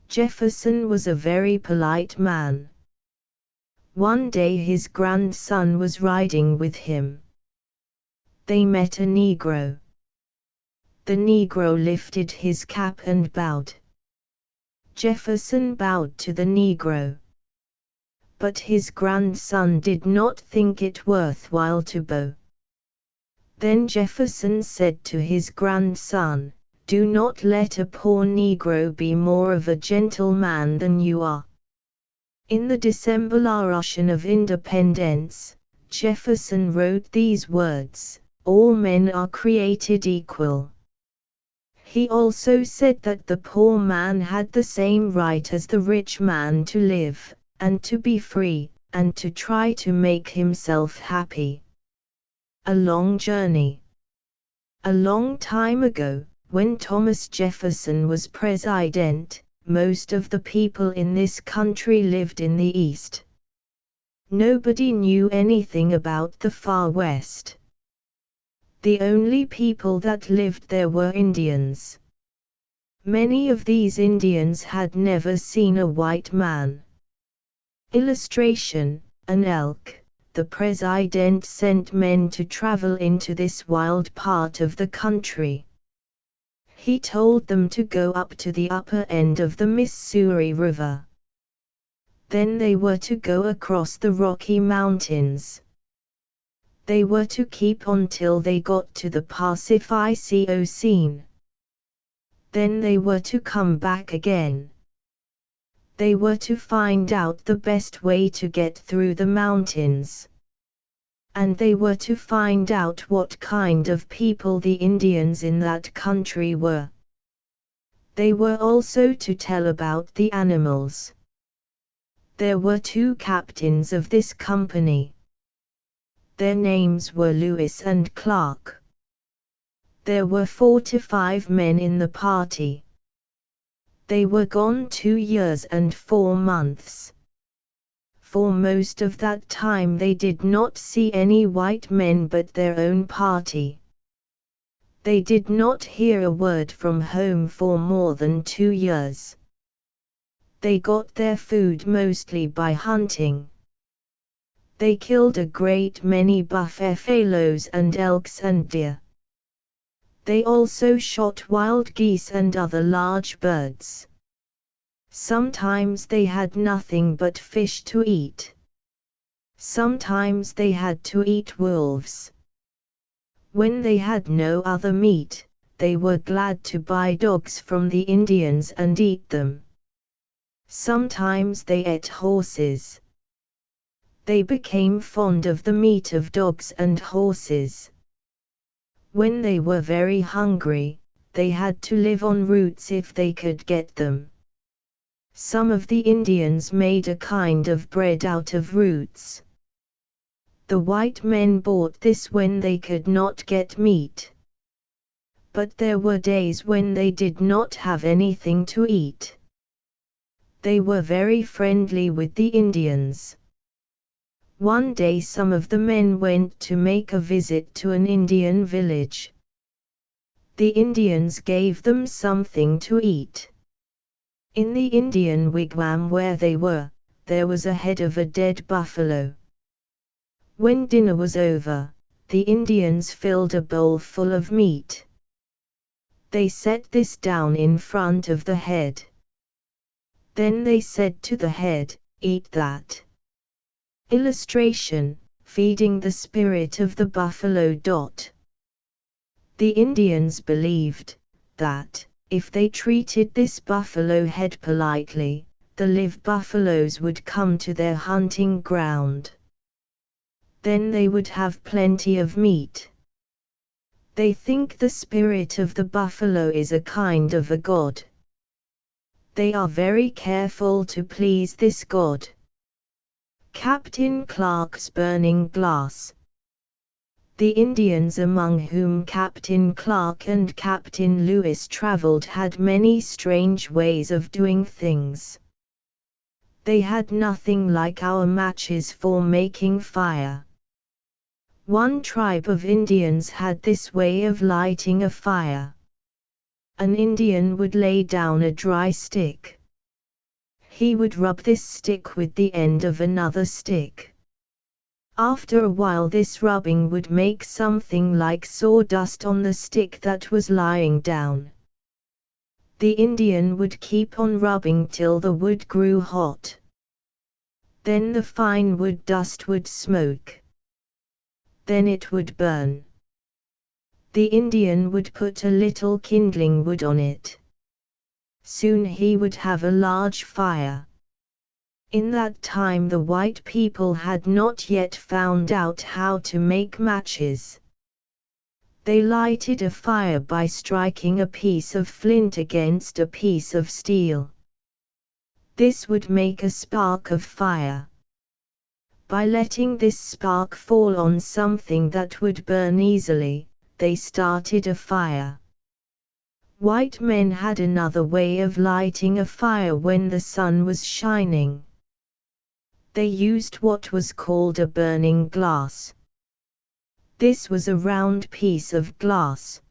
Jefferson was a very polite man. One day his grandson was riding with him. They met a Negro. The Negro lifted his cap and bowed. Jefferson bowed to the Negro. But his grandson did not think it worthwhile to bow. Then Jefferson said to his grandson, "Do not let a poor Negro be more of a gentleman than you are." In the Declaration of Independence, Jefferson wrote these words, "All men are created equal." He also said that the poor man had the same right as the rich man to live, and to be free, and to try to make himself happy. A long journey. A long time ago, when Thomas Jefferson was president, most of the people in this country lived in the East. Nobody knew anything about the Far West. The only people that lived there were Indians. Many of these Indians had never seen a white man. Illustration: an elk. The president sent men to travel into this wild part of the country. He told them to go up to the upper end of the Missouri River. Then they were to go across the Rocky Mountains. They were to keep on till they got to the Pacific Ocean. Then they were to come back again. They were to find out the best way to get through the mountains. And they were to find out what kind of people the Indians in that country were. They were also to tell about the animals. There were 2 captains of this company. Their names were Lewis and Clark. There were 4 to 5 men in the party. They were gone 2 years and 4 months. For most of that time they did not see any white men but their own party. They did not hear a word from home for more than 2 years. They got their food mostly by hunting. They killed a great many buffaloes and elks and deer. They also shot wild geese and other large birds. Sometimes they had nothing but fish to eat. Sometimes they had to eat wolves. When they had no other meat, they were glad to buy dogs from the Indians and eat them. Sometimes they ate horses. They became fond of the meat of dogs and horses. When they were very hungry, they had to live on roots if they could get them. Some of the Indians made a kind of bread out of roots. The white men bought this when they could not get meat. But there were days when they did not have anything to eat. They were very friendly with the Indians. One day some of the men went to make a visit to an Indian village. The Indians gave them something to eat. In the Indian wigwam where they were, there was a head of a dead buffalo. When dinner was over, the Indians filled a bowl full of meat. They set this down in front of the head. Then they said to the head, "Eat that." Illustration: feeding the spirit of the buffalo. The Indians believed that, if they treated this buffalo head politely, the live buffaloes would come to their hunting ground. Then they would have plenty of meat. They think the spirit of the buffalo is a kind of a god. They are very careful to please this god. Captain Clark's burning glass. The Indians among whom Captain Clark and Captain Lewis traveled had many strange ways of doing things. They had nothing like our matches for making fire. One tribe of Indians had this way of lighting a fire. An Indian would lay down a dry stick. He would rub this stick with the end of another stick. After a while this rubbing would make something like sawdust on the stick that was lying down. The Indian would keep on rubbing till the wood grew hot. Then the fine wood dust would smoke. Then it would burn. The Indian would put a little kindling wood on it. Soon he would have a large fire. In that time the white people had not yet found out how to make matches. They lighted a fire by striking a piece of flint against a piece of steel. This would make a spark of fire. By letting this spark fall on something that would burn easily, they started a fire. White men had another way of lighting a fire when the sun was shining. They used what was called a burning glass. This was a round piece of glass.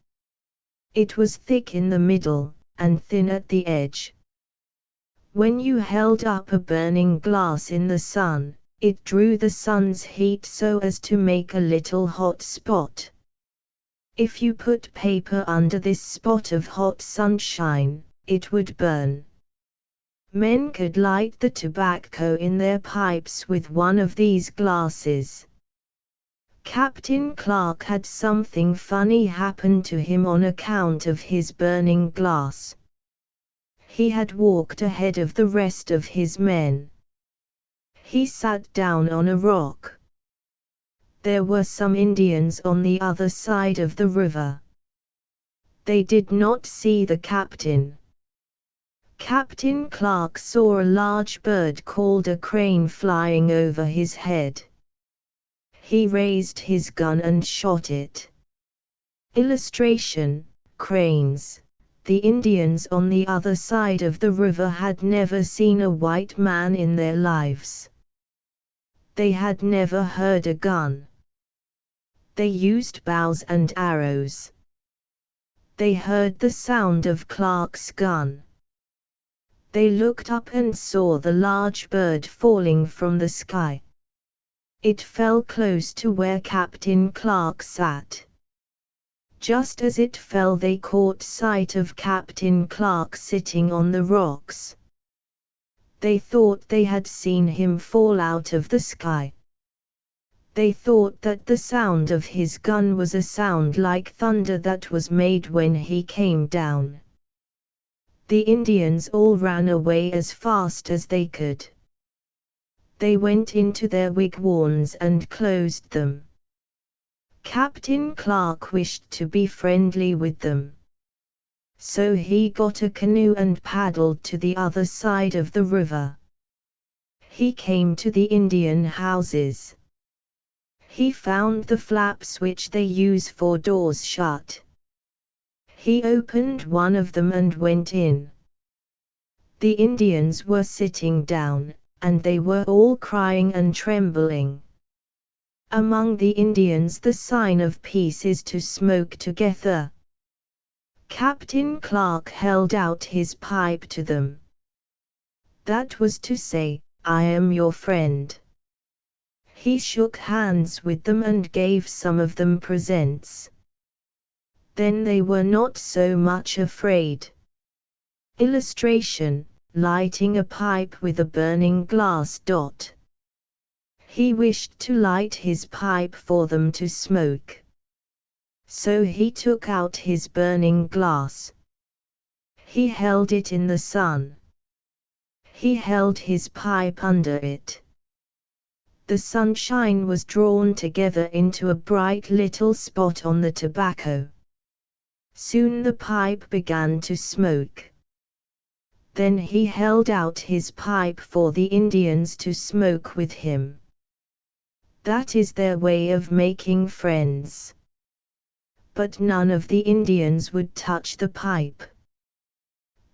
It was thick in the middle, and thin at the edge. When you held up a burning glass in the sun, it drew the sun's heat so as to make a little hot spot. If you put paper under this spot of hot sunshine, it would burn. Men could light the tobacco in their pipes with one of these glasses. Captain Clark had something funny happen to him on account of his burning glass. He had walked ahead of the rest of his men. He sat down on a rock. There were some Indians on the other side of the river. They did not see the captain. Captain Clark saw a large bird called a crane flying over his head. He raised his gun and shot it. Illustration: cranes. The Indians on the other side of the river had never seen a white man in their lives. They had never heard a gun. They used bows and arrows. They heard the sound of Clark's gun. They looked up and saw the large bird falling from the sky. It fell close to where Captain Clark sat. Just as it fell, they caught sight of Captain Clark sitting on the rocks. They thought they had seen him fall out of the sky. They thought that the sound of his gun was a sound like thunder that was made when he came down. The Indians all ran away as fast as they could. They went into their wigwams and closed them. Captain Clark wished to be friendly with them. So he got a canoe and paddled to the other side of the river. He came to the Indian houses. He found the flaps which they use for doors shut. He opened one of them and went in. The Indians were sitting down, and they were all crying and trembling. Among the Indians the sign of peace is to smoke together. Captain Clark held out his pipe to them. That was to say, I am your friend. He shook hands with them and gave some of them presents. Then they were not so much afraid. Illustration: lighting a pipe with a burning glass dot. He wished to light his pipe for them to smoke. So he took out his burning glass. He held it in the sun. He held his pipe under it. The sunshine was drawn together into a bright little spot on the tobacco. Soon the pipe began to smoke. Then he held out his pipe for the Indians to smoke with him. That is their way of making friends. But none of the Indians would touch the pipe.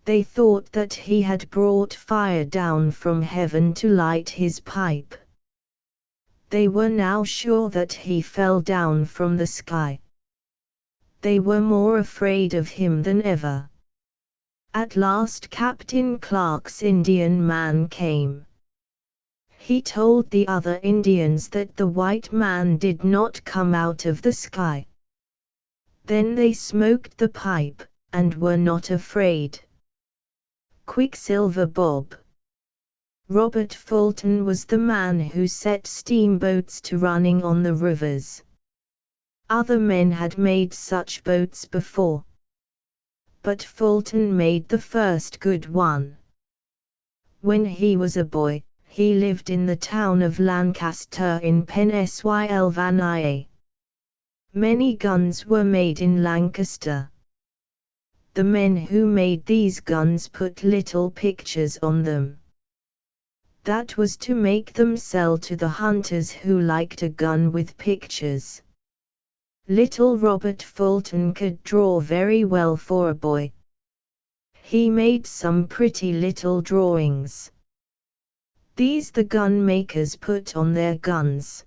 They thought that he had brought fire down from heaven to light his pipe. They were now sure that he fell down from the sky. They were more afraid of him than ever. At last Captain Clark's Indian man came. He told the other Indians that the white man did not come out of the sky. Then they smoked the pipe, and were not afraid. Quicksilver Bob. Robert Fulton was the man who set steamboats to running on the rivers. Other men had made such boats before. But Fulton made the first good one. When he was a boy, he lived in the town of Lancaster in Pennsylvania. Many guns were made in Lancaster. The men who made these guns put little pictures on them. That was to make them sell to the hunters who liked a gun with pictures. Little Robert Fulton could draw very well for a boy. He made some pretty little drawings. These the gun makers put on their guns.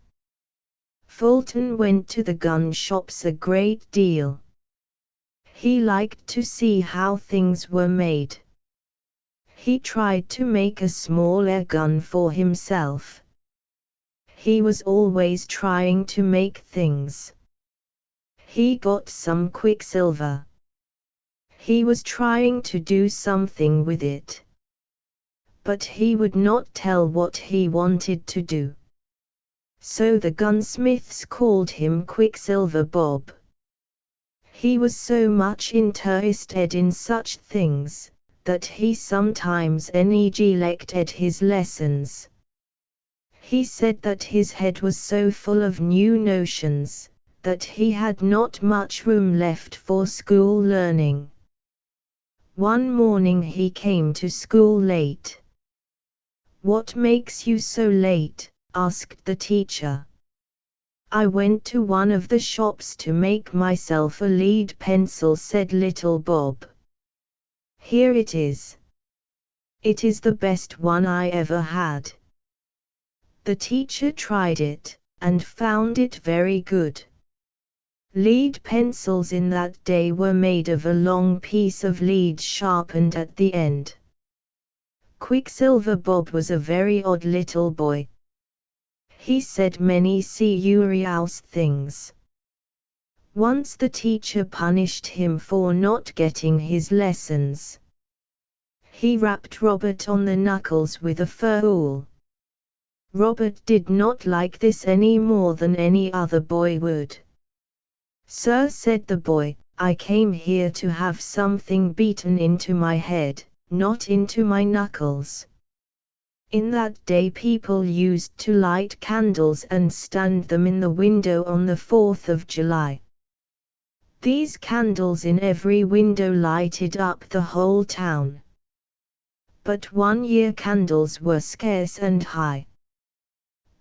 Fulton went to the gun shops a great deal. He liked to see how things were made. He tried to make a small air gun for himself. He was always trying to make things. He got some quicksilver. He was trying to do something with it. But he would not tell what he wanted to do. So the gunsmiths called him Quicksilver Bob. He was so much interested in such things, that he sometimes neglected his lessons. He said that his head was so full of new notions, that he had not much room left for school learning. One morning he came to school late. "What makes you so late?" asked the teacher. "I went to one of the shops to make myself a lead pencil," said little Bob. "Here it is. It is the best one I ever had." The teacher tried it, and found it very good. Lead pencils in that day were made of a long piece of lead sharpened at the end. Quicksilver Bob was a very odd little boy. He said many curious things. Once the teacher punished him for not getting his lessons. He rapped Robert on the knuckles with a fur awl. Robert did not like this any more than any other boy would. "Sir," said the boy, "I came here to have something beaten into my head, not into my knuckles." In that day people used to light candles and stand them in the window on the 4th of July. These candles in every window lighted up the whole town. But one year candles were scarce and high.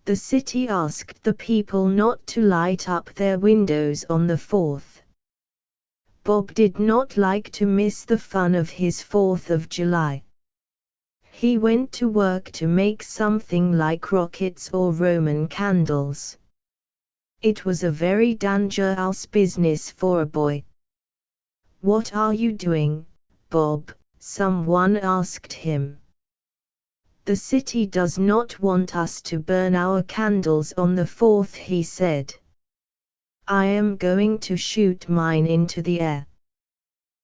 The city asked the people not to light up their windows on the 4th. Bob did not like to miss the fun of his 4th of July. He went to work to make something like rockets or Roman candles. It was a very dangerous business for a boy. "What are you doing, Bob?" someone asked him. "The city does not want us to burn our candles on the 4th," he said. "I am going to shoot mine into the air."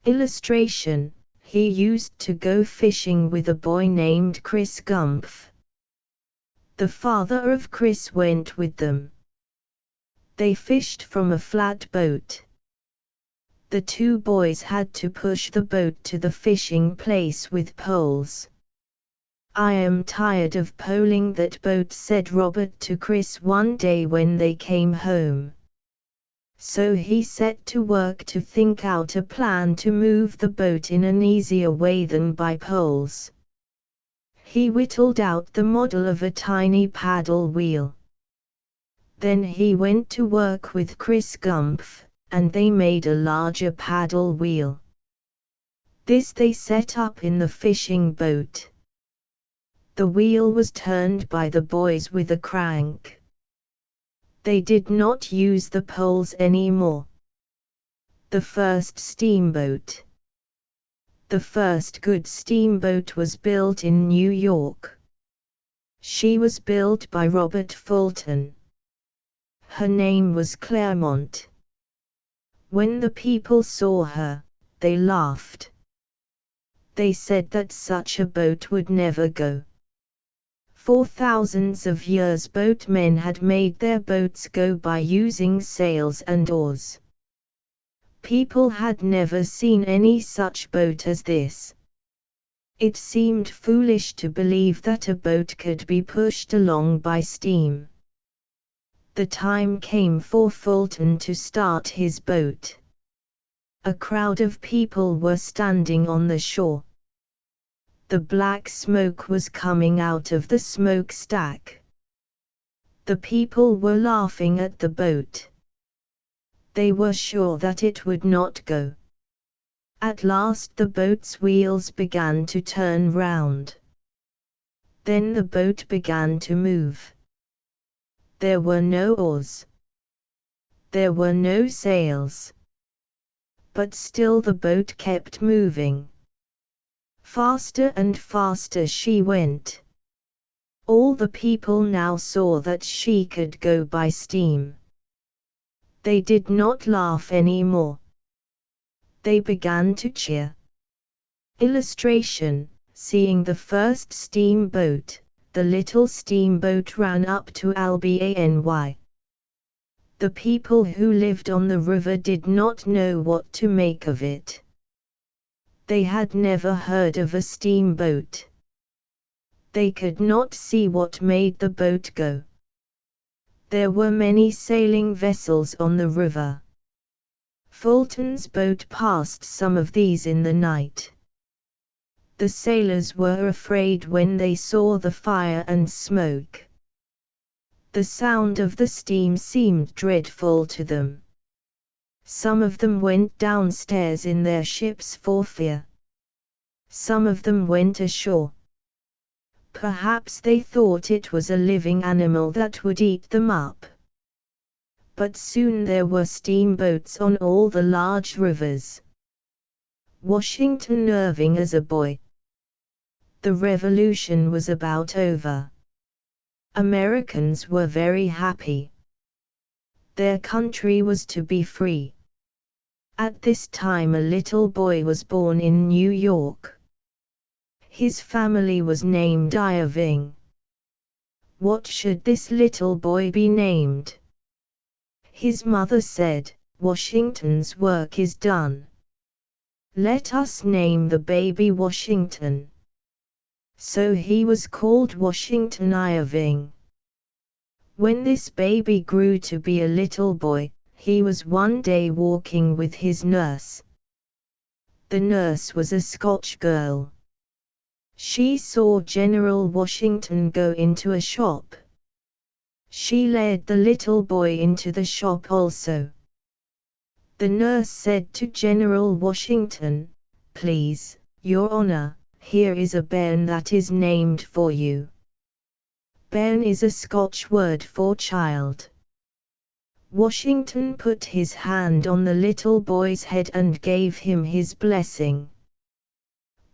Illustration: he used to go fishing with a boy named Chris Gumpf. The father of Chris went with them. They fished from a flat boat. The two boys had to push the boat to the fishing place with poles. "I am tired of poling that boat," said Robert to Chris one day when they came home. So he set to work to think out a plan to move the boat in an easier way than by poles. He whittled out the model of a tiny paddle wheel. Then he went to work with Chris Gumpf, and they made a larger paddle wheel. This they set up in the fishing boat. The wheel was turned by the boys with a crank. They did not use the poles anymore. The first steamboat. The first good steamboat was built in New York. She was built by Robert Fulton. Her name was Claremont. When the people saw her, they laughed. They said that such a boat would never go. For thousands of years boatmen had made their boats go by using sails and oars. People had never seen any such boat as this. It seemed foolish to believe that a boat could be pushed along by steam. The time came for Fulton to start his boat. A crowd of people were standing on the shore. The black smoke was coming out of the smokestack. The people were laughing at the boat. They were sure that it would not go. At last the boat's wheels began to turn round. Then the boat began to move. There were no oars. There were no sails. But still the boat kept moving. Faster and faster she went. All the people now saw that she could go by steam. They did not laugh anymore. They began to cheer. Illustration: seeing the first steamboat, the little steamboat ran up to Albany. The people who lived on the river did not know what to make of it. They had never heard of a steamboat. They could not see what made the boat go. There were many sailing vessels on the river. Fulton's boat passed some of these in the night. The sailors were afraid when they saw the fire and smoke. The sound of the steam seemed dreadful to them. Some of them went downstairs in their ships for fear. Some of them went ashore. Perhaps they thought it was a living animal that would eat them up. But soon there were steamboats on all the large rivers. Washington Irving as a boy. The revolution was about over. Americans were very happy. Their country was to be free. At this time a little boy was born in New York. His family was named Irving. "What should this little boy be named?" His mother said, "Washington's work is done. Let us name the baby Washington." So he was called Washington Irving. When this baby grew to be a little boy, he was one day walking with his nurse. The nurse was a Scotch girl. She saw General Washington go into a shop. She led the little boy into the shop also. The nurse said to General Washington, "Please, Your Honor, here is a bairn that is named for you." Bairn is a Scotch word for child. Washington put his hand on the little boy's head and gave him his blessing.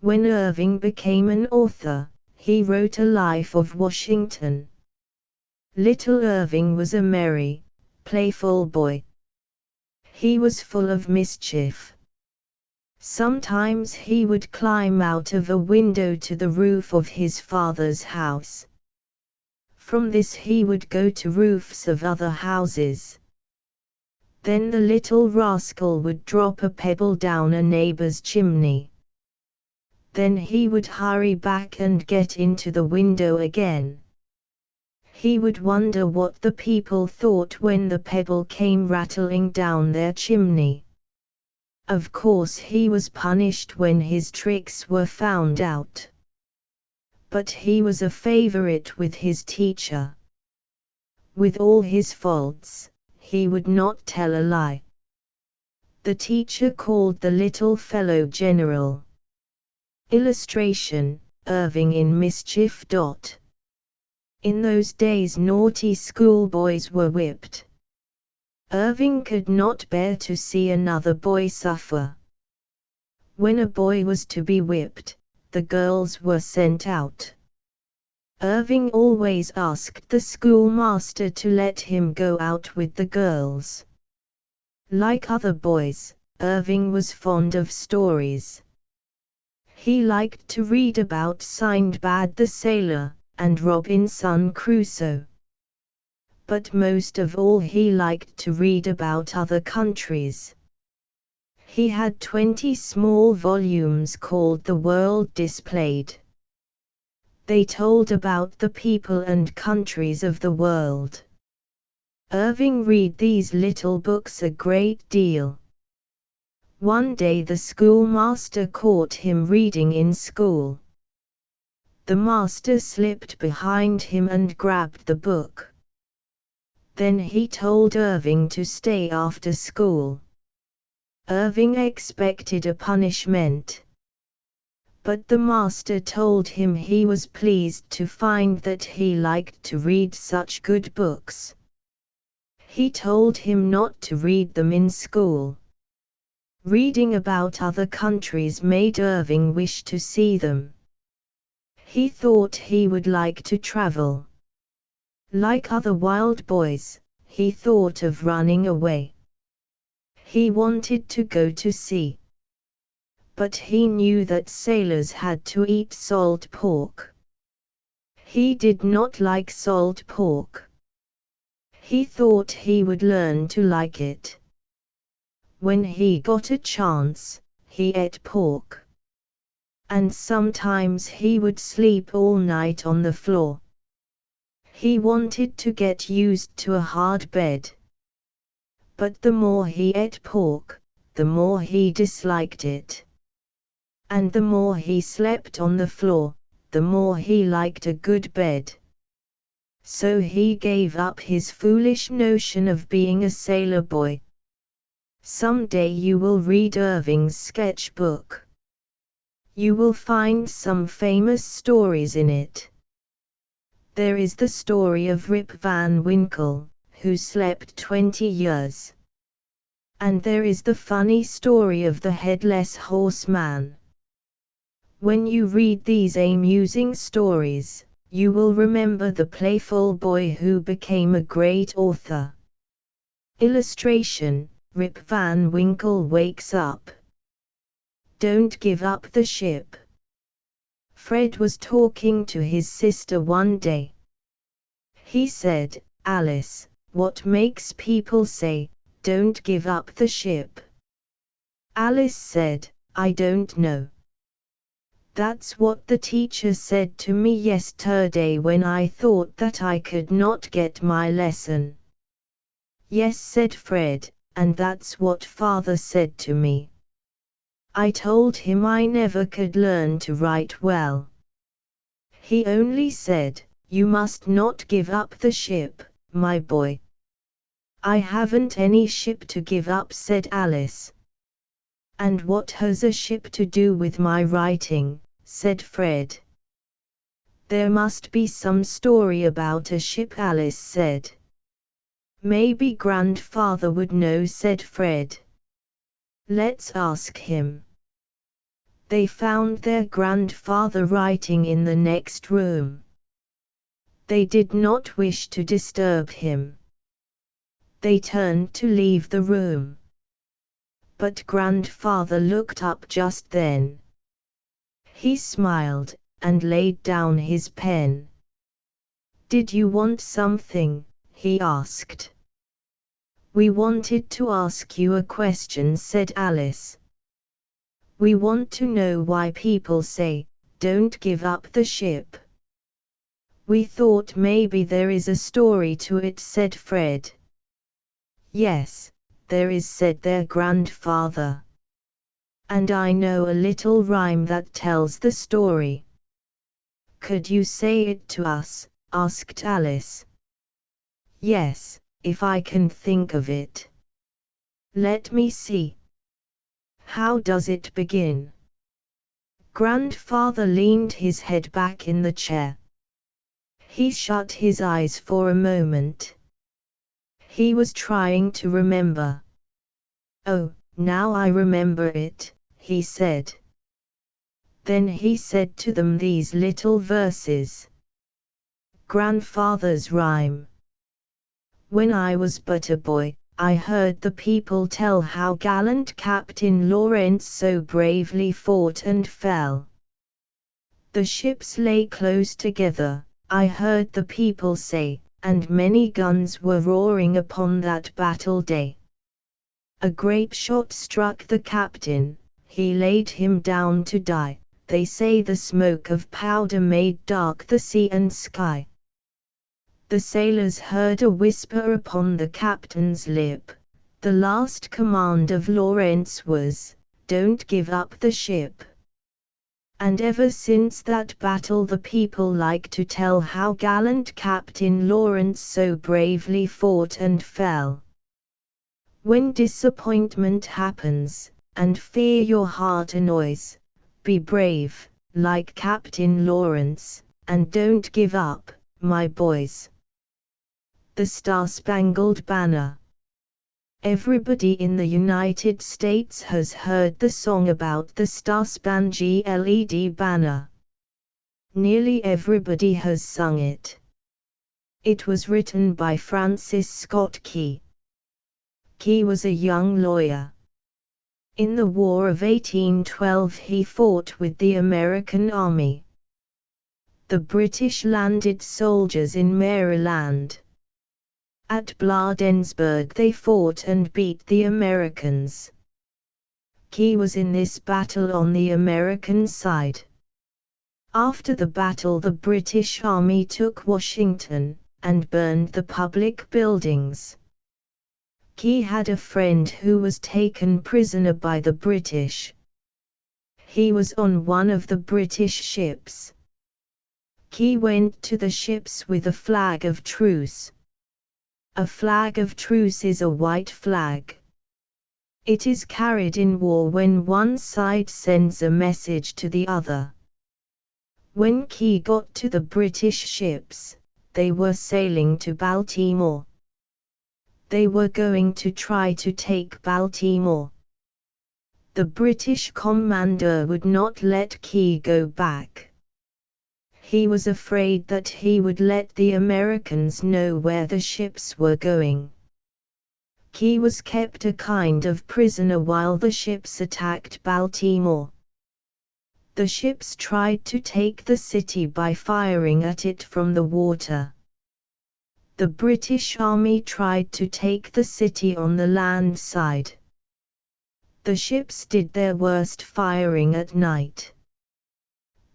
When Irving became an author, he wrote a life of Washington. Little Irving was a merry, playful boy. He was full of mischief. Sometimes he would climb out of a window to the roof of his father's house. From this he would go to roofs of other houses. Then the little rascal would drop a pebble down a neighbor's chimney. Then he would hurry back and get into the window again. He would wonder what the people thought when the pebble came rattling down their chimney. Of course he was punished when his tricks were found out. But he was a favorite with his teacher. With all his faults, he would not tell a lie. The teacher called the little fellow General. Illustration, Irving in mischief. In those days naughty schoolboys were whipped. Irving could not bear to see another boy suffer. When a boy was to be whipped, the girls were sent out. Irving always asked the schoolmaster to let him go out with the girls. Like other boys, Irving was fond of stories. He liked to read about Sindbad the Sailor, and Robinson Crusoe. But most of all he liked to read about other countries. He had 20 small volumes called The World Displayed. They told about the people and countries of the world. Irving read these little books a great deal. One day the schoolmaster caught him reading in school. The master slipped behind him and grabbed the book. Then he told Irving to stay after school. Irving expected a punishment. But the master told him he was pleased to find that he liked to read such good books. He told him not to read them in school. Reading about other countries made Irving wish to see them. He thought he would like to travel. Like other wild boys, he thought of running away. He wanted to go to sea. But he knew that sailors had to eat salt pork. He did not like salt pork. He thought he would learn to like it. When he got a chance, he ate pork. And sometimes he would sleep all night on the floor. He wanted to get used to a hard bed. But the more he ate pork, the more he disliked it. And the more he slept on the floor, the more he liked a good bed. So he gave up his foolish notion of being a sailor boy. Someday you will read Irving's sketchbook. You will find some famous stories in it. There is the story of Rip Van Winkle, who slept 20 years. And there is the funny story of the headless horseman. When you read these amusing stories, you will remember the playful boy who became a great author. Illustration, Rip Van Winkle wakes up. Don't give up the ship. Fred was talking to his sister one day. He said, "Alice, what makes people say, 'Don't give up the ship'?" Alice said, "I don't know. That's what the teacher said to me yesterday when I thought that I could not get my lesson." "Yes," said Fred, "and that's what Father said to me. I told him I never could learn to write well. He only said, 'You must not give up the ship, my boy.'" "I haven't any ship to give up," said Alice. "And what has a ship to do with my writing?" said Fred. "There must be some story about a ship," Alice said. "Maybe Grandfather would know," said Fred. "Let's ask him." They found their grandfather writing in the next room. They did not wish to disturb him. They turned to leave the room. But Grandfather looked up just then. He smiled, and laid down his pen. "Did you want something?" he asked. "We wanted to ask you a question," said Alice. "We want to know why people say, 'Don't give up the ship.' We thought maybe there is a story to it," said Fred. "Yes, there is," said their grandfather. "And I know a little rhyme that tells the story." "Could you say it to us?" asked Alice. "Yes, if I can think of it. Let me see. How does it begin?" Grandfather leaned his head back in the chair. He shut his eyes for a moment. He was trying to remember. "Oh, now I remember it," he said. Then he said to them these little verses. Grandfather's rhyme. "When I was but a boy, I heard the people tell how gallant Captain Lawrence so bravely fought and fell. The ships lay close together, I heard the people say, and many guns were roaring upon that battle day. A grape shot struck the captain, he laid him down to die. They say the smoke of powder made dark the sea and sky. The sailors heard a whisper upon the captain's lip. The last command of Lawrence was, 'Don't give up the ship.' And ever since that battle the people like to tell how gallant Captain Lawrence so bravely fought and fell. When disappointment happens, and fear your heart annoys, be brave, like Captain Lawrence, and don't give up, my boys." The Star-Spangled Banner. Everybody in the United States has heard the song about the Star-Spangled Banner. Nearly everybody has sung it. It was written by Francis Scott Key. Key was a young lawyer. In the War of 1812 he fought with the American Army. The British landed soldiers in Maryland. At Bladensburg they fought and beat the Americans. Key was in this battle on the American side. After the battle the British Army took Washington, and burned the public buildings. Key had a friend who was taken prisoner by the British. He was on one of the British ships. Key went to the ships with a flag of truce. A flag of truce is a white flag. It is carried in war when one side sends a message to the other. When Key got to the British ships, they were sailing to Baltimore. They were going to try to take Baltimore. The British commander would not let Key go back. He was afraid that he would let the Americans know where the ships were going. Key was kept a kind of prisoner while the ships attacked Baltimore. The ships tried to take the city by firing at it from the water. The British Army tried to take the city on the land side. The ships did their worst firing at night.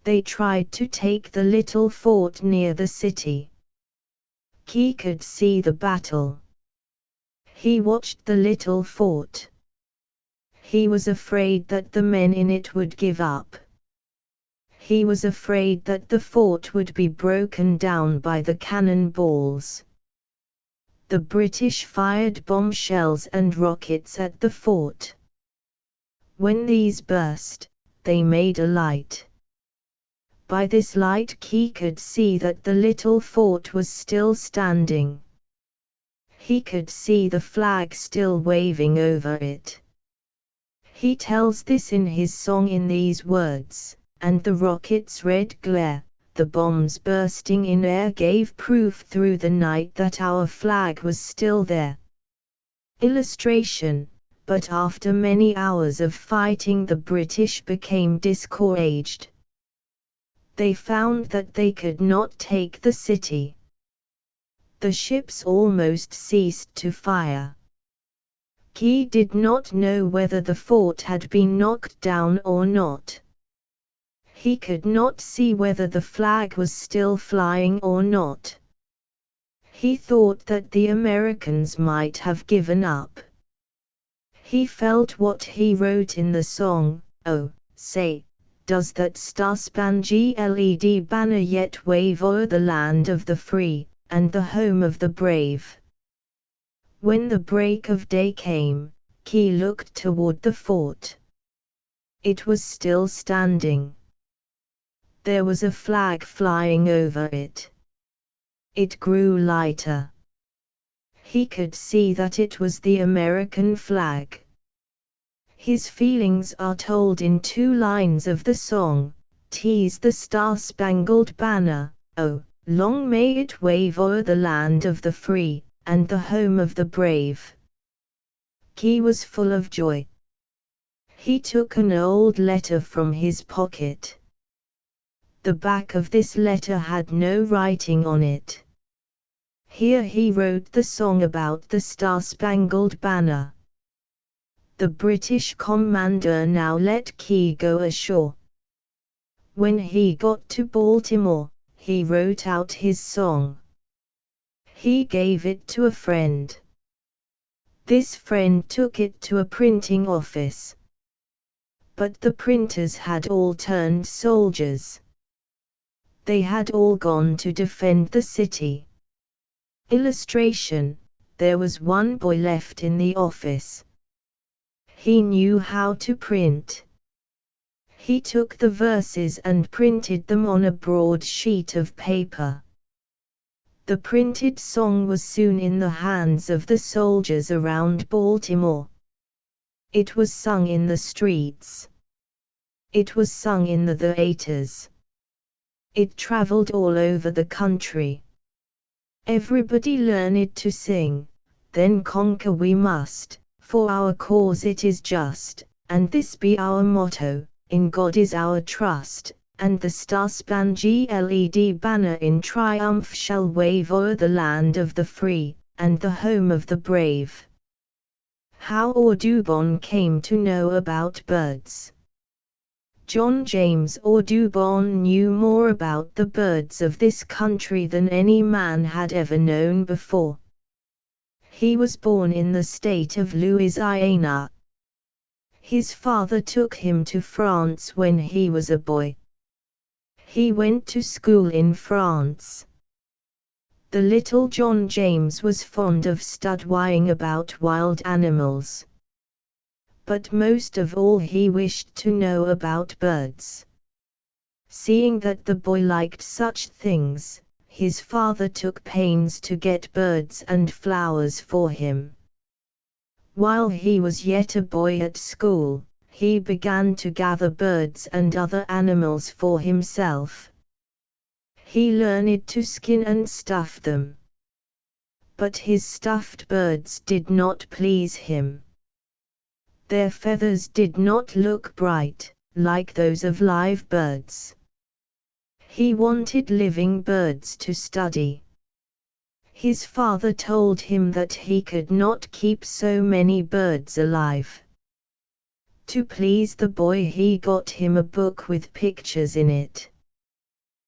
They tried to take the little fort near the city. Key could see the battle. He watched the little fort. He was afraid that the men in it would give up. He was afraid that the fort would be broken down by the cannonballs. The British fired bomb shells and rockets at the fort. When these burst, they made a light. By this light Key could see that the little fort was still standing. He could see the flag still waving over it. He tells this in his song in these words, "And the rocket's red glare, the bombs bursting in air gave proof through the night that our flag was still there." Illustration: But after many hours of fighting the British became discouraged. They found that they could not take the city. The ships almost ceased to fire. Key did not know whether the fort had been knocked down or not. He could not see whether the flag was still flying or not. He thought that the Americans might have given up. He felt what he wrote in the song, "Oh, say, does that star-spangled banner yet wave o'er the land of the free, and the home of the brave?" When the break of day came, Key looked toward the fort. It was still standing. There was a flag flying over it. It grew lighter. He could see that it was the American flag. His feelings are told in 2 lines of the song, "'Tis the star-spangled banner, oh, long may it wave o'er the land of the free, and the home of the brave." Key was full of joy. He took an old letter from his pocket. The back of this letter had no writing on it. Here he wrote the song about the Star-Spangled Banner. The British commander now let Key go ashore. When he got to Baltimore, he wrote out his song. He gave it to a friend. This friend took it to a printing office. But the printers had all turned soldiers. They had all gone to defend the city. Illustration: There was one boy left in the office. He knew how to print. He took the verses and printed them on a broad sheet of paper. The printed song was soon in the hands of the soldiers around Baltimore. It was sung in the streets. It was sung in the theaters. It traveled all over the country. Everybody learned to sing, "Then conquer we must, for our cause it is just, and this be our motto, in God is our trust, and the star-spangled banner in triumph shall wave o'er the land of the free, and the home of the brave." How Audubon came to know about birds. John James Audubon knew more about the birds of this country than any man had ever known before. He was born in the state of Louisiana. His father took him to France when he was a boy. He went to school in France. The little John James was fond of studying about wild animals. But most of all he wished to know about birds. Seeing that the boy liked such things, his father took pains to get birds and flowers for him. While he was yet a boy at school, he began to gather birds and other animals for himself. He learned to skin and stuff them. But his stuffed birds did not please him. Their feathers did not look bright, like those of live birds. He wanted living birds to study. His father told him that he could not keep so many birds alive. To please the boy, he got him a book with pictures in it.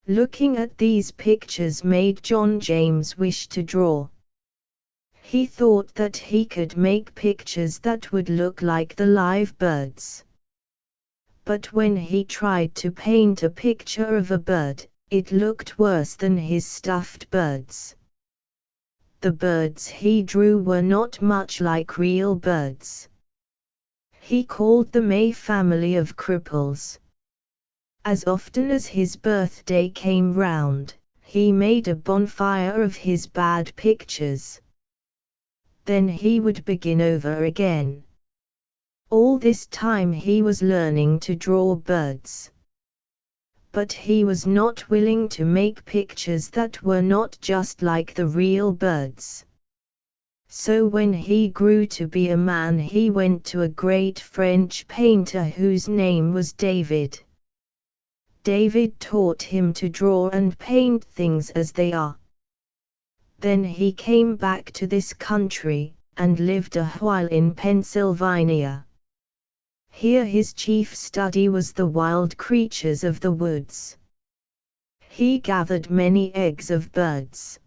Looking at these pictures made John James wish to draw. He thought that he could make pictures that would look like the live birds. But when he tried to paint a picture of a bird, it looked worse than his stuffed birds. The birds he drew were not much like real birds. He called them a family of cripples. As often as his birthday came round, he made a bonfire of his bad pictures. Then he would begin over again. All this time he was learning to draw birds. But he was not willing to make pictures that were not just like the real birds. So when he grew to be a man, he went to a great French painter whose name was David. David taught him to draw and paint things as they are. Then he came back to this country, and lived a while in Pennsylvania. Here his chief study was the wild creatures of the woods. He gathered many eggs of birds.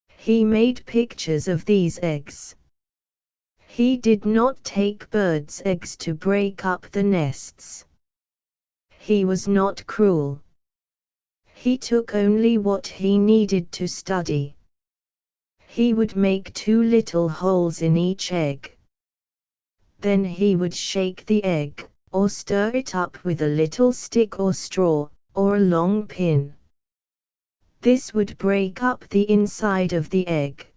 He made pictures of these eggs. He did not take birds' eggs to break up the nests. He was not cruel. He took only what he needed to study. He would make 2 little holes in each egg. Then he would shake the egg, or stir it up with a little stick or straw, or a long pin. This would break up the inside of the egg.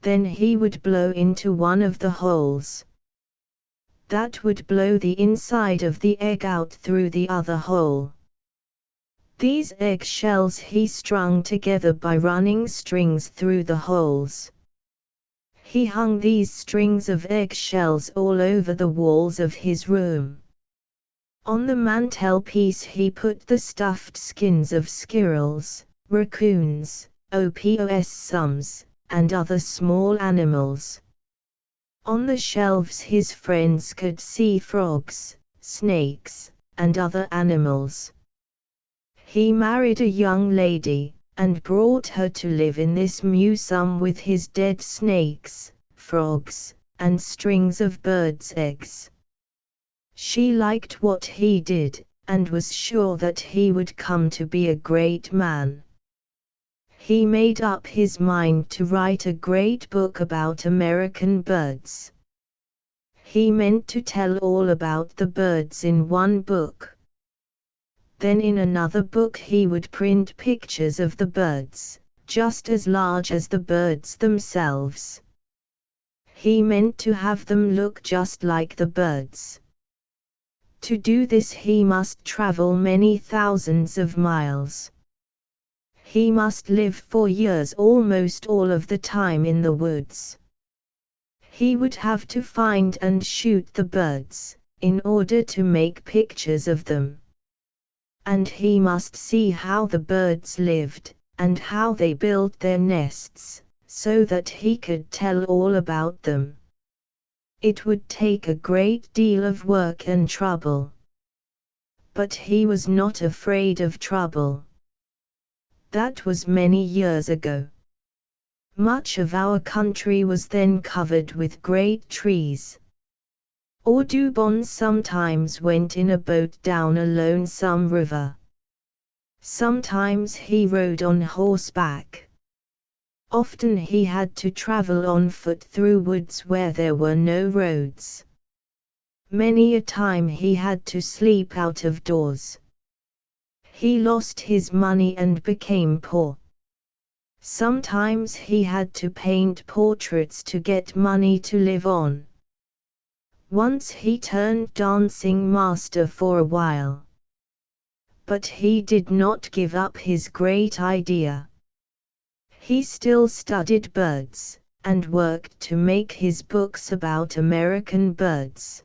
Then he would blow into one of the holes. That would blow the inside of the egg out through the other hole. These egg shells he strung together by running strings through the holes. He hung these strings of egg shells all over the walls of his room. On the mantelpiece he put the stuffed skins of squirrels, raccoons, opossums, and other small animals. On the shelves his friends could see frogs, snakes, and other animals. He married a young lady, and brought her to live in this museum with his dead snakes, frogs, and strings of birds' eggs. She liked what he did, and was sure that he would come to be a great man. He made up his mind to write a great book about American birds. He meant to tell all about the birds in one book. Then in another book he would print pictures of the birds, just as large as the birds themselves. He meant to have them look just like the birds. To do this he must travel many thousands of miles. He must live for years almost all of the time in the woods. He would have to find and shoot the birds, in order to make pictures of them. And he must see how the birds lived, and how they built their nests, so that he could tell all about them. It would take a great deal of work and trouble. But he was not afraid of trouble. That was many years ago. Much of our country was then covered with great trees. Audubon sometimes went in a boat down a lonesome river. Sometimes he rode on horseback. Often he had to travel on foot through woods where there were no roads. Many a time he had to sleep out of doors. He lost his money and became poor. Sometimes he had to paint portraits to get money to live on. Once he turned dancing master for a while. But he did not give up his great idea. He still studied birds, and worked to make his books about American birds.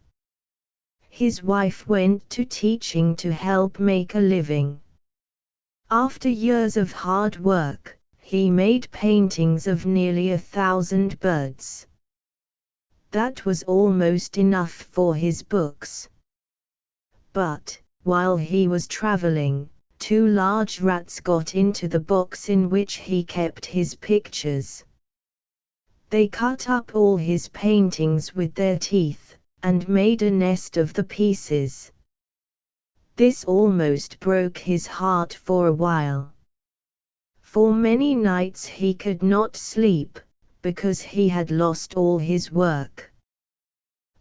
His wife went to teaching to help make a living. After years of hard work, he made paintings of nearly 1,000 birds. That was almost enough for his books. But, while he was traveling, 2 large rats got into the box in which he kept his pictures. They cut up all his paintings with their teeth, and made a nest of the pieces. This almost broke his heart for a while. For many nights he could not sleep, because he had lost all his work.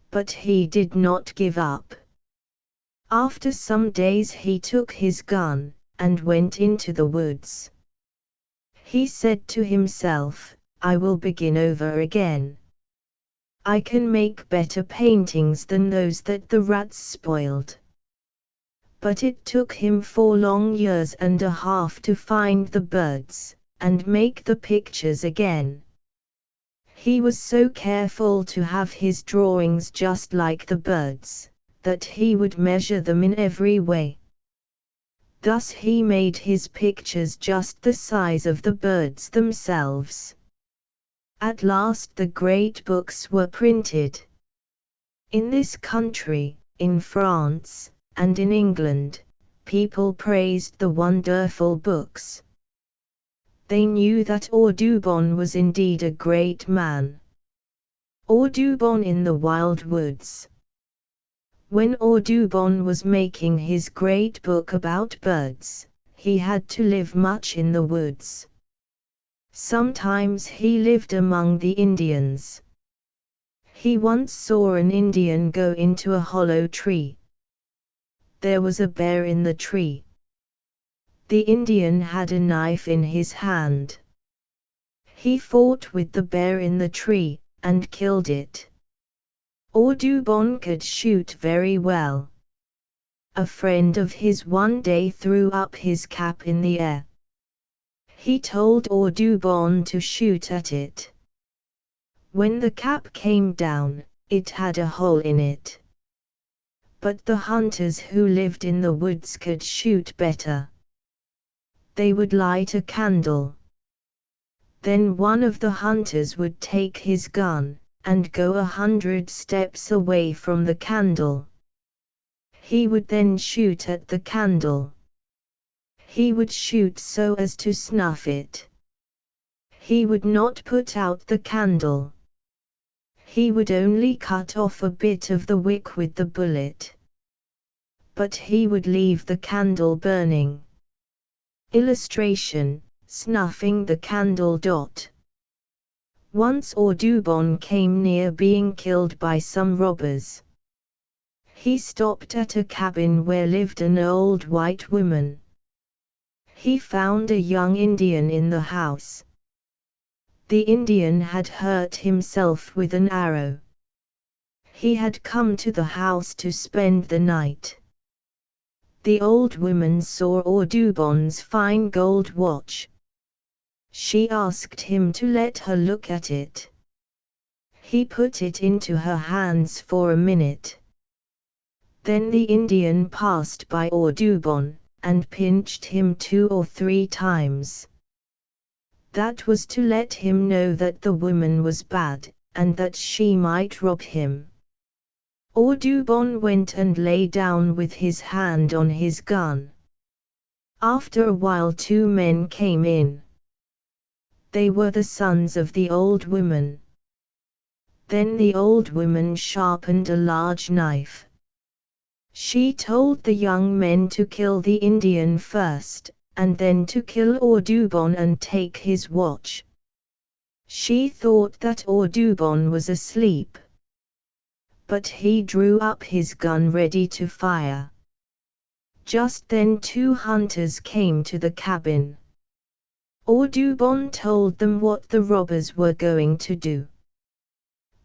But he did not give up. After some days he took his gun, and went into the woods. He said to himself, I will begin over again. I can make better paintings than those that the rats spoiled. But it took him 4 long years and a half to find the birds, and make the pictures again. He was so careful to have his drawings just like the birds, that he would measure them in every way. Thus he made his pictures just the size of the birds themselves. At last the great books were printed. In this country, in France, and in England, people praised the wonderful books. They knew that Audubon was indeed a great man. Audubon in the wild woods. When Audubon was making his great book about birds, he had to live much in the woods. Sometimes he lived among the Indians. He once saw an Indian go into a hollow tree. There was a bear in the tree. The Indian had a knife in his hand. He fought with the bear in the tree, and killed it. Audubon could shoot very well. A friend of his one day threw up his cap in the air. He told Audubon to shoot at it. When the cap came down, it had a hole in it. But the hunters who lived in the woods could shoot better. They would light a candle. Then one of the hunters would take his gun, and go 100 steps away from the candle. He would then shoot at the candle. He would shoot so as to snuff it. He would not put out the candle. He would only cut off a bit of the wick with the bullet. But he would leave the candle burning. Illustration: snuffing the candle. Once Audubon came near being killed by some robbers. He stopped at a cabin where lived an old white woman. He found a young Indian in the house. The Indian had hurt himself with an arrow. He had come to the house to spend the night. The old woman saw Audubon's fine gold watch. She asked him to let her look at it. He put it into her hands for a minute. Then the Indian passed by Audubon, and pinched him 2 or 3 times. That was to let him know that the woman was bad, and that she might rob him. Audubon went and lay down with his hand on his gun. After a while 2 men came in. They were the sons of the old woman. Then the old woman sharpened a large knife. She told the young men to kill the Indian first, and then to kill Audubon and take his watch. She thought that Audubon was asleep. But he drew up his gun ready to fire. Just then 2 hunters came to the cabin. Audubon told them what the robbers were going to do.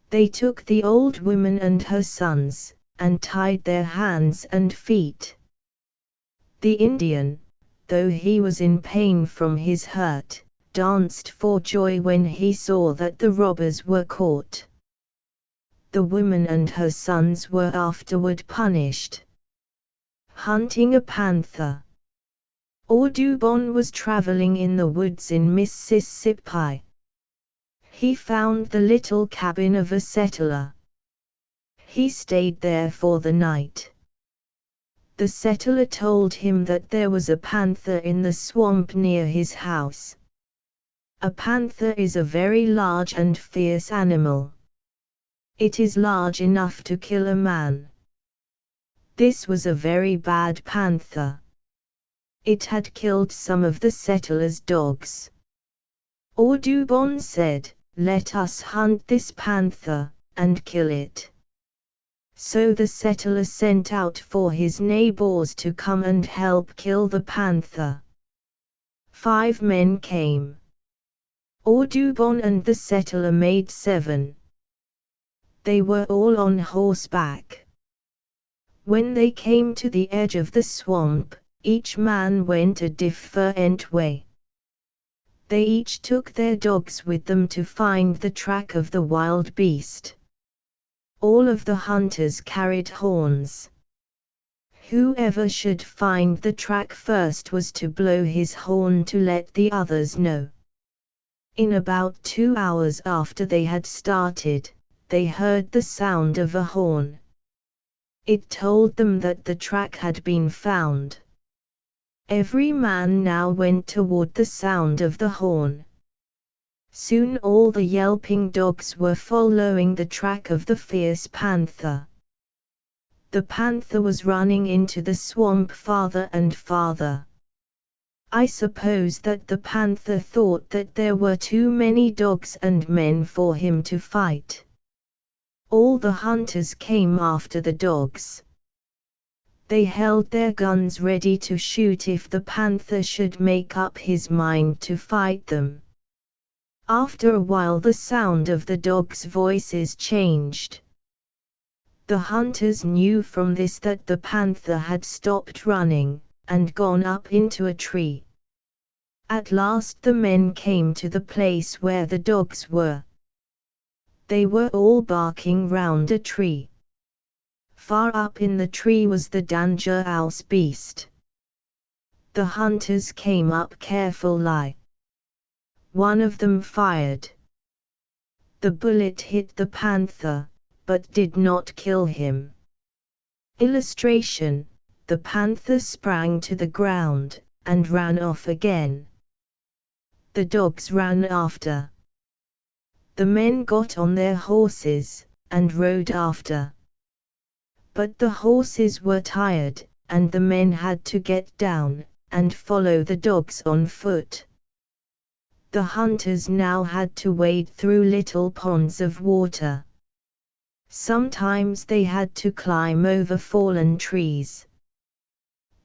They took the old woman and her sons, and tied their hands and feet. The Indian, though he was in pain from his hurt, danced for joy when he saw that the robbers were caught. The woman and her sons were afterward punished. Hunting a panther. Audubon was traveling in the woods in Mississippi. He found the little cabin of a settler. He stayed there for the night. The settler told him that there was a panther in the swamp near his house. A panther is a very large and fierce animal. It is large enough to kill a man. This was a very bad panther. It had killed some of the settler's dogs. Audubon said, "Let us hunt this panther, and kill it." So the settler sent out for his neighbors to come and help kill the panther. 5 men came. Audubon and the settler made 7. They were all on horseback. When they came to the edge of the swamp, each man went a different way. They each took their dogs with them to find the track of the wild beast. All of the hunters carried horns. Whoever should find the track first was to blow his horn to let the others know. In about 2 hours after they had started, they heard the sound of a horn. It told them that the track had been found. Every man now went toward the sound of the horn. Soon all the yelping dogs were following the track of the fierce panther. The panther was running into the swamp farther and farther. I suppose that the panther thought that there were too many dogs and men for him to fight. All the hunters came after the dogs. They held their guns ready to shoot if the panther should make up his mind to fight them. After a while the sound of the dogs' voices changed. The hunters knew from this that the panther had stopped running, and gone up into a tree. At last the men came to the place where the dogs were. They were all barking round a tree. Far up in the tree was the dangerous beast. The hunters came up carefully. One of them fired. The bullet hit the panther, but did not kill him. Illustration: the panther sprang to the ground, and ran off again. The dogs ran after. The men got on their horses, and rode after. But the horses were tired, and the men had to get down, and follow the dogs on foot. The hunters now had to wade through little ponds of water. Sometimes they had to climb over fallen trees.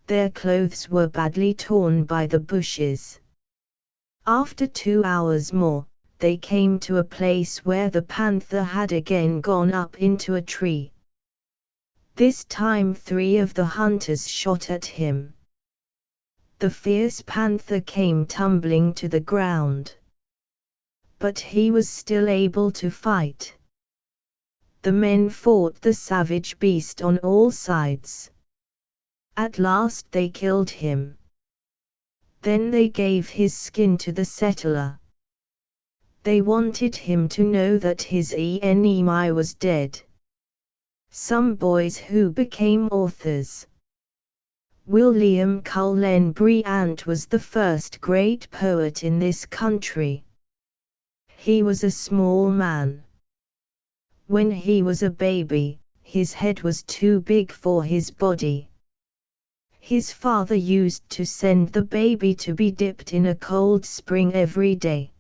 Their clothes were badly torn by the bushes. After 2 hours more, they came to a place where the panther had again gone up into a tree. This time 3 of the hunters shot at him. The fierce panther came tumbling to the ground. But he was still able to fight. The men fought the savage beast on all sides. At last they killed him. Then they gave his skin to the settler. They wanted him to know that his enemy was dead. Some boys who became authors. William Cullen Bryant was the first great poet in this country. He was a small man. When he was a baby, his head was too big for his body. His father used to send the baby to be dipped in a cold spring every day.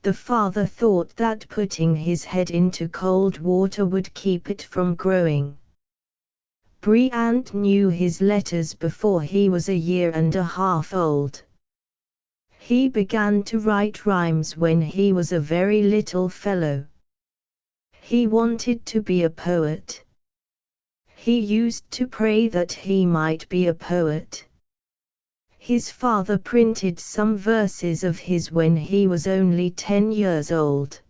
The father thought that putting his head into cold water would keep it from growing. Bryant knew his letters before he was a year and a half old. He began to write rhymes when he was a very little fellow. He wanted to be a poet. He used to pray that he might be a poet. His father printed some verses of his when he was only 10 years old.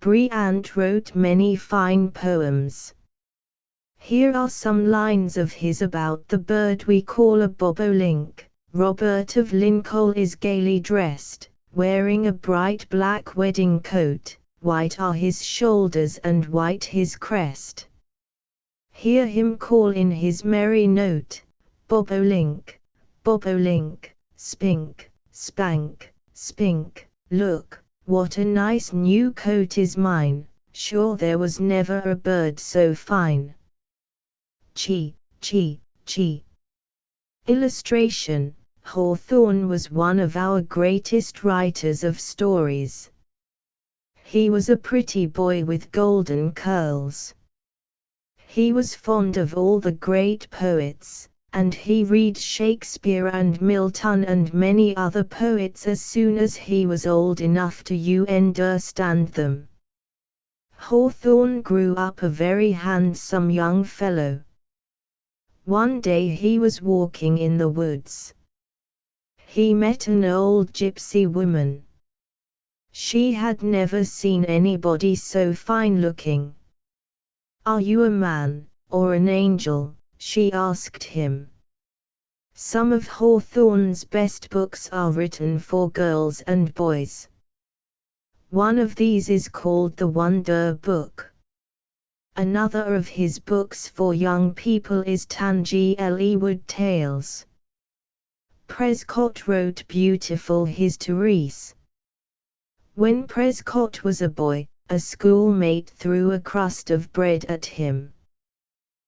Bryant wrote many fine poems. Here are some lines of his about the bird we call a bobolink. Robert of Lincoln is gaily dressed, wearing a bright black wedding coat. White are his shoulders and white his crest. Hear him call in his merry note, bobolink, bobolink, spink, spank, spink, look, what a nice new coat is mine, sure there was never a bird so fine. Chee, chee, chee. Illustration: Hawthorne was one of our greatest writers of stories. He was a pretty boy with golden curls. He was fond of all the great poets, and he read Shakespeare and Milton and many other poets as soon as he was old enough to understand them. Hawthorne grew up a very handsome young fellow. One day he was walking in the woods. He met an old gypsy woman. She had never seen anybody so fine-looking. "Are you a man, or an angel?" she asked him. Some of Hawthorne's best books are written for girls and boys. One of these is called The Wonder Book. Another of his books for young people is Tangley Tales. Prescott wrote beautiful histories. When Prescott was a boy, a schoolmate threw a crust of bread at him.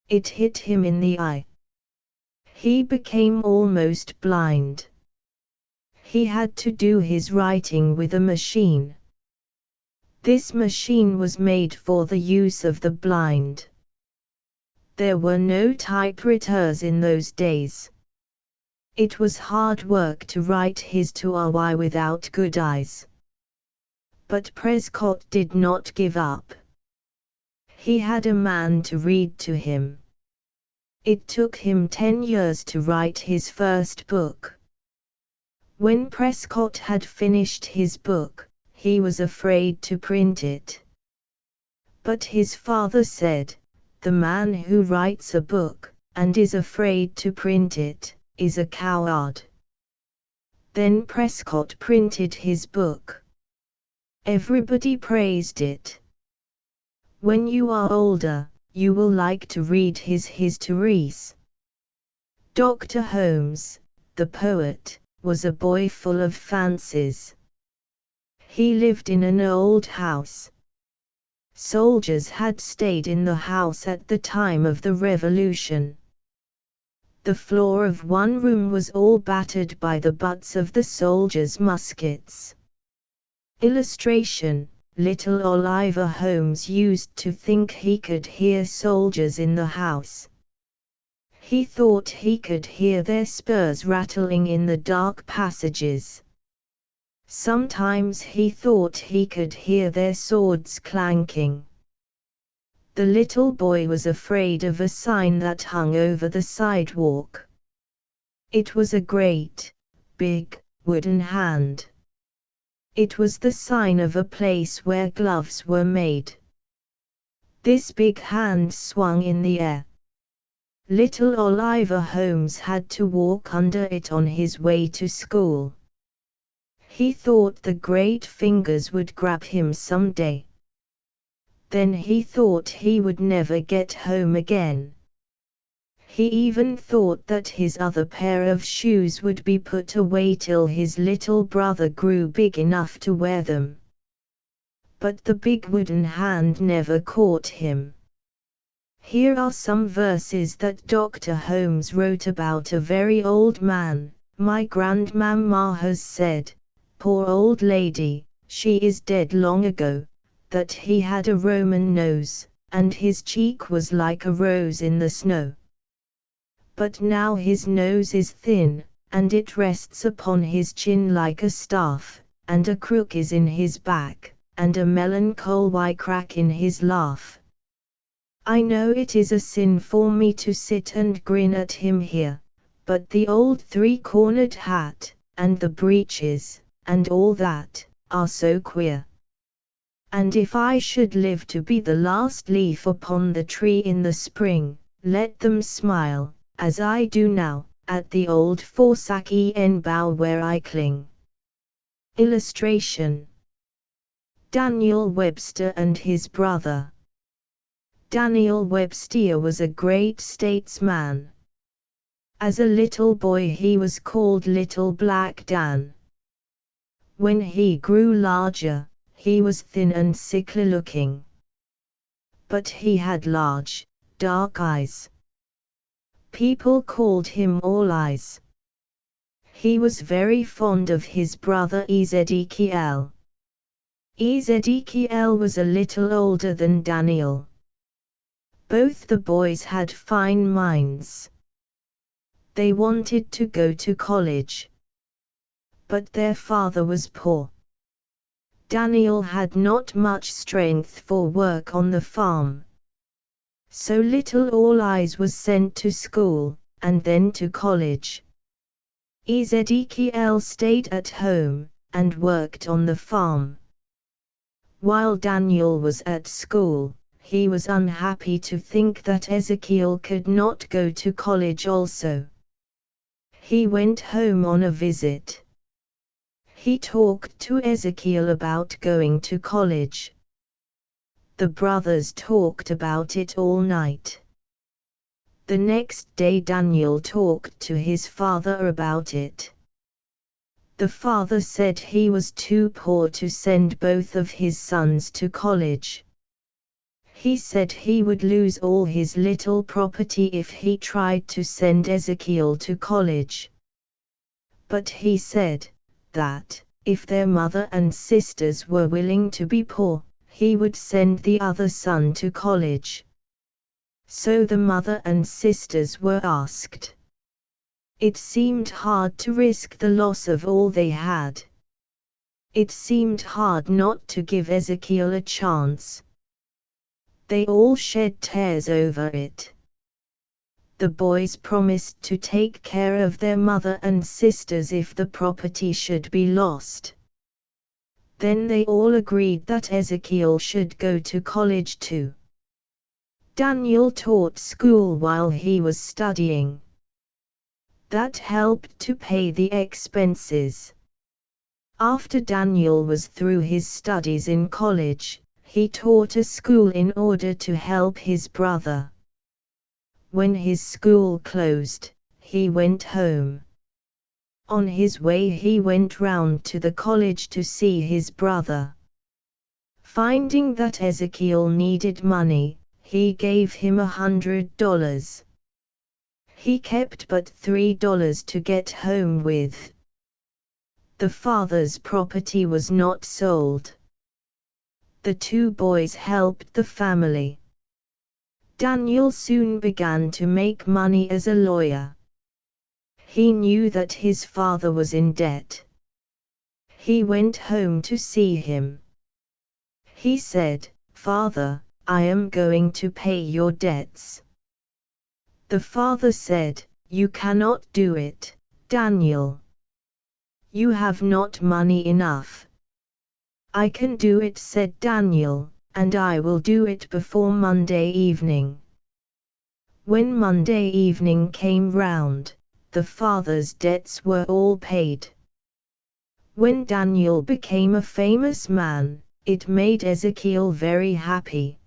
It hit him in the eye. He became almost blind. He had to do his writing with a machine. This machine was made for the use of the blind. There were no typewriters in those days. It was hard work to write his to a without good eyes. But Prescott did not give up. He had a man to read to him. It took him 10 years to write his first book. When Prescott had finished his book, he was afraid to print it. But his father said, "The man who writes a book, and is afraid to print it, is a coward." Then Prescott printed his book. Everybody praised it. When you are older, you will like to read his histories. Dr. Holmes, the poet, was a boy full of fancies. He lived in an old house. Soldiers had stayed in the house at the time of the Revolution. The floor of one room was all battered by the butts of the soldiers' muskets. Illustration: Little Oliver Holmes used to think he could hear soldiers in the house. He thought he could hear their spurs rattling in the dark passages. Sometimes he thought he could hear their swords clanking. The little boy was afraid of a sign that hung over the sidewalk. It was a great, big, wooden hand. It was the sign of a place where gloves were made. This big hand swung in the air. Little Oliver Holmes had to walk under it on his way to school. He thought the great fingers would grab him someday. Then he thought he would never get home again. He even thought that his other pair of shoes would be put away till his little brother grew big enough to wear them. But the big wooden hand never caught him. Here are some verses that Dr. Holmes wrote about a very old man. My grandmamma has said, poor old lady, she is dead long ago, that he had a Roman nose, and his cheek was like a rose in the snow. But now his nose is thin, and it rests upon his chin like a staff, and a crook is in his back, and a melancholy crack in his laugh. I know it is a sin for me to sit and grin at him here, but the old three-cornered hat, and the breeches, and all that, are so queer. And if I should live to be the last leaf upon the tree in the spring, Let them smile, as I do now, at the old forsaken bough where I cling. Illustration: Daniel Webster and his brother. Daniel Webster was a great statesman. As a little boy he was called Little Black Dan. When he grew larger, he was thin and sickly looking. But he had large, dark eyes. People called him All Eyes. He was very fond of his brother Ezekiel. Ezekiel was a little older than Daniel. Both the boys had fine minds. They wanted to go to college. But their father was poor. Daniel had not much strength for work on the farm. So little All Eyes was sent to school, and then to college. Ezekiel stayed at home, and worked on the farm. While Daniel was at school, he was unhappy to think that Ezekiel could not go to college also. He went home on a visit. He talked to Ezekiel about going to college. The brothers talked about it all night. The next day Daniel talked to his father about it. The father said he was too poor to send both of his sons to college. He said he would lose all his little property if he tried to send Ezekiel to college. But he said that, if their mother and sisters were willing to be poor, he would send the other son to college. So the mother and sisters were asked. It seemed hard to risk the loss of all they had. It seemed hard not to give Ezekiel a chance. They all shed tears over it. The boys promised to take care of their mother and sisters if the property should be lost. Then they all agreed that Ezekiel should go to college too. Daniel taught school while he was studying. That helped to pay the expenses. After Daniel was through his studies in college, he taught a school in order to help his brother. When his school closed, he went home. On his way he went round to the college to see his brother. Finding that Ezekiel needed money, he gave him $100. He kept but $3 to get home with. The father's property was not sold. The two boys helped the family. Daniel soon began to make money as a lawyer. He knew that his father was in debt. He went home to see him. He said, "Father, I am going to pay your debts." The father said, "You cannot do it, Daniel. You have not money enough." "I can do it," said Daniel, "and I will do it before Monday evening." When Monday evening came round, the father's debts were all paid. When Daniel became a famous man, it made Ezekiel very happy.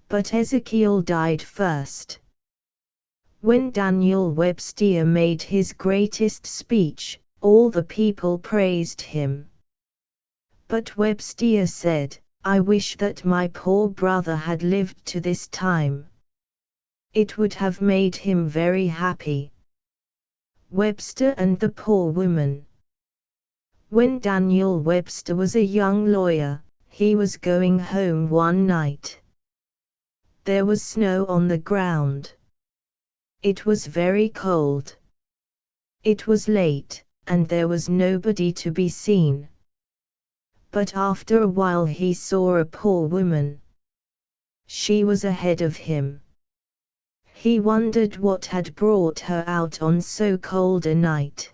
But Ezekiel died first. When Daniel Webster made his greatest speech, all the people praised him. But Webster said, "I wish that my poor brother had lived to this time. It would have made him very happy." Webster and the Poor Woman. When Daniel Webster was a young lawyer, he was going home one night. There was snow on the ground. It was very cold. It was late, and there was nobody to be seen. But after a while he saw a poor woman. She was ahead of him. He wondered what had brought her out on so cold a night.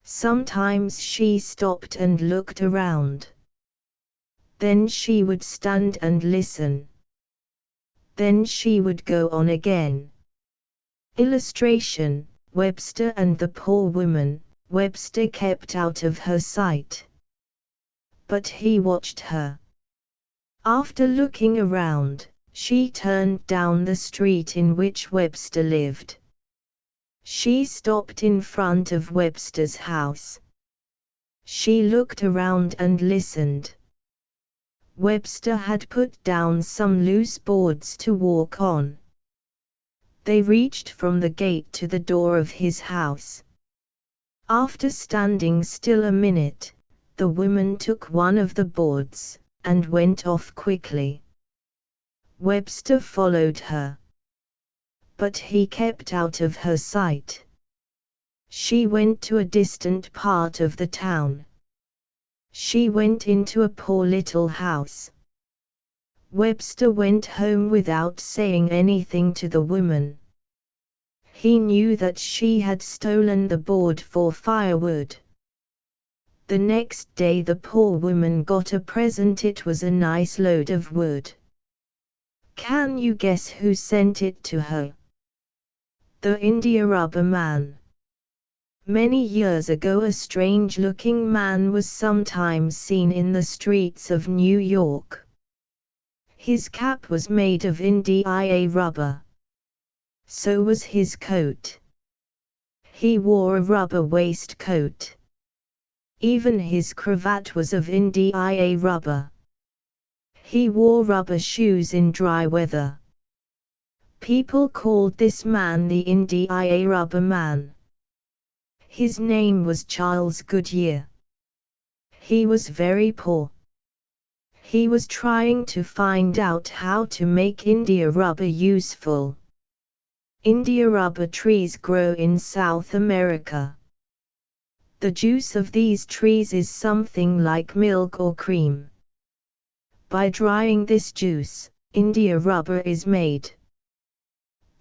Sometimes she stopped and looked around. Then she would stand and listen. Then she would go on again. Illustration: Webster and the poor woman. Webster kept out of her sight. But he watched her. After looking around, she turned down the street in which Webster lived. She stopped in front of Webster's house. She looked around and listened. Webster had put down some loose boards to walk on. They reached from the gate to the door of his house. After standing still a minute, the woman took one of the boards, and went off quickly. Webster followed her. But he kept out of her sight. She went to a distant part of the town. She went into a poor little house. Webster went home without saying anything to the woman. He knew that she had stolen the board for firewood. The next day the poor woman got a present. It was a nice load of wood. Can you guess who sent it to her? The India rubber man. Many years ago a strange-looking man was sometimes seen in the streets of New York. His cap was made of India rubber. So was his coat. He wore a rubber waistcoat. Even his cravat was of India rubber. He wore rubber shoes in dry weather. People called this man the India rubber man. His name was Charles Goodyear. He was very poor. He was trying to find out how to make India rubber useful. India rubber trees grow in South America. The juice of these trees is something like milk or cream. By drying this juice, India rubber is made.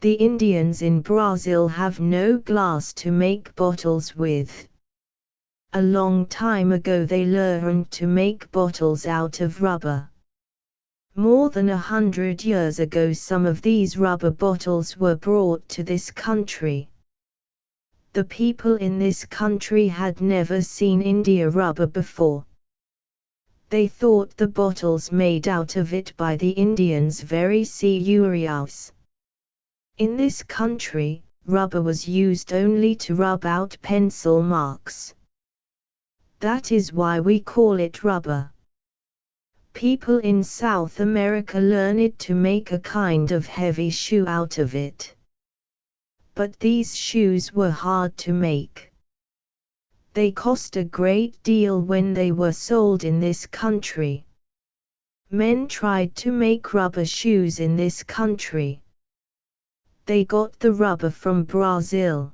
The Indians in Brazil have no glass to make bottles with. A long time ago they learned to make bottles out of rubber. More than 100 years ago some of these rubber bottles were brought to this country. The people in this country had never seen India rubber before. They thought the bottles made out of it by the Indians very curious. In this country, rubber was used only to rub out pencil marks. That is why we call it rubber. People in South America learned to make a kind of heavy shoe out of it. But these shoes were hard to make. They cost a great deal when they were sold in this country. Men tried to make rubber shoes in this country. They got the rubber from Brazil.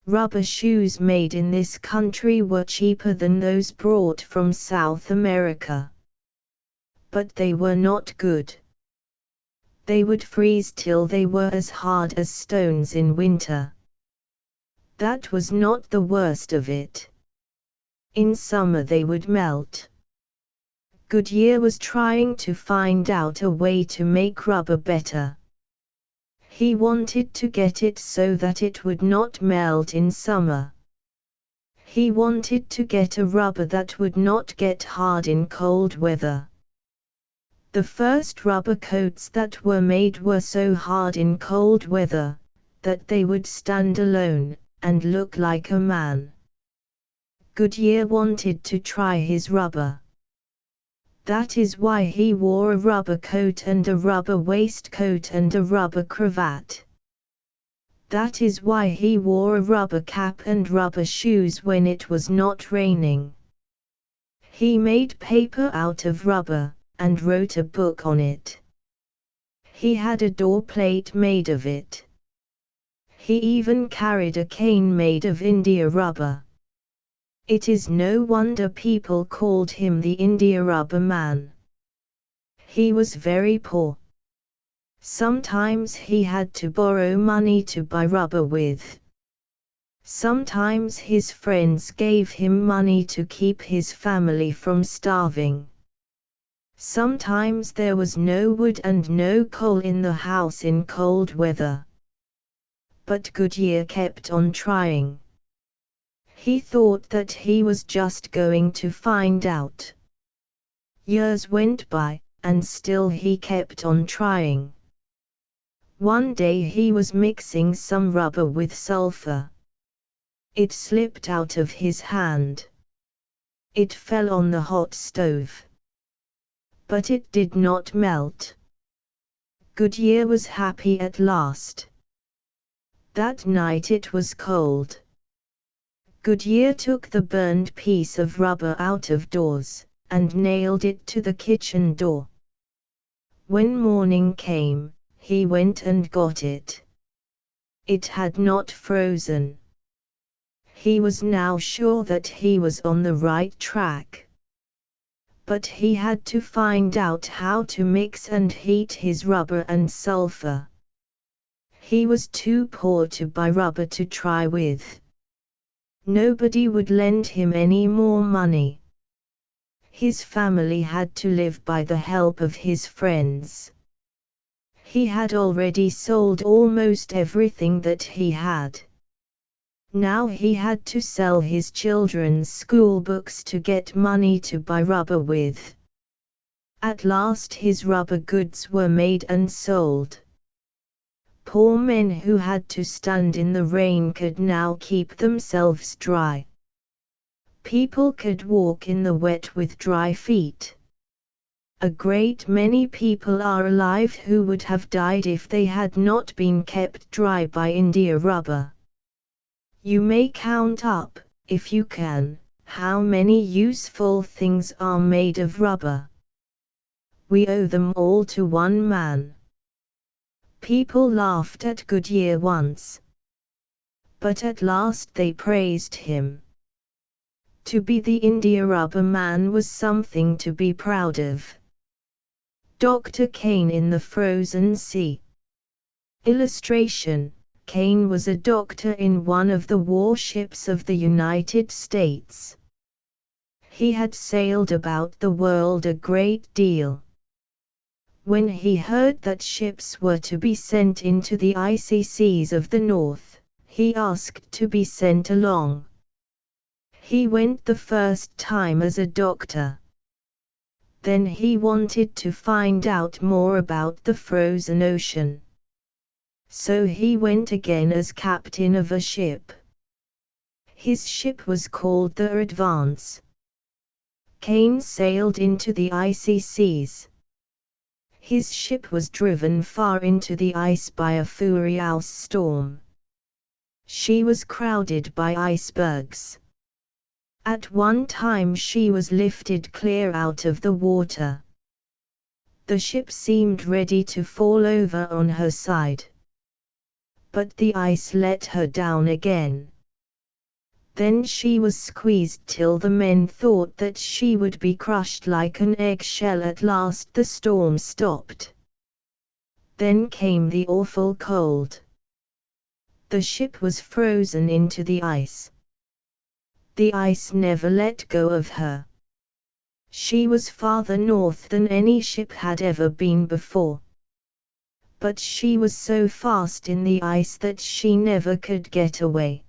Rubber shoes made in this country were cheaper than those brought from South America. But they were not good. They would freeze till they were as hard as stones in winter. That was not the worst of it. In summer they would melt. Goodyear was trying to find out a way to make rubber better. He wanted to get it so that it would not melt in summer. He wanted to get a rubber that would not get hard in cold weather. The first rubber coats that were made were so hard in cold weather, that they would stand alone, and look like a man. Goodyear wanted to try his rubber. That is why he wore a rubber coat and a rubber waistcoat and a rubber cravat. That is why he wore a rubber cap and rubber shoes when it was not raining. He made paper out of rubber, and wrote a book on it. He had a door plate made of it. He even carried a cane made of India rubber. It is no wonder people called him the India rubber man. He was very poor. Sometimes he had to borrow money to buy rubber with. Sometimes his friends gave him money to keep his family from starving. Sometimes there was no wood and no coal in the house in cold weather. But Goodyear kept on trying. He thought that he was just going to find out. Years went by, and still he kept on trying. One day he was mixing some rubber with sulfur. It slipped out of his hand. It fell on the hot stove. But it did not melt. Goodyear was happy at last. That night it was cold. Goodyear took the burned piece of rubber out of doors, and nailed it to the kitchen door. When morning came, he went and got it. It had not frozen. He was now sure that he was on the right track. But he had to find out how to mix and heat his rubber and sulfur. He was too poor to buy rubber to try with. Nobody would lend him any more money. His family had to live by the help of his friends. He had already sold almost everything that he had. Now he had to sell his children's school books to get money to buy rubber with. At last his rubber goods were made and sold. Poor men who had to stand in the rain could now keep themselves dry. People could walk in the wet with dry feet. A great many people are alive who would have died if they had not been kept dry by India rubber. You may count up, if you can, how many useful things are made of rubber. We owe them all to one man. People laughed at Goodyear once. But at last they praised him. To be the India rubber man was something to be proud of. Dr. Kane in the Frozen Sea. Illustration: Kane was a doctor in one of the warships of the United States. He had sailed about the world a great deal. When he heard that ships were to be sent into the icy seas of the north, he asked to be sent along. He went the first time as a doctor. Then he wanted to find out more about the frozen ocean. So he went again as captain of a ship. His ship was called the Advance. Kane sailed into the icy seas. His ship was driven far into the ice by a furious storm. She was crowded by icebergs. At one time she was lifted clear out of the water. The ship seemed ready to fall over on her side. But the ice let her down again. Then she was squeezed till the men thought that she would be crushed like an eggshell. At last the storm stopped. Then came the awful cold. The ship was frozen into the ice. The ice never let go of her. She was farther north than any ship had ever been before. But she was so fast in the ice that she never could get away.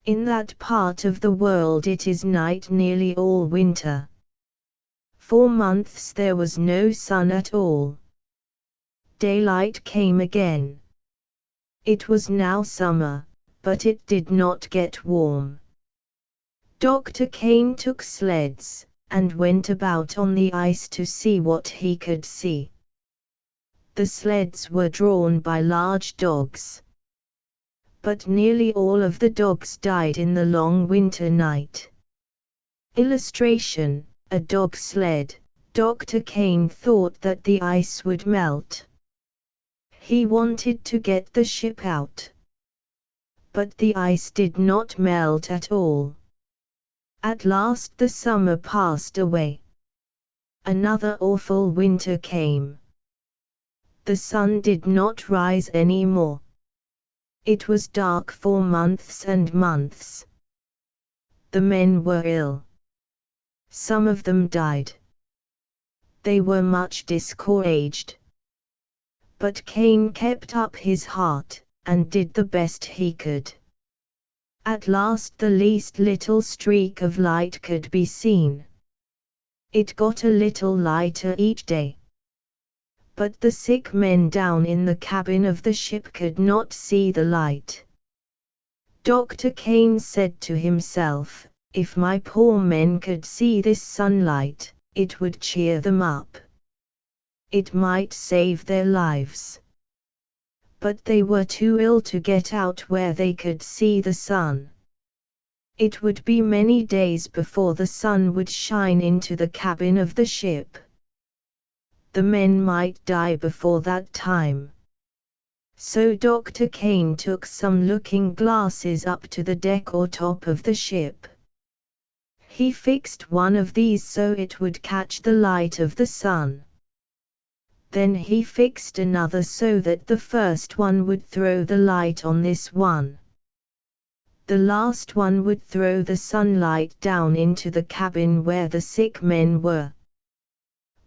In that part of the world it is night nearly all winter. For months there was no sun at all. Daylight came again. It was now summer, but it did not get warm. Dr. Kane took sleds, and went about on the ice to see what he could see. The sleds were drawn by large dogs. But nearly all of the dogs died in the long winter night. Illustration: a dog sled. Dr. Kane thought that the ice would melt. He wanted to get the ship out. But the ice did not melt at all. At last the summer passed away. Another awful winter came. The sun did not rise any more. It was dark for months and months. The men were ill. Some of them died. They were much discouraged. But Cain kept up his heart, and did the best he could. At last the least little streak of light could be seen. It got a little lighter each day. But the sick men down in the cabin of the ship could not see the light. Dr. Cain said to himself, "If my poor men could see this sunlight, it would cheer them up. It might save their lives." But they were too ill to get out where they could see the sun. It would be many days before the sun would shine into the cabin of the ship. The men might die before that time. So Dr. Cain took some looking glasses up to the deck or top of the ship. He fixed one of these so it would catch the light of the sun. Then he fixed another so that the first one would throw the light on this one. The last one would throw the sunlight down into the cabin where the sick men were.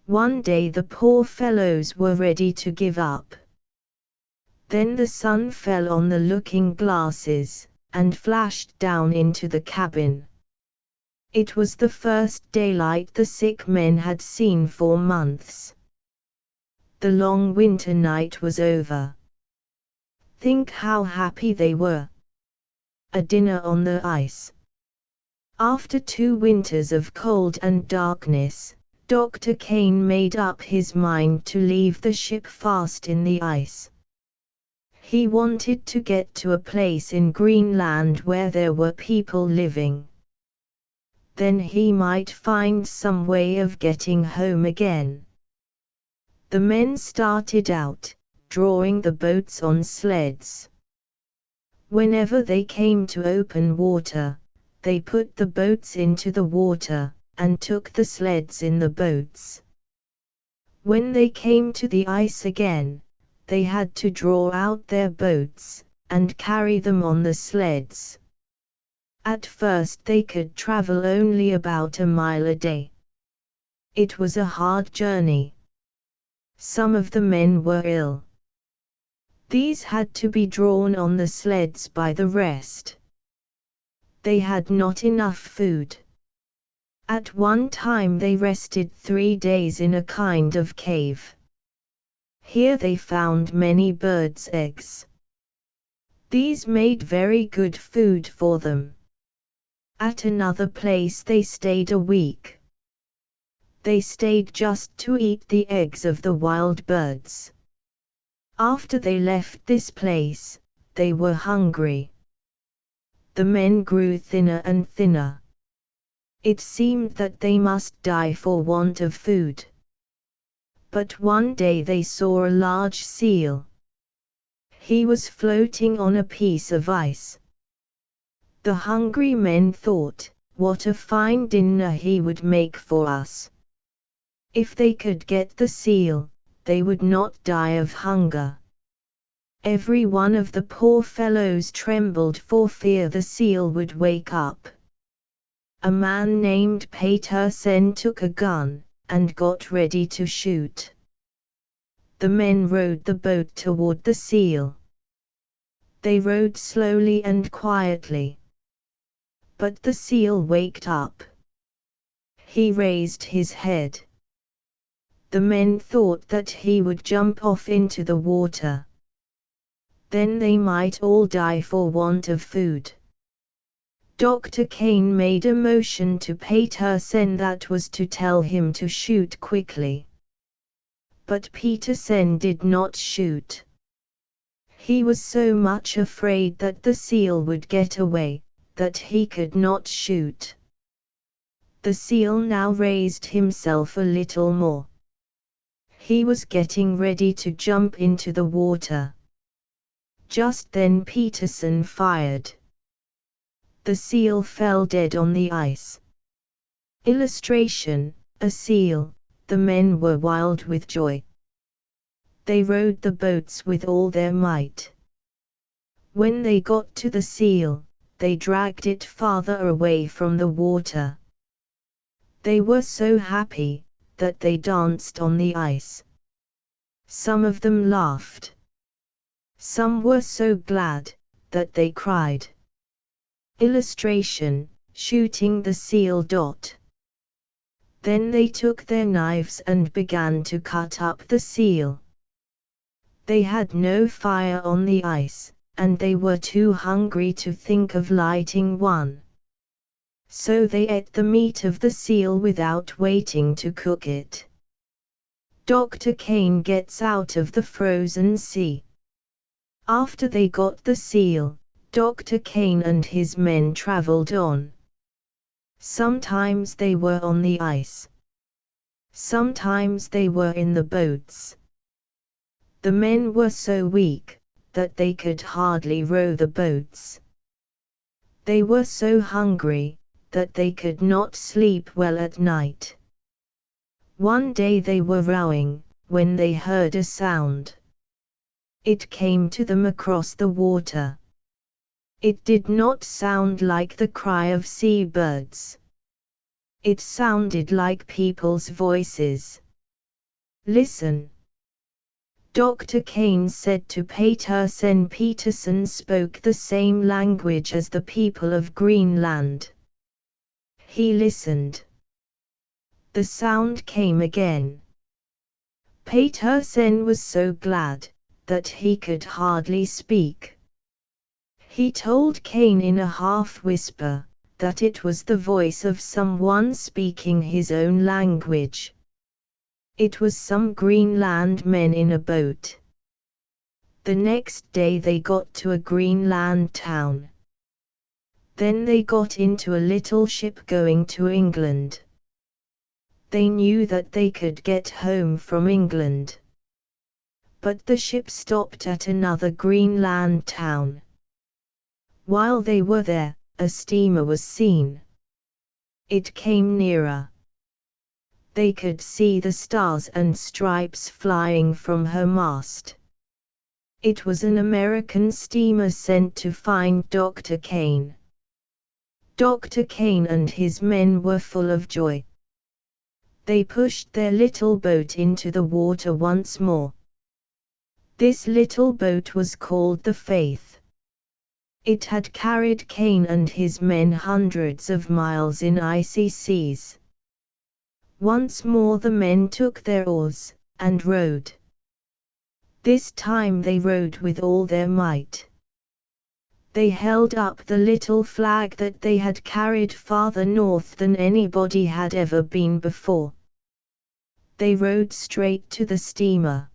One day the poor fellows were ready to give up. Then the sun fell on the looking glasses, and flashed down into the cabin. It was the first daylight the sick men had seen for months. The long winter night was over. Think how happy they were. A dinner on the ice. After 2 winters of cold and darkness, Dr. Cain made up his mind to leave the ship fast in the ice. He wanted to get to a place in Greenland where there were people living. Then he might find some way of getting home again. The men started out, drawing the boats on sleds. Whenever they came to open water, they put the boats into the water, and took the sleds in the boats. When they came to the ice again, they had to draw out their boats, and carry them on the sleds. At first they could travel only about a mile a day. It was a hard journey. Some of the men were ill. These had to be drawn on the sleds by the rest. They had not enough food. At one time they rested 3 days in a kind of cave. Here they found many birds' eggs. These made very good food for them. At another place they stayed a week. They stayed just to eat the eggs of the wild birds. After they left this place, they were hungry. The men grew thinner and thinner. It seemed that they must die for want of food. But one day they saw a large seal. He was floating on a piece of ice. The hungry men thought, "What a fine dinner he would make for us." If they could get the seal, they would not die of hunger. Every one of the poor fellows trembled for fear the seal would wake up. A man named Petersen took a gun, and got ready to shoot. The men rowed the boat toward the seal. They rowed slowly and quietly. But the seal waked up. He raised his head. The men thought that he would jump off into the water. Then they might all die for want of food. Dr. Cain made a motion to Petersen that was to tell him to shoot quickly. But Petersen did not shoot. He was so much afraid that the seal would get away, that he could not shoot. The seal now raised himself a little more. He was getting ready to jump into the water. Just then Petersen fired. The seal fell dead on the ice. Illustration: a seal. The men were wild with joy. They rowed the boats with all their might. When they got to the seal, they dragged it farther away from the water. They were so happy, that they danced on the ice. Some of them laughed. Some were so glad that they cried. Illustration: shooting the seal. Then they took their knives and began to cut up the seal. They had no fire on the ice, and they were too hungry to think of lighting one. So they ate the meat of the seal without waiting to cook it. Dr. Kane gets out of the frozen sea. After they got the seal, Dr. Kane and his men traveled on. Sometimes they were on the ice. Sometimes they were in the boats. The men were so weak that they could hardly row the boats. They were so hungry that they could not sleep well at night. One day they were rowing, when they heard a sound. It came to them across the water. It did not sound like the cry of seabirds. It sounded like people's voices. Listen. Dr. Kane said to Petersen. Petersen spoke the same language as the people of Greenland. He listened. The sound came again. Petersen was so glad that he could hardly speak. He told Kane in a half-whisper that it was the voice of someone speaking his own language. It was some Greenland men in a boat. The next day they got to a Greenland town. Then they got into a little ship going to England. They knew that they could get home from England. But the ship stopped at another Greenland town. While they were there, a steamer was seen. It came nearer. They could see the stars and stripes flying from her mast. It was an American steamer sent to find Dr. Kane. Dr. Kane and his men were full of joy. They pushed their little boat into the water once more. This little boat was called the Faith. It had carried Kane and his men hundreds of miles in icy seas. Once more the men took their oars, and rowed. This time they rowed with all their might. They held up the little flag that they had carried farther north than anybody had ever been before. They rowed straight to the steamer.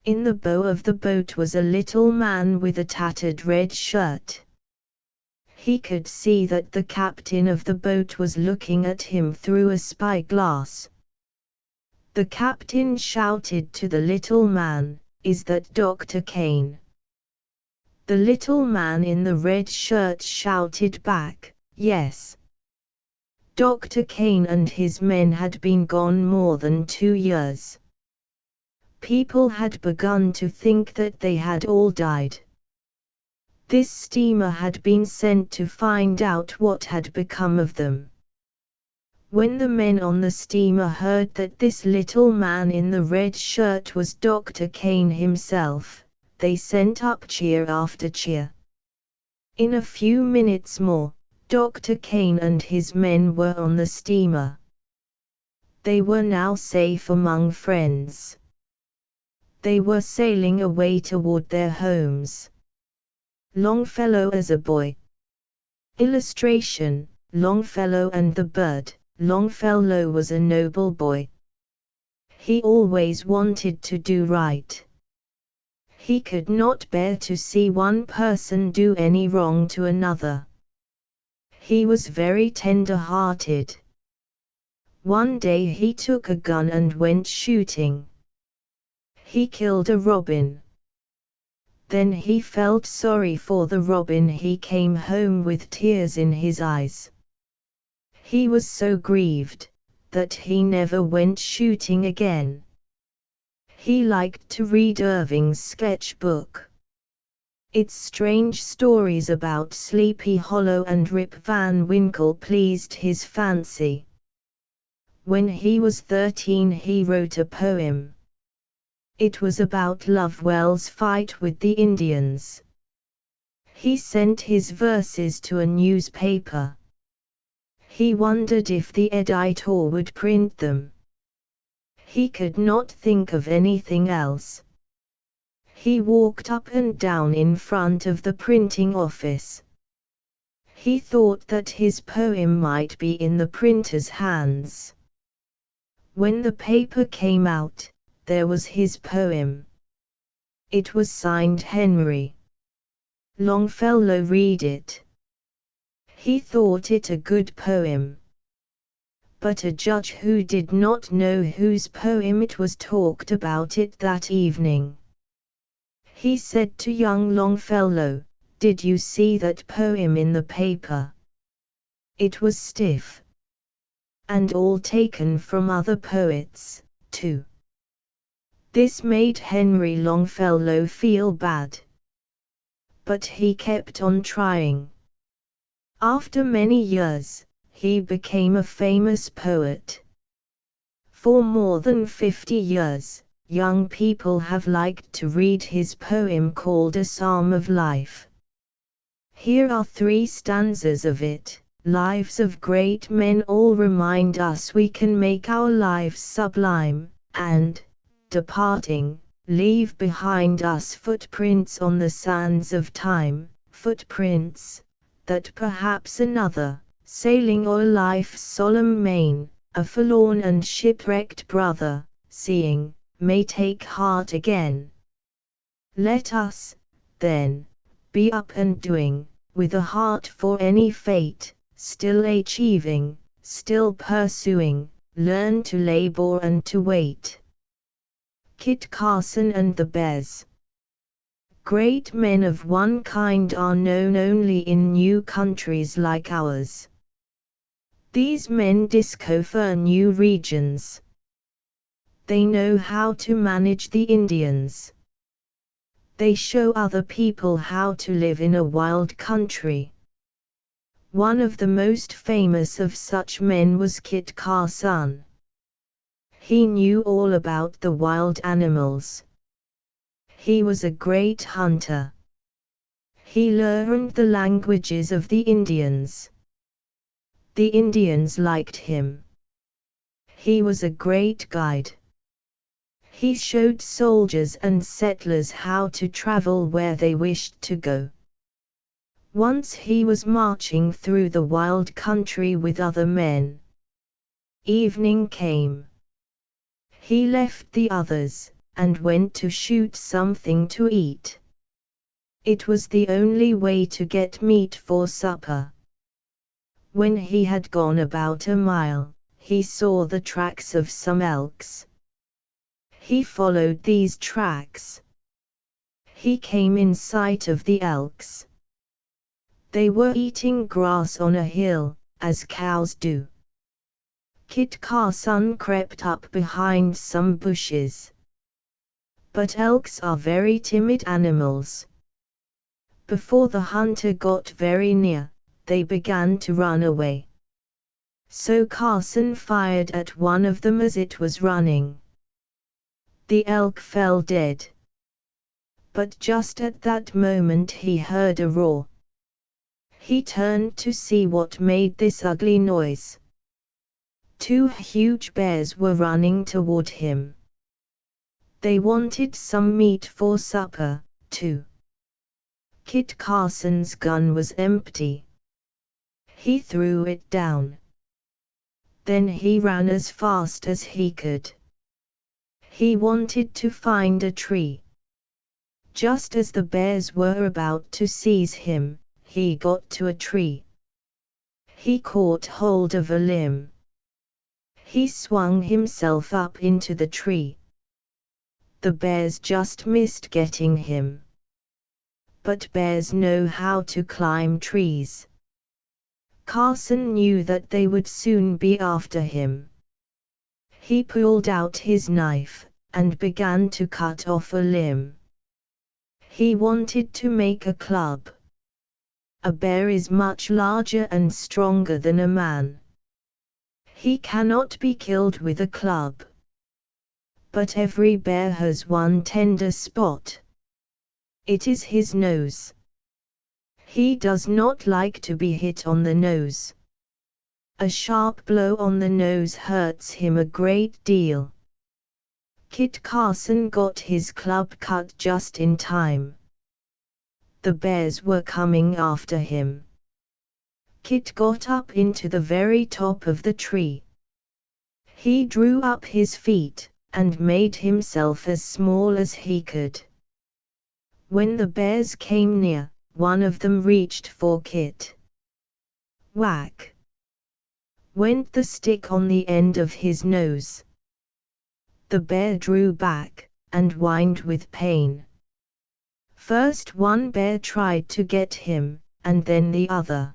In the bow of the boat was a little man with a tattered red shirt. He could see that the captain of the boat was looking at him through a spyglass. The captain shouted to the little man, "Is that Dr. Kane?" The little man in the red shirt shouted back, "Yes." Dr. Kane and his men had been gone more than 2 years. People had begun to think that they had all died. This steamer had been sent to find out what had become of them. When the men on the steamer heard that this little man in the red shirt was Dr. Kane himself, they sent up cheer after cheer. In a few minutes more, Dr. Kane and his men were on the steamer. They were now safe among friends. They were sailing away toward their homes. Longfellow as a boy. Illustration: Longfellow and the bird. Longfellow was a noble boy. He always wanted to do right. He could not bear to see one person do any wrong to another. He was very tender-hearted. One day he took a gun and went shooting. He killed a robin. Then he felt sorry for the robin. He came home with tears in his eyes. He was so grieved that he never went shooting again. He liked to read Irving's sketchbook. Its strange stories about Sleepy Hollow and Rip Van Winkle pleased his fancy. When he was 13 he wrote a poem. It was about Lovewell's fight with the Indians. He sent his verses to a newspaper. He wondered if the editor would print them. He could not think of anything else. He walked up and down in front of the printing office. He thought that his poem might be in the printer's hands. When the paper came out, there was his poem. It was signed Henry. Longfellow read it. He thought it a good poem. But a judge who did not know whose poem it was talked about it that evening. He said to young Longfellow, "Did you see that poem in the paper? It was stiff. And all taken from other poets, too." This made Henry Longfellow feel bad. But he kept on trying. After many years, he became a famous poet. For more than 50 years, young people have liked to read his poem called A Psalm of Life. Here are 3 stanzas of it. Lives of great men all remind us we can make our lives sublime, and, departing, leave behind us footprints on the sands of time, footprints, that perhaps another, sailing o'er life's solemn main, a forlorn and shipwrecked brother, seeing, may take heart again. Let us, then, be up and doing, with a heart for any fate, still achieving, still pursuing, learn to labor and to wait. Kit Carson and the Bears. Great men of one kind are known only in new countries like ours. These men discover new regions. They know how to manage the Indians. They show other people how to live in a wild country. One of the most famous of such men was Kit Carson. He knew all about the wild animals. He was a great hunter. He learned the languages of the Indians. The Indians liked him. He was a great guide. He showed soldiers and settlers how to travel where they wished to go. Once he was marching through the wild country with other men. Evening came. He left the others, and went to shoot something to eat. It was the only way to get meat for supper. When he had gone about a mile, he saw the tracks of some elks. He followed these tracks. He came in sight of the elks. They were eating grass on a hill, as cows do. Kit Carson crept up behind some bushes. But elks are very timid animals. Before the hunter got very near, they began to run away. So Carson fired at one of them as it was running. The elk fell dead. But just at that moment he heard a roar. He turned to see what made this ugly noise. 2 huge bears were running toward him. They wanted some meat for supper, too. Kit Carson's gun was empty. He threw it down. Then he ran as fast as he could. He wanted to find a tree. Just as the bears were about to seize him, he got to a tree. He caught hold of a limb. He swung himself up into the tree. The bears just missed getting him. But bears know how to climb trees. Carson knew that they would soon be after him. He pulled out his knife, and began to cut off a limb. He wanted to make a club. A bear is much larger and stronger than a man. He cannot be killed with a club. But every bear has one tender spot. It is his nose. He does not like to be hit on the nose. A sharp blow on the nose hurts him a great deal. Kit Carson got his club cut just in time. The bears were coming after him. Kit got up into the very top of the tree. He drew up his feet, and made himself as small as he could. When the bears came near, one of them reached for Kit. Whack! Went the stick on the end of his nose. The bear drew back, and whined with pain. First one bear tried to get him, and then the other.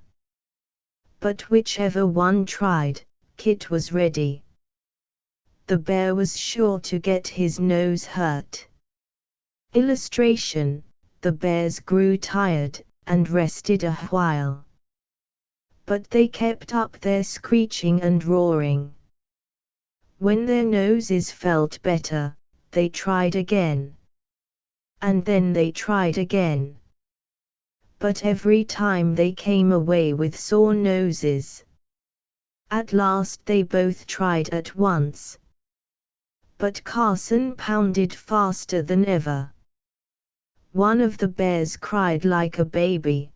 But whichever one tried, Kit was ready. The bear was sure to get his nose hurt. Illustration: the bears grew tired, and rested a while. But they kept up their screeching and roaring. When their noses felt better, they tried again. And then they tried again. But every time they came away with sore noses. At last they both tried at once. But Carson pounded faster than ever. One of the bears cried like a baby.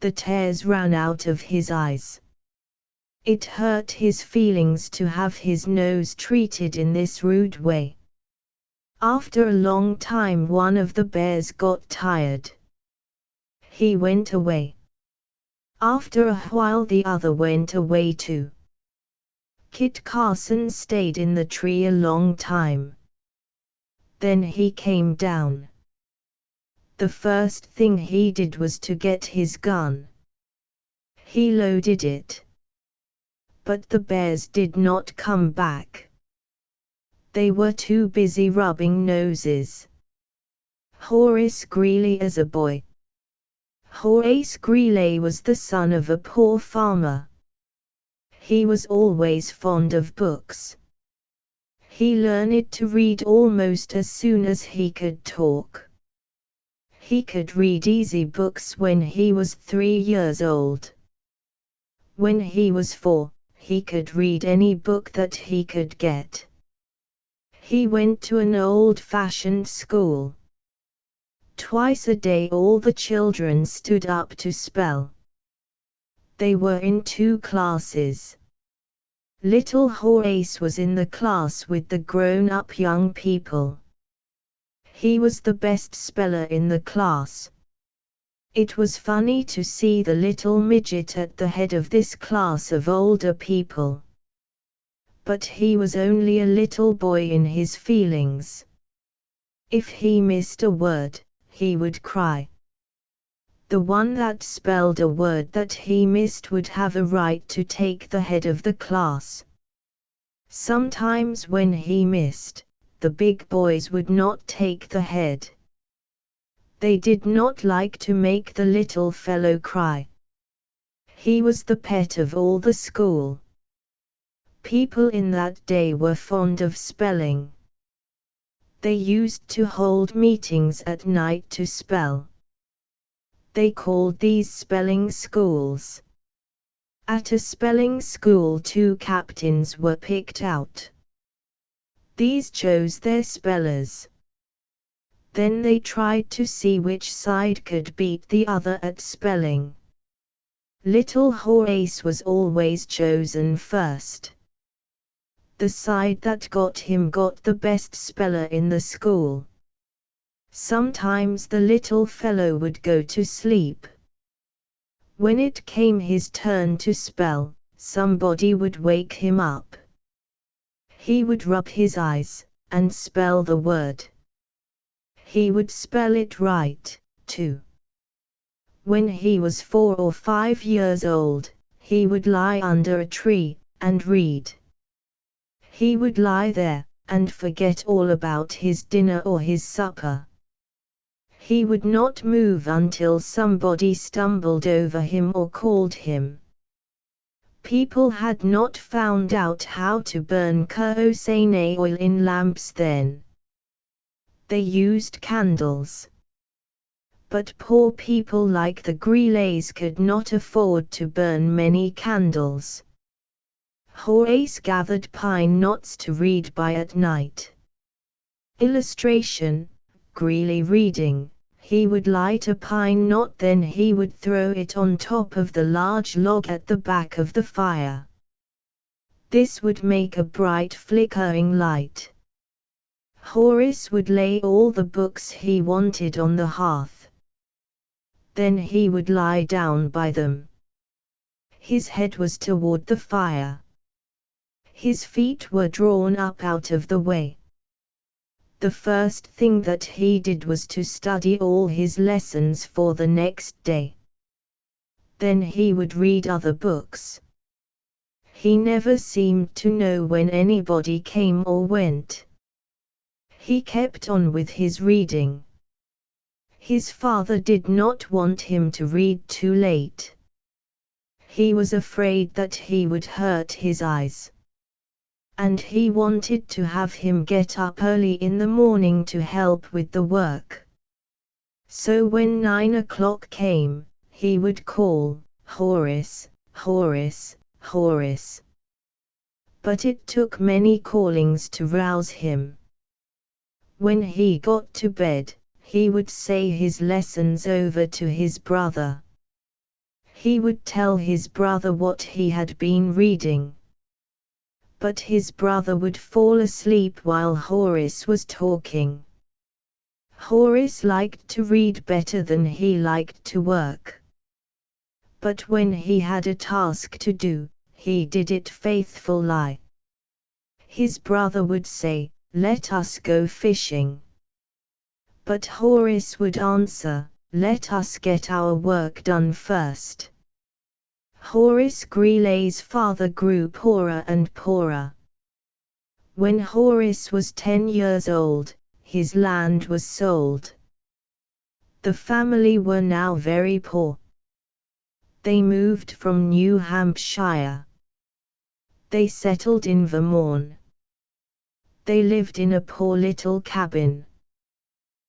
The tears ran out of his eyes. It hurt his feelings to have his nose treated in this rude way. After a long time one of the bears got tired. He went away. After a while the other went away too. Kit Carson stayed in the tree a long time. Then he came down. The first thing he did was to get his gun. He loaded it. But the bears did not come back. They were too busy rubbing noses. Horace Greeley as a boy. Horace Greeley was the son of a poor farmer. He was always fond of books. He learned to read almost as soon as he could talk. He could read easy books when he was 3 years old. When he was 4, he could read any book that he could get. He went to an old-fashioned school. Twice a day all the children stood up to spell. They were in 2 classes. Little Horace was in the class with the grown-up young people. He was the best speller in the class. It was funny to see the little midget at the head of this class of older people. But he was only a little boy in his feelings. If he missed a word, he would cry. The one that spelled a word that he missed would have a right to take the head of the class. Sometimes when he missed, the big boys would not take the head. They did not like to make the little fellow cry. He was the pet of all the school. People in that day were fond of spelling. They used to hold meetings at night to spell. They called these spelling schools. At a spelling school 2 captains were picked out. These chose their spellers. Then they tried to see which side could beat the other at spelling. Little Horace was always chosen first. The side that got him got the best speller in the school. Sometimes the little fellow would go to sleep. When it came his turn to spell, somebody would wake him up. He would rub his eyes, and spell the word. He would spell it right, too. When he was 4 or 5 years old, he would lie under a tree, and read. He would lie there, and forget all about his dinner or his supper. He would not move until somebody stumbled over him or called him. People had not found out how to burn kerosene oil in lamps then. They used candles. But poor people like the Greeleys could not afford to burn many candles. Horace gathered pine knots to read by at night. Illustration: Greeley reading. He would light a pine knot, then he would throw it on top of the large log at the back of the fire. This would make a bright flickering light. Horace would lay all the books he wanted on the hearth. Then he would lie down by them. His head was toward the fire. His feet were drawn up out of the way. The first thing that he did was to study all his lessons for the next day. Then he would read other books. He never seemed to know when anybody came or went. He kept on with his reading. His father did not want him to read too late. He was afraid that he would hurt his eyes. And he wanted to have him get up early in the morning to help with the work. So when 9 o'clock came, he would call, "Horace, Horace, Horace." But it took many callings to rouse him. When he got to bed, he would say his lessons over to his brother. He would tell his brother what he had been reading. But his brother would fall asleep while Horace was talking. Horace liked to read better than he liked to work. But when he had a task to do, he did it faithfully. His brother would say, "Let us go fishing." But Horace would answer, "Let us get our work done first." Horace Greeley's father grew poorer and poorer. When Horace was 10 years old, his land was sold. The family were now very poor. They moved from New Hampshire. They settled in Vermont. They lived in a poor little cabin.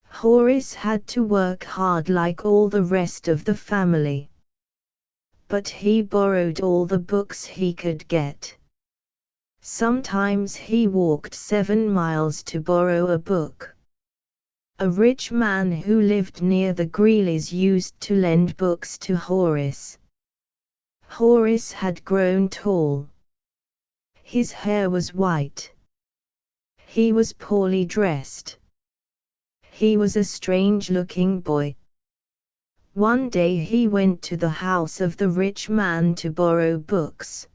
Horace had to work hard like all the rest of the family. But he borrowed all the books he could get. Sometimes he walked 7 miles to borrow a book. A rich man who lived near the Greeleys used to lend books to Horace. Horace had grown tall. His hair was white. He was poorly dressed. He was a strange-looking boy. One day he went to the house of the rich man to borrow books.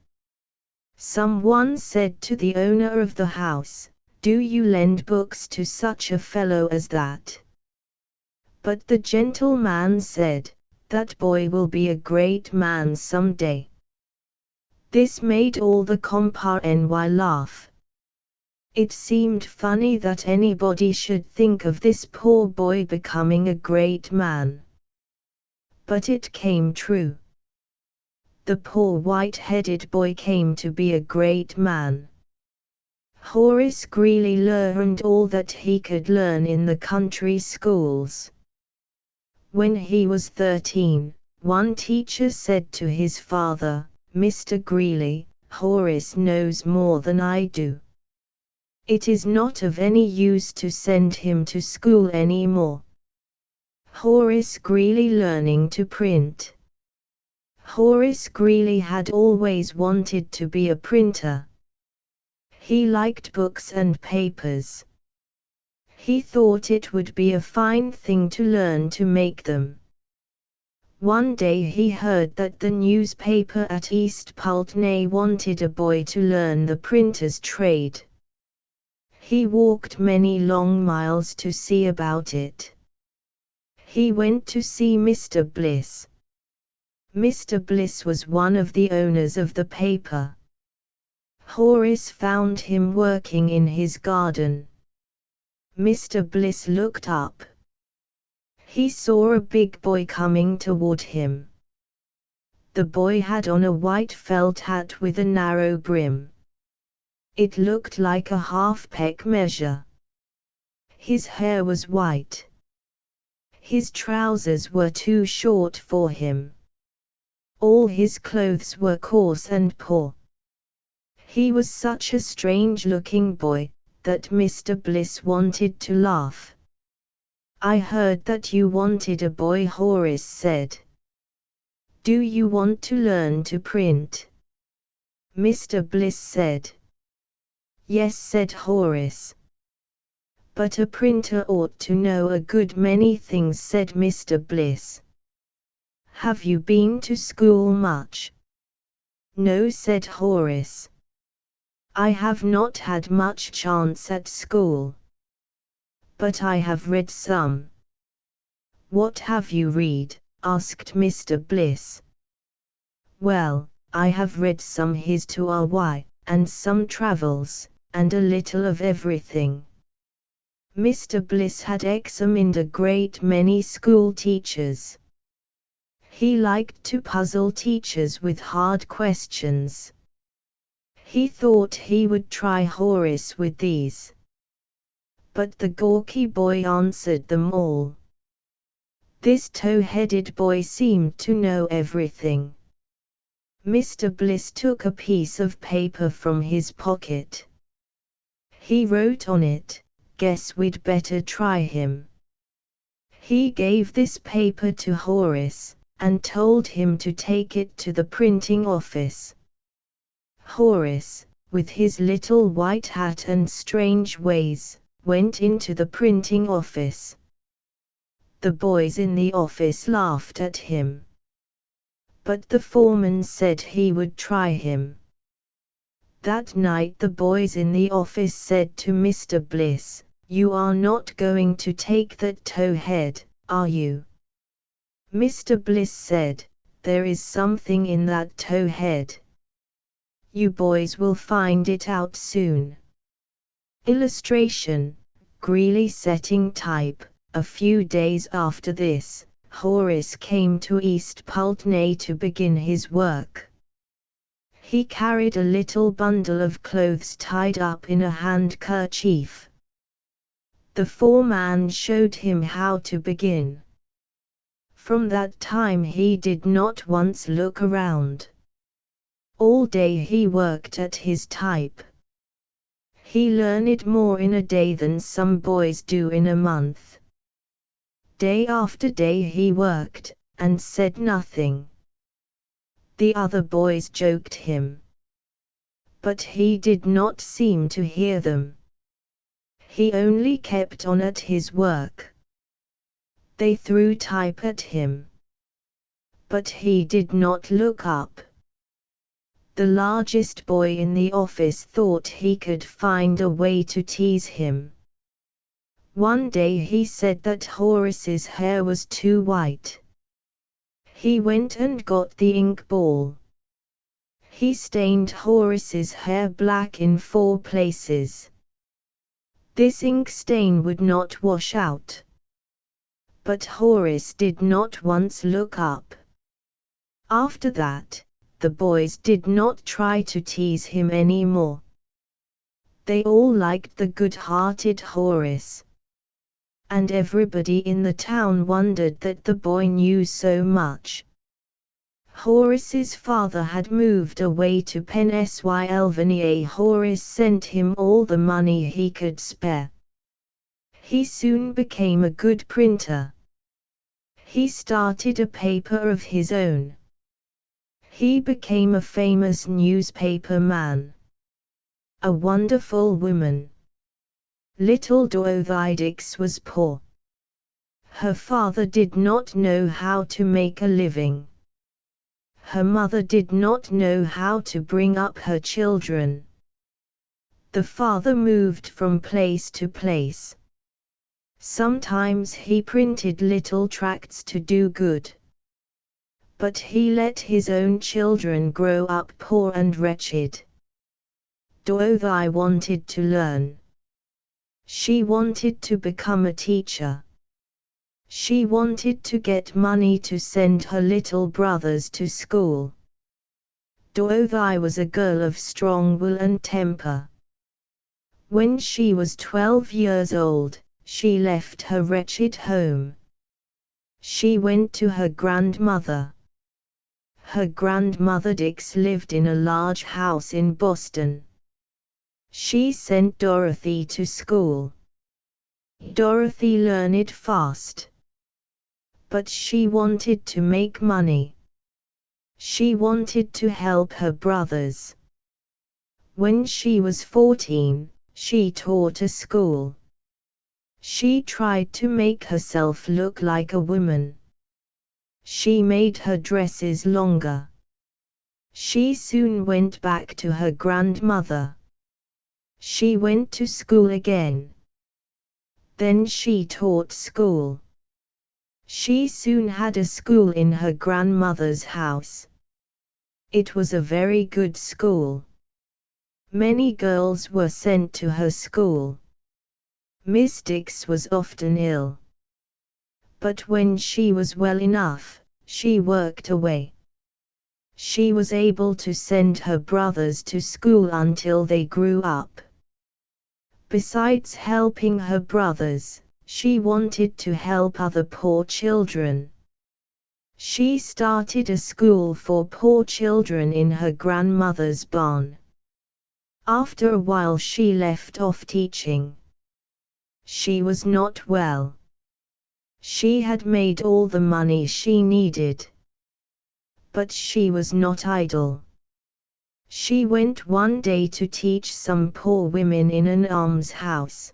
Someone said to the owner of the house, "Do you lend books to such a fellow as that?" But the gentleman said, "That boy will be a great man some day." This made all the company laugh. It seemed funny that anybody should think of this poor boy becoming a great man. But it came true. The poor white-headed boy came to be a great man. Horace Greeley learned all that he could learn in the country schools. When he was 13, one teacher said to his father, "Mr. Greeley, Horace knows more than I do. It is not of any use to send him to school anymore." Horace Greeley learning to print. Horace Greeley had always wanted to be a printer. He liked books and papers. He thought it would be a fine thing to learn to make them. One day he heard that the newspaper at East Pulteney wanted a boy to learn the printer's trade. He walked many long miles to see about it. He went to see Mr. Bliss. Mr. Bliss was one of the owners of the paper. Horace found him working in his garden. Mr. Bliss looked up. He saw a big boy coming toward him. The boy had on a white felt hat with a narrow brim. It looked like a half-peck measure. His hair was white. His trousers were too short for him. All his clothes were coarse and poor. He was such a strange-looking boy, that Mr. Bliss wanted to laugh. "I heard that you wanted a boy," Horace said. "Do you want to learn to print?" Mr. Bliss said. "Yes," said Horace. "But a printer ought to know a good many things," said Mr. Bliss. "Have you been to school much?" "No," said Horace. "I have not had much chance at school. But I have read some." "What have you read?" asked Mr. Bliss. "Well, I have read some history, and some travels, and a little of everything." Mr. Bliss had examined a great many school teachers. He liked to puzzle teachers with hard questions. He thought he would try Horace with these. But the gawky boy answered them all. This tow-headed boy seemed to know everything. Mr. Bliss took a piece of paper from his pocket. He wrote on it, "Guess we'd better try him." He gave this paper to Horace, and told him to take it to the printing office. Horace, with his little white hat and strange ways, went into the printing office. The boys in the office laughed at him. But the foreman said he would try him. That night the boys in the office said to Mr. Bliss, "You are not going to take that tow-head, are you?" Mr. Bliss said, "There is something in that tow-head. You boys will find it out soon." Illustration: Greeley setting type. A few days after this, Horace came to East Pulteney to begin his work. He carried a little bundle of clothes tied up in a handkerchief. The foreman showed him how to begin. From that time he did not once look around. All day he worked at his type. He learned more in a day than some boys do in a month. Day after day he worked, and said nothing. The other boys joked him. But he did not seem to hear them. He only kept on at his work. They threw type at him. But he did not look up. The largest boy in the office thought he could find a way to tease him. One day he said that Horace's hair was too white. He went and got the ink ball. He stained Horace's hair black in 4 places. This ink stain would not wash out. But Horace did not once look up. After that, the boys did not try to tease him any more. They all liked the good-hearted Horace. And everybody in the town wondered that the boy knew so much. Horace's father had moved away to Pennsylvania. Horace sent him all the money he could spare. He soon became a good printer. He started a paper of his own. He became a famous newspaper man. A wonderful woman. Little Dorothy was poor. Her father did not know how to make a living. Her mother did not know how to bring up her children. The father moved from place to place. Sometimes he printed little tracts to do good. But he let his own children grow up poor and wretched. Dorothy wanted to learn. She wanted to become a teacher. She wanted to get money to send her little brothers to school. Dorothy was a girl of strong will and temper. When she was 12 years old, she left her wretched home. She went to her grandmother. Her grandmother Dix lived in a large house in Boston. She sent Dorothy to school. Dorothy learned fast. But she wanted to make money. She wanted to help her brothers. When she was 14, she taught a school. She tried to make herself look like a woman. She made her dresses longer. She soon went back to her grandmother. She went to school again. Then she taught school. She soon had a school in her grandmother's house. It was a very good school. Many girls were sent to her school. Miss Dix was often ill. But when she was well enough, she worked away. She was able to send her brothers to school until they grew up. Besides helping her brothers, she wanted to help other poor children. She started a school for poor children in her grandmother's barn. After a while she left off teaching. She was not well. She had made all the money she needed. But she was not idle. She went one day to teach some poor women in an almshouse.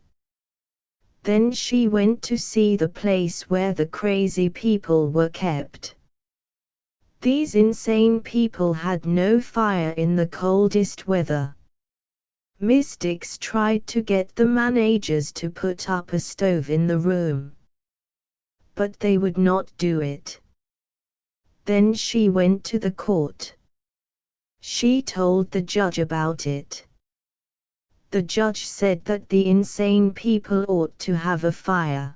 Then she went to see the place where the crazy people were kept. These insane people had no fire in the coldest weather. Miss Dix tried to get the managers to put up a stove in the room. But they would not do it. Then she went to the court. She told the judge about it. The judge said that the insane people ought to have a fire.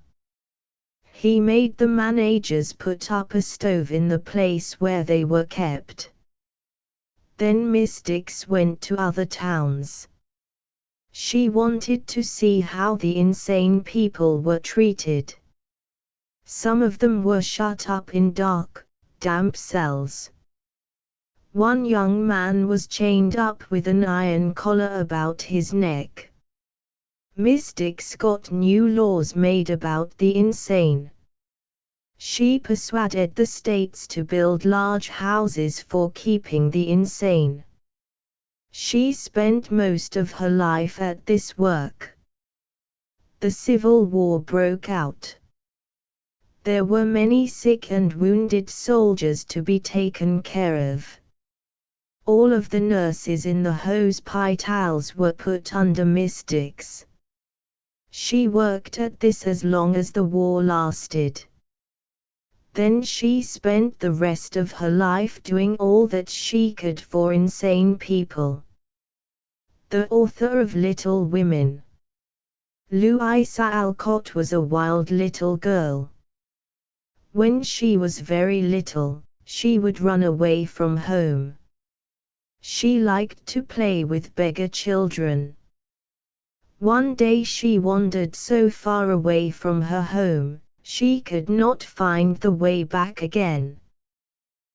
He made the managers put up a stove in the place where they were kept. Then Miss Dix went to other towns. She wanted to see how the insane people were treated. Some of them were shut up in dark, damp cells. One young man was chained up with an iron collar about his neck. Miss Dix got new laws made about the insane. She persuaded the states to build large houses for keeping the insane. She spent most of her life at this work. The Civil War broke out. There were many sick and wounded soldiers to be taken care of. All of the nurses in the hospitals were put under Miss Dix. She worked at this as long as the war lasted. Then she spent the rest of her life doing all that she could for insane people. The author of Little Women. Louisa Alcott was a wild little girl. When she was very little, she would run away from home. She liked to play with beggar children. One day she wandered so far away from her home, she could not find the way back again.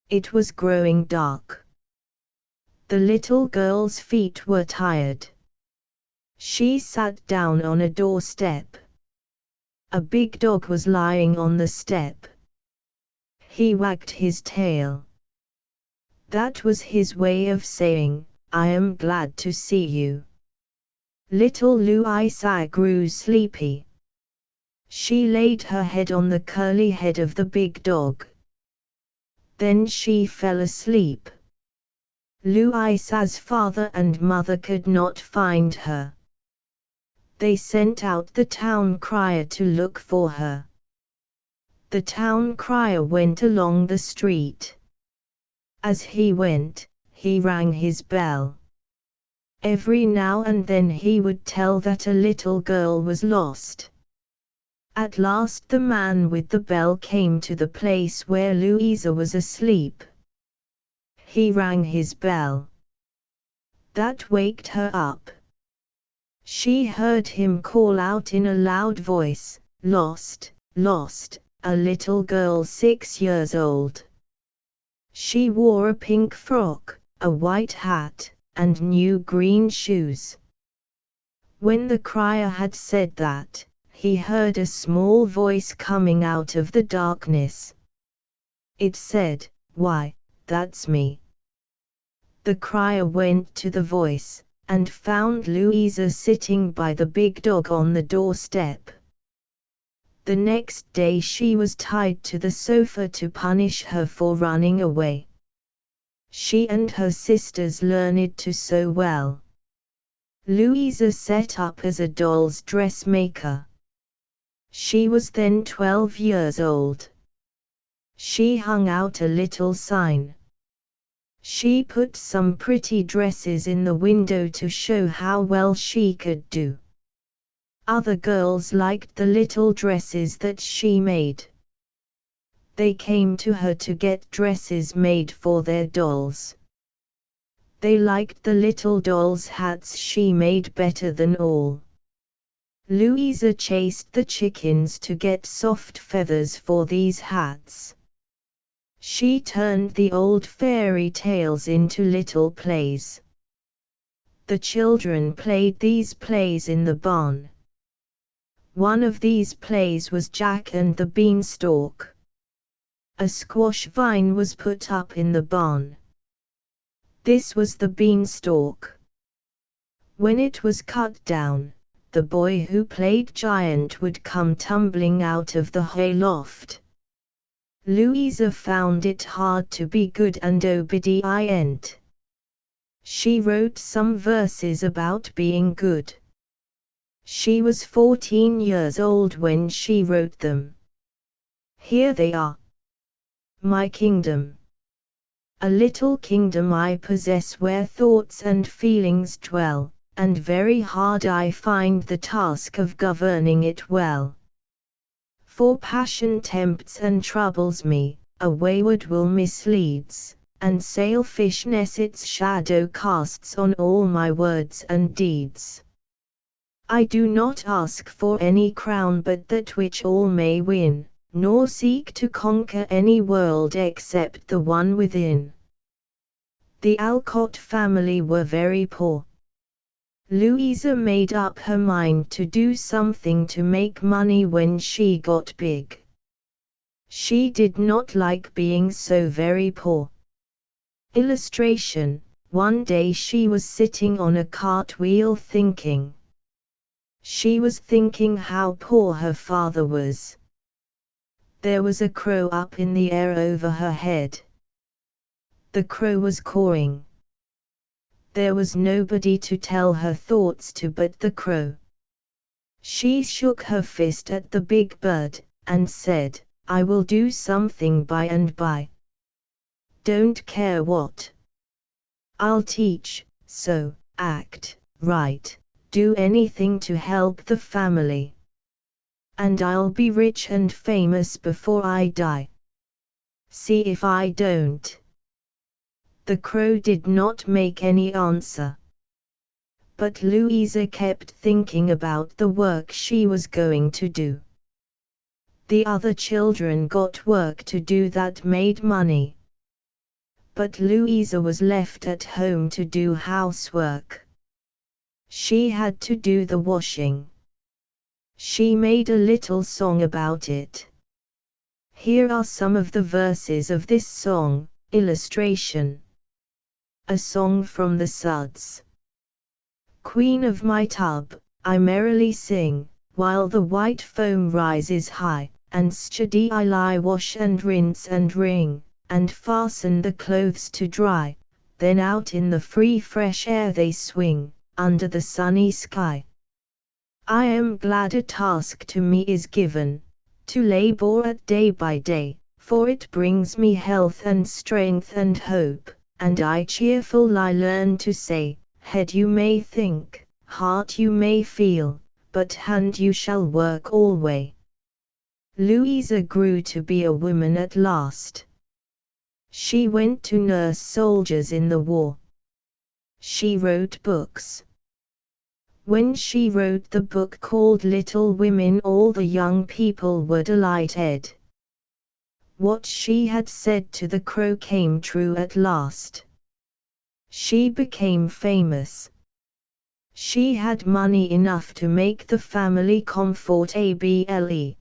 It was growing dark. The little girl's feet were tired. She sat down on a doorstep. A big dog was lying on the step. He wagged his tail. That was his way of saying, "I am glad to see you." Little Louisa grew sleepy. She laid her head on the curly head of the big dog. Then she fell asleep. Louisa's father and mother could not find her. They sent out the town crier to look for her. The town crier went along the street. As he went, he rang his bell. Every now and then he would tell that a little girl was lost. At last the man with the bell came to the place where Louisa was asleep. He rang his bell. That waked her up. She heard him call out in a loud voice, "Lost, lost, a little girl 6 years old." She wore a pink frock, a white hat, and new green shoes. When the crier had said that, he heard a small voice coming out of the darkness. It said, "Why, that's me." The crier went to the voice, and found Louisa sitting by the big dog on the doorstep. The next day she was tied to the sofa to punish her for running away. She and her sisters learned to sew well. Louisa set up as a doll's dressmaker. She was then 12 years old. She hung out a little sign. She put some pretty dresses in the window to show how well she could do. Other girls liked the little dresses that she made. They came to her to get dresses made for their dolls. They liked the little dolls' hats she made better than all. Louisa chased the chickens to get soft feathers for these hats. She turned the old fairy tales into little plays. The children played these plays in the barn. One of these plays was Jack and the Beanstalk. A squash vine was put up in the barn. This was the beanstalk. When it was cut down, the boy who played giant would come tumbling out of the hayloft. Louisa found it hard to be good and obedient. She wrote some verses about being good. She was 14 years old when she wrote them. Here they are. My kingdom. A little kingdom I possess where thoughts and feelings dwell, and very hard I find the task of governing it well. For passion tempts and troubles me, a wayward will misleads, and selfishness its shadow casts on all my words and deeds. I do not ask for any crown but that which all may win, nor seek to conquer any world except the one within. The Alcott family were very poor. Louisa made up her mind to do something to make money when she got big. She did not like being so very poor. Illustration: one day she was sitting on a cartwheel thinking. She was thinking how poor her father was. There was a crow up in the air over her head. The crow was cawing. There was nobody to tell her thoughts to but the crow. She shook her fist at the big bird, and said, "I will do something by and by. Don't care what. I'll teach, sew, act, write, do anything to help the family. And I'll be rich and famous before I die. See if I don't." The crow did not make any answer. But Louisa kept thinking about the work she was going to do. The other children got work to do that made money. But Louisa was left at home to do housework. She had to do the washing. She made a little song about it. Here are some of the verses of this song. Illustration: a song from the suds. Queen of my tub, I merrily sing, while the white foam rises high, and steady I lie, wash and rinse and wring, and fasten the clothes to dry, then out in the free fresh air they swing, under the sunny sky. I am glad a task to me is given, to labor at day by day, for it brings me health and strength and hope. And I cheerful I learn to say, head you may think, heart you may feel, but hand you shall work alway. Louisa grew to be a woman at last. She went to nurse soldiers in the war. She wrote books. When she wrote the book called Little Women, all the young people were delighted. What she had said to the crow came true at last. She became famous. She had money enough to make the family comfortable.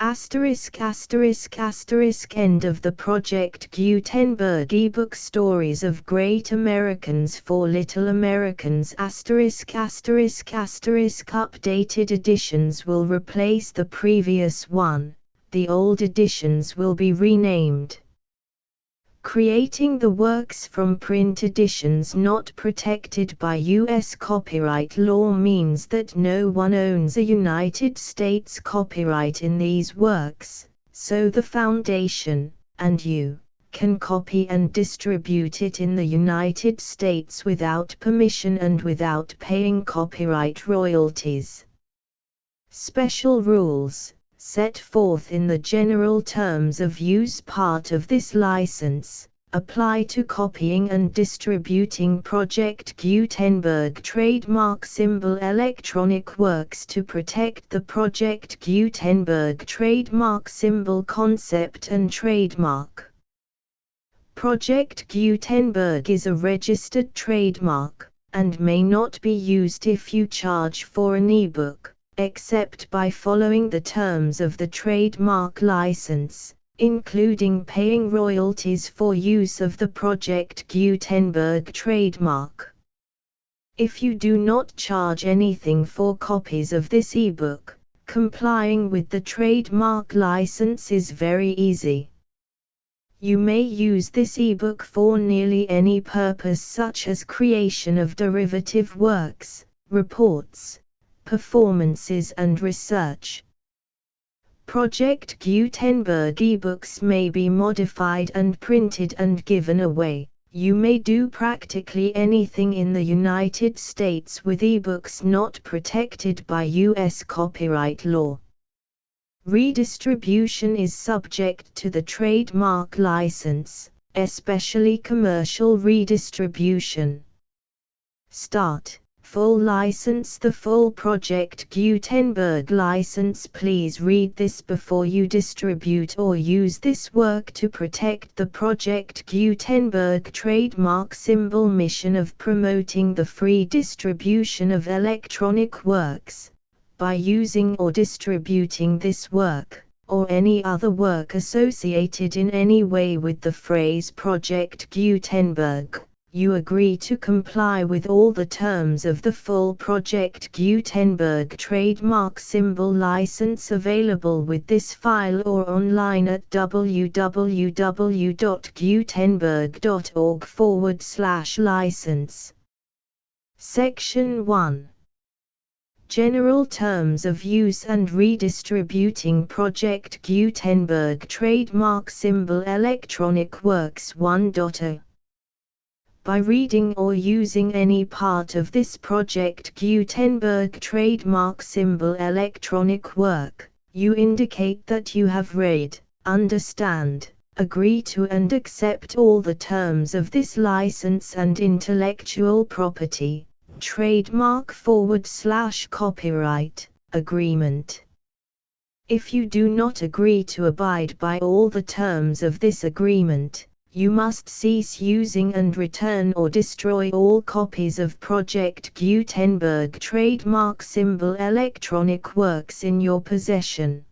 Asterisk asterisk asterisk. End of the Project Gutenberg ebook Stories of Great Americans for Little Americans. Asterisk asterisk asterisk. Updated editions will replace the previous one, the old editions will be renamed. Creating the works from print editions not protected by U.S. copyright law means that no one owns a United States copyright in these works, so the Foundation, and you, can copy and distribute it in the United States without permission and without paying copyright royalties. Special rules set forth in the general terms of use part of this license, apply to copying and distributing Project Gutenberg trademark symbol electronic works to protect the Project Gutenberg trademark symbol concept and trademark. Project Gutenberg is a registered trademark, and may not be used if you charge for an ebook, except by following the terms of the trademark license, including paying royalties for use of the Project Gutenberg trademark. If you do not charge anything for copies of this ebook, complying with the trademark license is very easy. You may use this ebook for nearly any purpose, such as creation of derivative works, reports, performances and research. Project Gutenberg ebooks may be modified and printed and given away. You may do practically anything in the United States with ebooks not protected by U.S. copyright law. Redistribution is subject to the trademark license, especially commercial redistribution. Start. Full license. The full Project Gutenberg license. Please read this before you distribute or use this work to protect the Project Gutenberg trademark symbol mission of promoting the free distribution of electronic works. By using or distributing this work, or any other work associated in any way with the phrase Project Gutenberg, you agree to comply with all the terms of the full Project Gutenberg trademark symbol license available with this file or online at www.gutenberg.org/license. Section 1. General Terms of Use and Redistributing Project Gutenberg Trademark Symbol Electronic Works 1.0. By reading or using any part of this Project Gutenberg trademark symbol electronic work, you indicate that you have read, understand, agree to and accept all the terms of this license and intellectual property, trademark/copyright, agreement. If you do not agree to abide by all the terms of this agreement, you must cease using and return or destroy all copies of Project Gutenberg trademark symbol electronic works in your possession.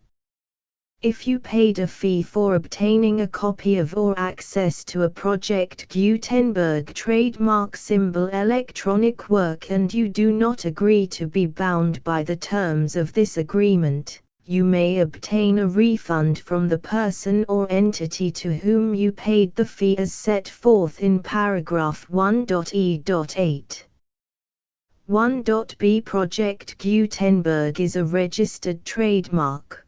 If you paid a fee for obtaining a copy of or access to a Project Gutenberg trademark symbol electronic work and you do not agree to be bound by the terms of this agreement, you may obtain a refund from the person or entity to whom you paid the fee as set forth in paragraph 1.e.8. 1.b. Project Gutenberg is a registered trademark.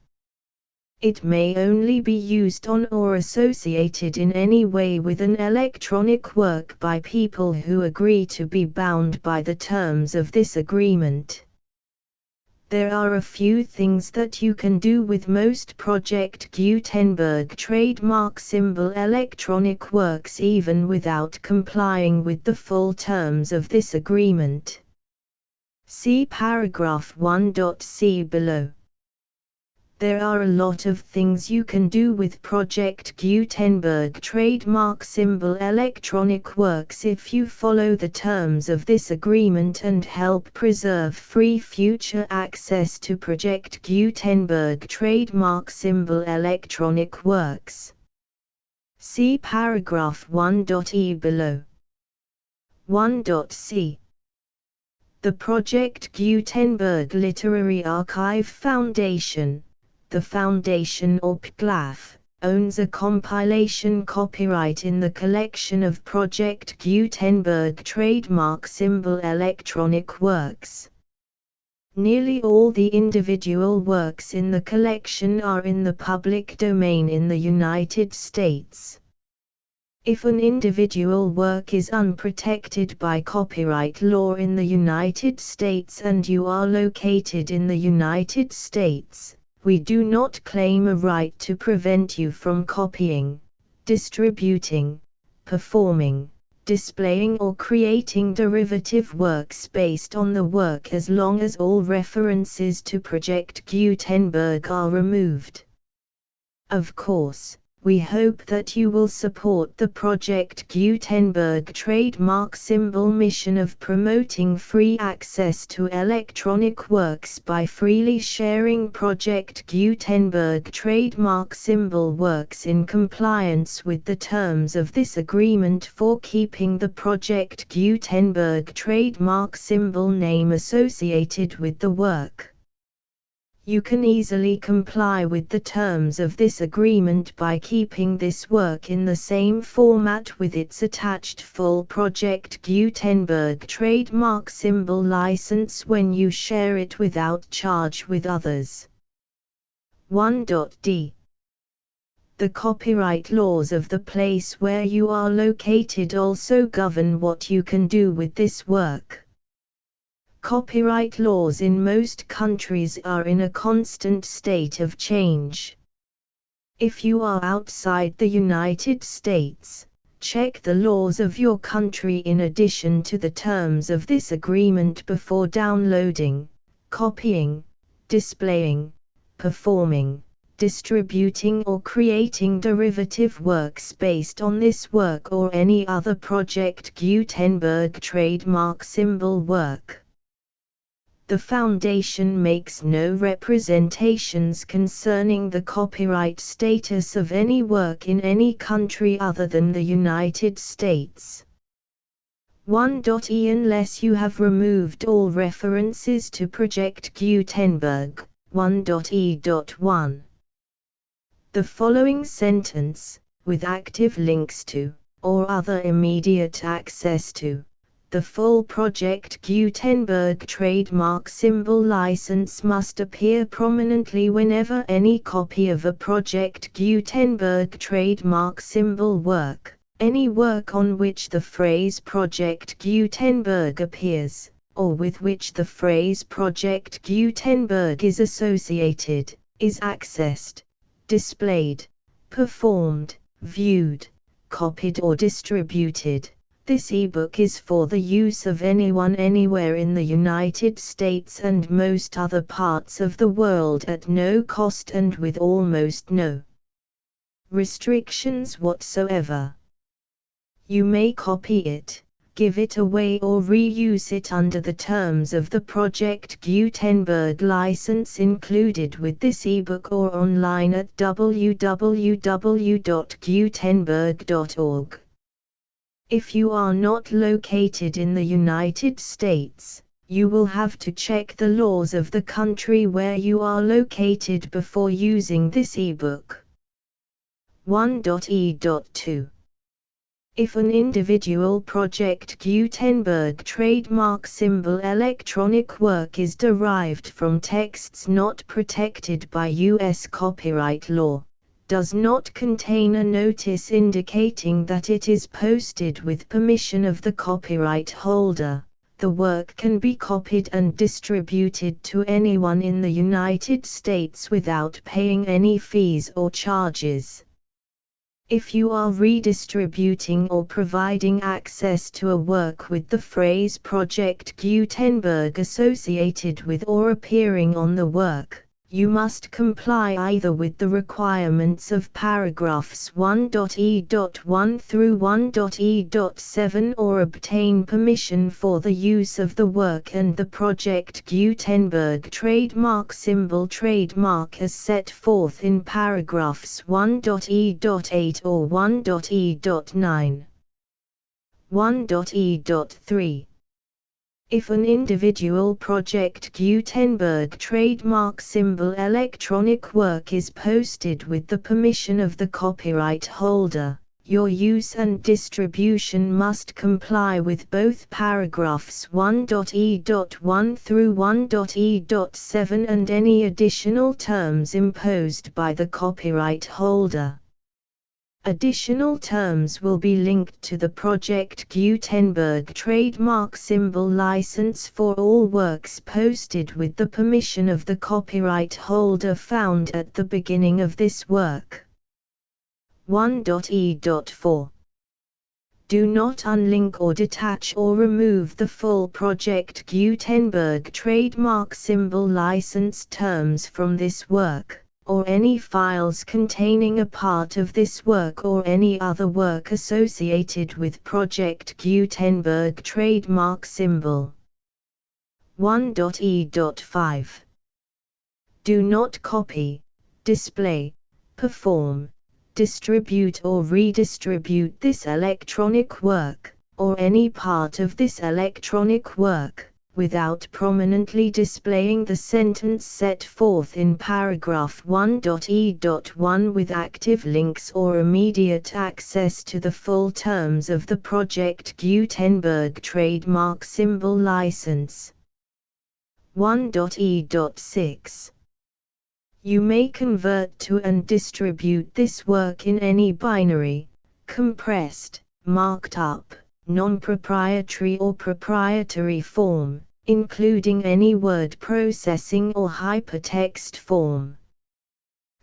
It may only be used on or associated in any way with an electronic work by people who agree to be bound by the terms of this agreement. There are a few things that you can do with most Project Gutenberg trademark symbol electronic works even without complying with the full terms of this agreement. See paragraph 1.c below. There are a lot of things you can do with Project Gutenberg trademark symbol electronic works if you follow the terms of this agreement and help preserve free future access to Project Gutenberg trademark symbol electronic works. See paragraph 1.e below. 1.c. The Project Gutenberg Literary Archive Foundation, the Foundation or PGLAF, owns a compilation copyright in the collection of Project Gutenberg trademark symbol electronic works. Nearly all the individual works in the collection are in the public domain in the United States. If an individual work is unprotected by copyright law in the United States and you are located in the United States, we do not claim a right to prevent you from copying, distributing, performing, displaying or creating derivative works based on the work as long as all references to Project Gutenberg are removed. Of course, we hope that you will support the Project Gutenberg trademark symbol mission of promoting free access to electronic works by freely sharing Project Gutenberg trademark symbol works in compliance with the terms of this agreement for keeping the Project Gutenberg trademark symbol name associated with the work. You can easily comply with the terms of this agreement by keeping this work in the same format with its attached full Project Gutenberg trademark symbol license when you share it without charge with others. 1.d. The copyright laws of the place where you are located also govern what you can do with this work. Copyright laws in most countries are in a constant state of change. If you are outside the United States, check the laws of your country in addition to the terms of this agreement before downloading, copying, displaying, performing, distributing or creating derivative works based on this work or any other Project Gutenberg trademark symbol work. The Foundation makes no representations concerning the copyright status of any work in any country other than the United States. 1.e. Unless you have removed all references to Project Gutenberg. 1.e.1. The following sentence, with active links to, or other immediate access to, the full Project Gutenberg trademark symbol license must appear prominently whenever any copy of a Project Gutenberg trademark symbol work, any work on which the phrase Project Gutenberg appears, or with which the phrase Project Gutenberg is associated, is accessed, displayed, performed, viewed, copied or distributed. This ebook is for the use of anyone anywhere in the United States and most other parts of the world at no cost and with almost no restrictions whatsoever. You may copy it, give it away or reuse it under the terms of the Project Gutenberg license included with this ebook or online at www.gutenberg.org. If you are not located in the United States, you will have to check the laws of the country where you are located before using this ebook. 1.e.2. If an individual Project Gutenberg trademark symbol electronic work is derived from texts not protected by U.S. copyright law, does not contain a notice indicating that it is posted with permission of the copyright holder, the work can be copied and distributed to anyone in the United States without paying any fees or charges. If you are redistributing or providing access to a work with the phrase Project Gutenberg associated with or appearing on the work, you must comply either with the requirements of paragraphs 1.e.1 through 1.e.7 or obtain permission for the use of the work and the Project Gutenberg trademark symbol trademark as set forth in paragraphs 1.e.8 or 1.e.9. 1.e.3. If an individual Project Gutenberg trademark symbol electronic work is posted with the permission of the copyright holder, your use and distribution must comply with both paragraphs 1.e.1 through 1.e.7 and any additional terms imposed by the copyright holder. Additional terms will be linked to the Project Gutenberg trademark symbol license for all works posted with the permission of the copyright holder found at the beginning of this work. 1.e.4. Do not unlink or detach or remove the full Project Gutenberg trademark symbol license terms from this work, or any files containing a part of this work or any other work associated with Project Gutenberg trademark symbol. 1.e.5. Do not copy, display, perform, distribute or redistribute this electronic work, or any part of this electronic work, without prominently displaying the sentence set forth in paragraph 1.e.1 with active links or immediate access to the full terms of the Project Gutenberg trademark symbol license. 1.e.6. You may convert to and distribute this work in any binary, compressed, marked up, non-proprietary or proprietary form, including any word processing or hypertext form.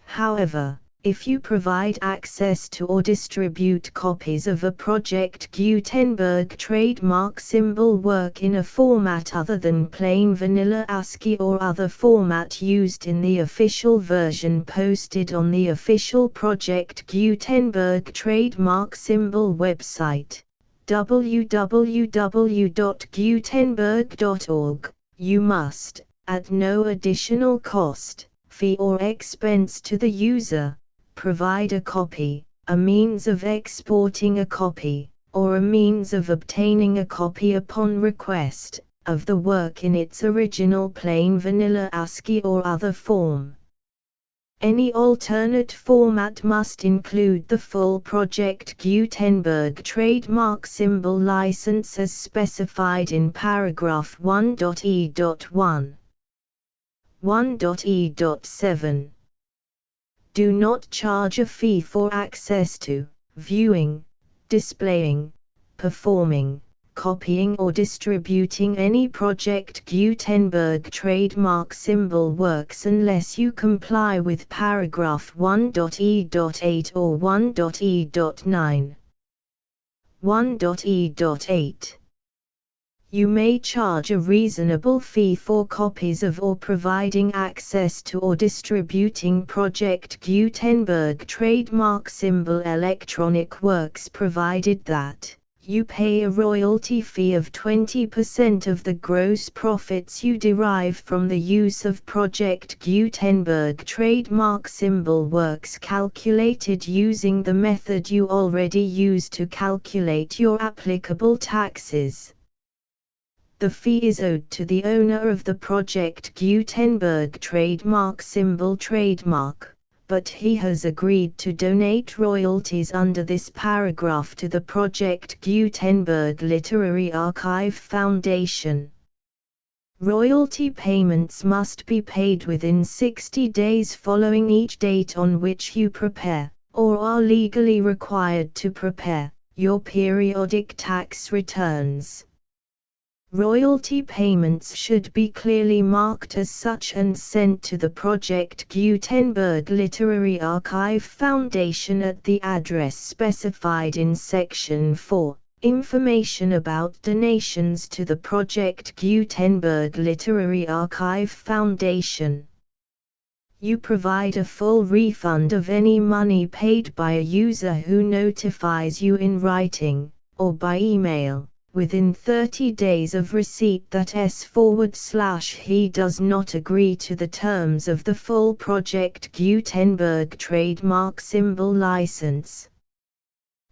However, if you provide access to or distribute copies of a Project Gutenberg trademark symbol work in a format other than plain vanilla ASCII or other format used in the official version posted on the official Project Gutenberg trademark symbol website, www.gutenberg.org, you must, at no additional cost, fee or expense to the user, provide a copy, a means of exporting a copy, or a means of obtaining a copy upon request, of the work in its original plain vanilla ASCII or other form. Any alternate format must include the full Project Gutenberg trademark symbol license as specified in paragraph 1.e.1. 1.e.7. Do not charge a fee for access to, viewing, displaying, performing, copying or distributing any Project Gutenberg trademark symbol works unless you comply with paragraph 1.e.8 or 1.e.9. 1.e.8. You may charge a reasonable fee for copies of or providing access to or distributing Project Gutenberg trademark symbol electronic works provided that you pay a royalty fee of 20% of the gross profits you derive from the use of Project Gutenberg trademark symbol works calculated using the method you already use to calculate your applicable taxes. The fee is owed to the owner of the Project Gutenberg trademark symbol trademark, but he has agreed to donate royalties under this paragraph to the Project Gutenberg Literary Archive Foundation. Royalty payments must be paid within 60 days following each date on which you prepare, or are legally required to prepare, your periodic tax returns. Royalty payments should be clearly marked as such and sent to the Project Gutenberg Literary Archive Foundation at the address specified in Section 4. Information about donations to the Project Gutenberg Literary Archive Foundation. You provide a full refund of any money paid by a user who notifies you in writing, or by email, within 30 days of receipt that he does not agree to the terms of the full Project Gutenberg trademark symbol license.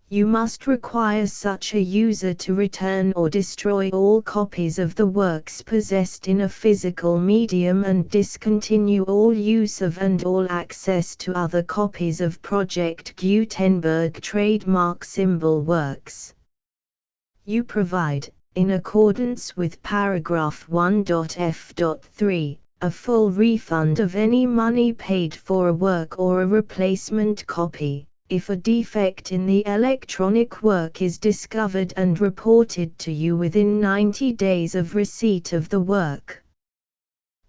You must require such a user to return or destroy all copies of the works possessed in a physical medium and discontinue all use of and all access to other copies of Project Gutenberg trademark symbol works. You provide, in accordance with paragraph 1.f.3, a full refund of any money paid for a work or a replacement copy, if a defect in the electronic work is discovered and reported to you within 90 days of receipt of the work.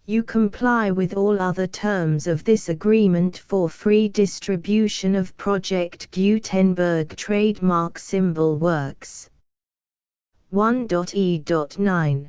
You comply with all other terms of this agreement for free distribution of Project Gutenberg trademark symbol works. 1.e.9.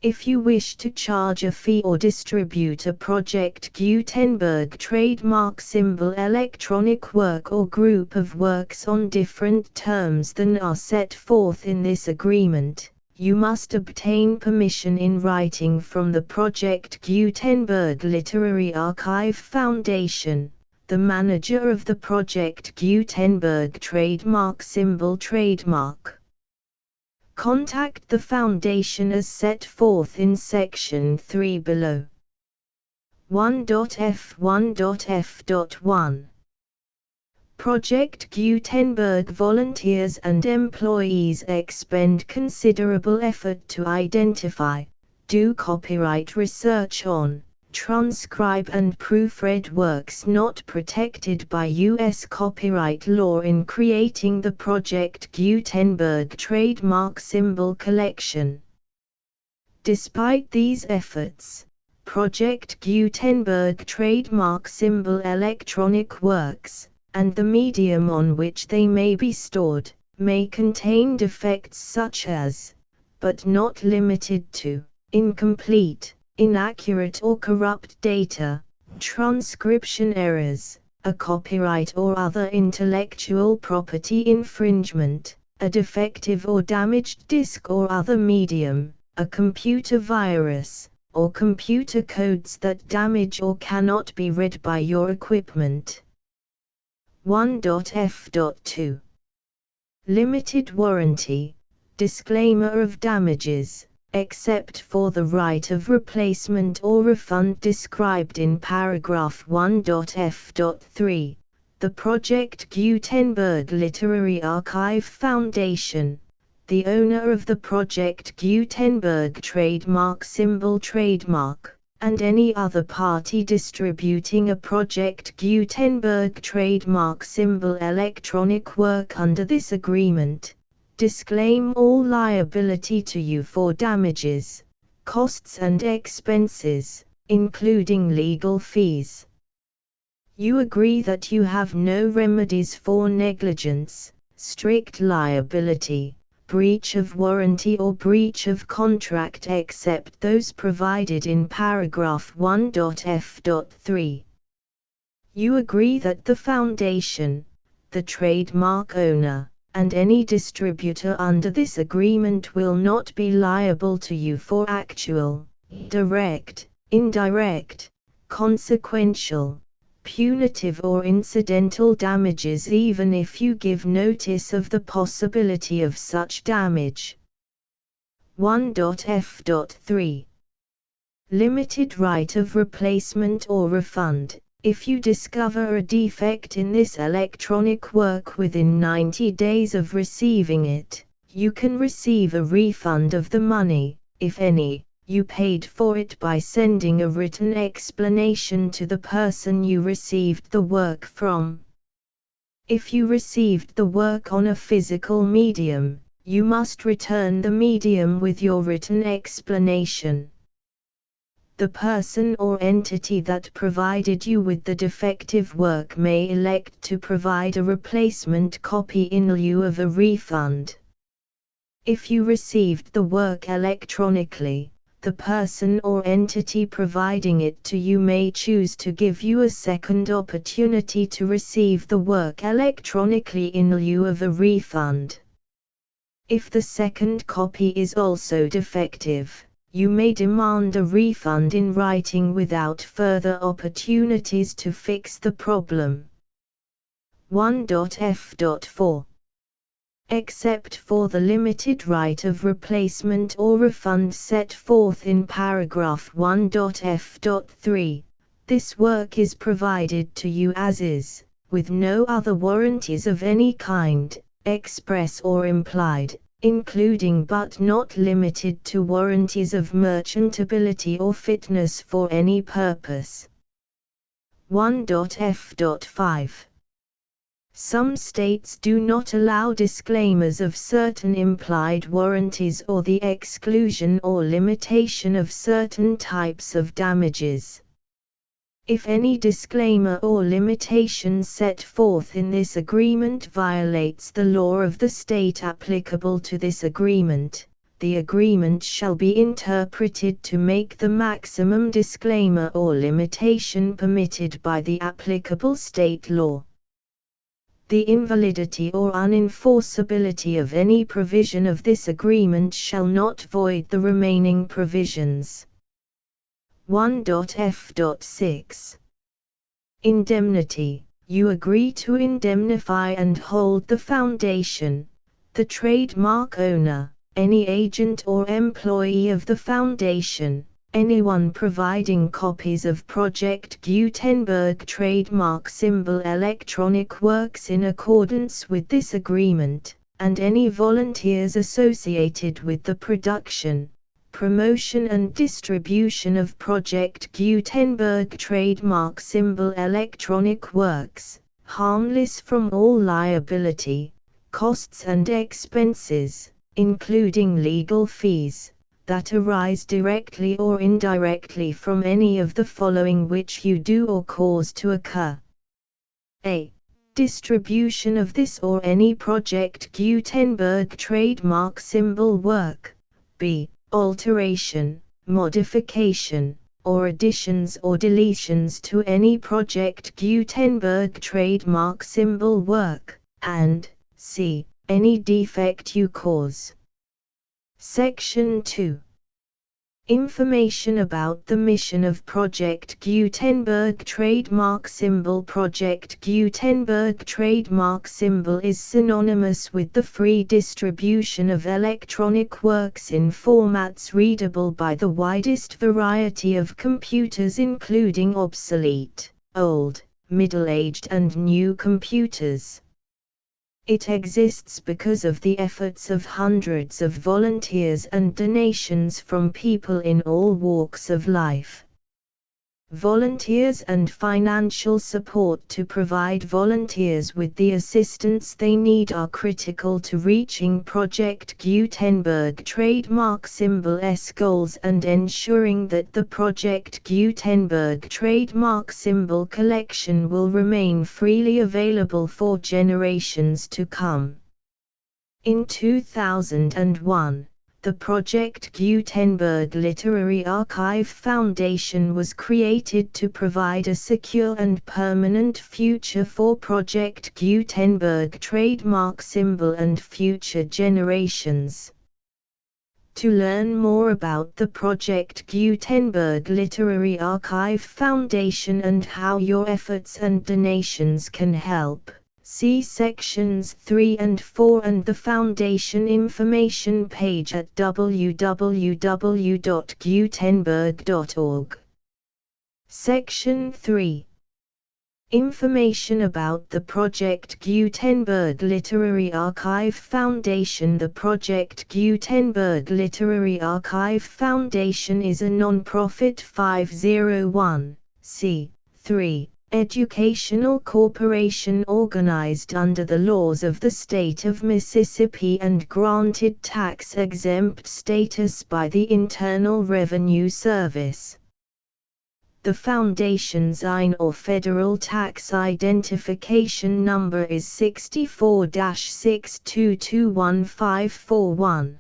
If you wish to charge a fee or distribute a Project Gutenberg trademark symbol electronic work or group of works on different terms than are set forth in this agreement, you must obtain permission in writing from the Project Gutenberg Literary Archive Foundation, the manager of the Project Gutenberg trademark symbol trademark. Contact the Foundation as set forth in Section 3 below. 1.f1.f.1. Project Gutenberg volunteers and employees expend considerable effort to identify, do copyright research on, transcribe and proofread works not protected by U.S. copyright law in creating the Project Gutenberg trademark symbol collection. Despite these efforts, Project Gutenberg trademark symbol electronic works, and the medium on which they may be stored, may contain defects such as, but not limited to, incomplete, inaccurate or corrupt data, transcription errors, a copyright or other intellectual property infringement, a defective or damaged disk or other medium, a computer virus, or computer codes that damage or cannot be read by your equipment. 1.f.2. Limited warranty, disclaimer of damages, except for the right of replacement or refund described in paragraph 1.f.3, the Project Gutenberg Literary Archive Foundation, the owner of the Project Gutenberg trademark symbol trademark, and any other party distributing a Project Gutenberg trademark symbol electronic work under this agreement, disclaim all liability to you for damages, costs and expenses, including legal fees. You agree that you have no remedies for negligence, strict liability, breach of warranty or breach of contract except those provided in paragraph 1.f.3. You agree that the Foundation, the trademark owner, and any distributor under this agreement will not be liable to you for actual, direct, indirect, consequential, punitive or incidental damages even if you give notice of the possibility of such damage. 1.f.3. Limited right of replacement or refund. If you discover a defect in this electronic work within 90 days of receiving it, you can receive a refund of the money, if any, you paid for it by sending a written explanation to the person you received the work from. If you received the work on a physical medium, You must return the medium with your written explanation. The person or entity that provided you with the defective work may elect to provide a replacement copy in lieu of a refund. If you received the work electronically, the person or entity providing it to you may choose to give you a second opportunity to receive the work electronically in lieu of a refund. If the second copy is also defective, you may demand a refund in writing without further opportunities to fix the problem. 1.f.4 Except for the limited right of replacement or refund set forth in paragraph 1.f.3, this work is provided to you as is, with no other warranties of any kind, express or implied, including but not limited to warranties of merchantability or fitness for any purpose. 1.f.5 Some states do not allow disclaimers of certain implied warranties or the exclusion or limitation of certain types of damages. If any disclaimer or limitation set forth in this agreement violates the law of the state applicable to this agreement, the agreement shall be interpreted to make the maximum disclaimer or limitation permitted by the applicable state law. The invalidity or unenforceability of any provision of this agreement shall not void the remaining provisions. 1.f.6 Indemnity. You agree to indemnify and hold the foundation, the trademark owner, any agent or employee of the foundation, anyone providing copies of Project Gutenberg trademark symbol electronic works in accordance with this agreement, and any volunteers associated with the production, promotion and distribution of Project Gutenberg trademark symbol electronic works, harmless from all liability, costs and expenses, including legal fees, that arise directly or indirectly from any of the following which you do or cause to occur. A. Distribution of this or any Project Gutenberg trademark symbol work. B. Alteration, modification, or additions or deletions to any Project Gutenberg trademark symbol work, and C. Any defect you cause. Section 2. Information about the mission of Project Gutenberg trademark symbol. Project Gutenberg trademark symbol is synonymous with the free distribution of electronic works in formats readable by the widest variety of computers, including obsolete, old, middle-aged and new computers. It exists because of the efforts of hundreds of volunteers and donations from people in all walks of life. Volunteers and financial support to provide volunteers with the assistance they need are critical to reaching Project Gutenberg trademark symbol's goals and ensuring that the Project Gutenberg trademark symbol collection will remain freely available for generations to come. In 2001, the Project Gutenberg Literary Archive Foundation was created to provide a secure and permanent future for Project Gutenberg trademark symbol and future generations. To learn more about the Project Gutenberg Literary Archive Foundation and how your efforts and donations can help, see sections 3 and 4 and the Foundation information page at www.gutenberg.org. Section 3. Information about the Project Gutenberg Literary Archive Foundation. The Project Gutenberg Literary Archive Foundation is a non-profit 501(c)(3) educational corporation organized under the laws of the state of Mississippi and granted tax-exempt status by the Internal Revenue Service. The Foundation's IN or Federal Tax Identification Number is 64-6221541.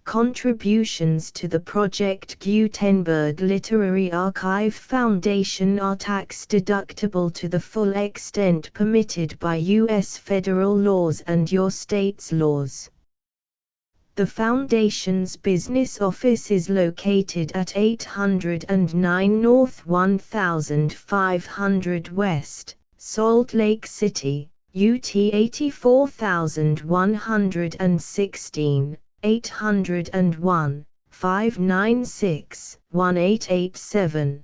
Contributions to the Project Gutenberg Literary Archive Foundation are tax-deductible to the full extent permitted by U.S. federal laws and your state's laws. The Foundation's business office is located at 809 North 1500 West, Salt Lake City, UT 84116, 801-596-1887.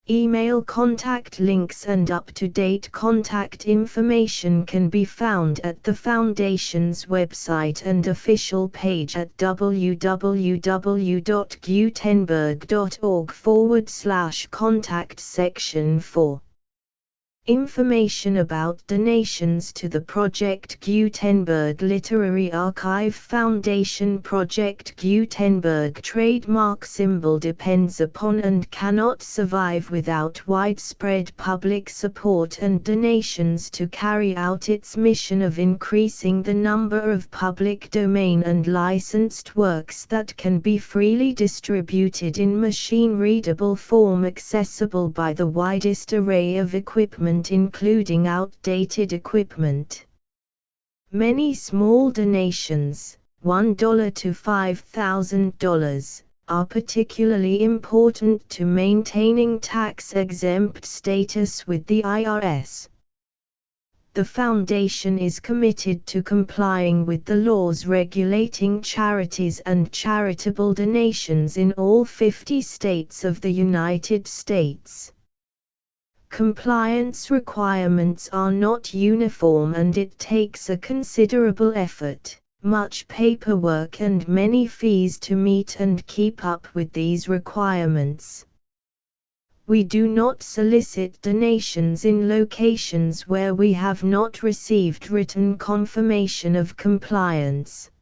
Email contact links and up-to-date contact information can be found at the Foundation's website and official page at www.gutenberg.org/contact section 4. Information about donations to the Project Gutenberg Literary Archive Foundation. Project Gutenberg trademark symbol depends upon and cannot survive without widespread public support and donations to carry out its mission of increasing the number of public domain and licensed works that can be freely distributed in machine-readable form accessible by the widest array of equipment including outdated equipment. Many small donations, $1 to $5,000, are particularly important to maintaining tax-exempt status with the IRS. The Foundation is committed to complying with the laws regulating charities and charitable donations in all 50 states of the United States. Compliance requirements are not uniform and it takes a considerable effort, much paperwork and many fees to meet and keep up with these requirements. We do not solicit donations in locations where we have not received written confirmation of compliance.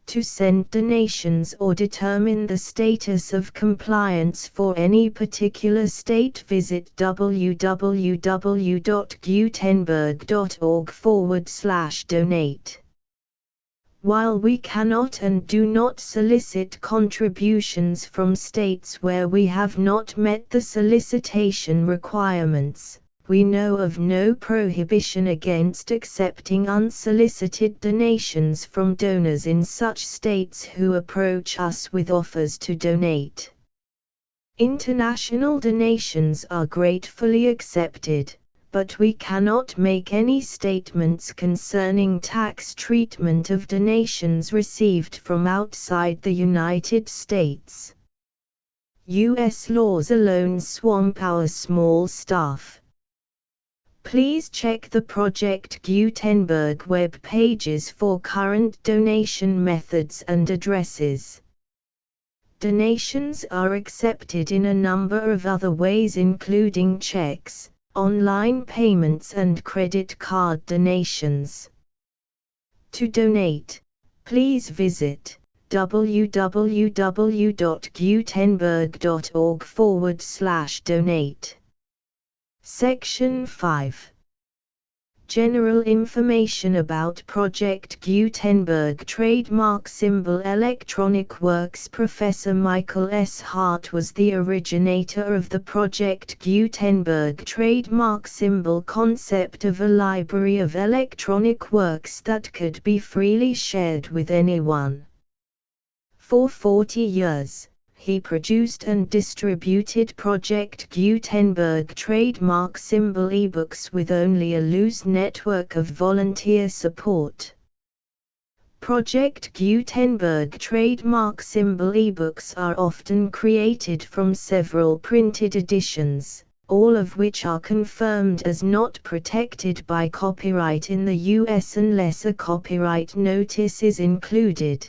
To send donations or determine the status of compliance for any particular state, visit www.gutenberg.org/donate. While we cannot and do not solicit contributions from states where we have not met the solicitation requirements, we know of no prohibition against accepting unsolicited donations from donors in such states who approach us with offers to donate. International donations are gratefully accepted, but we cannot make any statements concerning tax treatment of donations received from outside the United States. U.S. laws alone swamp our small staff. Please check the Project Gutenberg web pages for current donation methods and addresses. Donations are accepted in a number of other ways including checks, online payments and credit card donations. To donate, please visit www.gutenberg.org/donate. Section 5. General information about Project Gutenberg trademark symbol electronic works. Professor Michael S. Hart was the originator of the Project Gutenberg trademark symbol concept of a library of electronic works that could be freely shared with anyone. For 40 years, he produced and distributed Project Gutenberg trademark symbol ebooks with only a loose network of volunteer support. Project Gutenberg trademark symbol ebooks are often created from several printed editions, all of which are confirmed as not protected by copyright in the U.S. unless a copyright notice is included.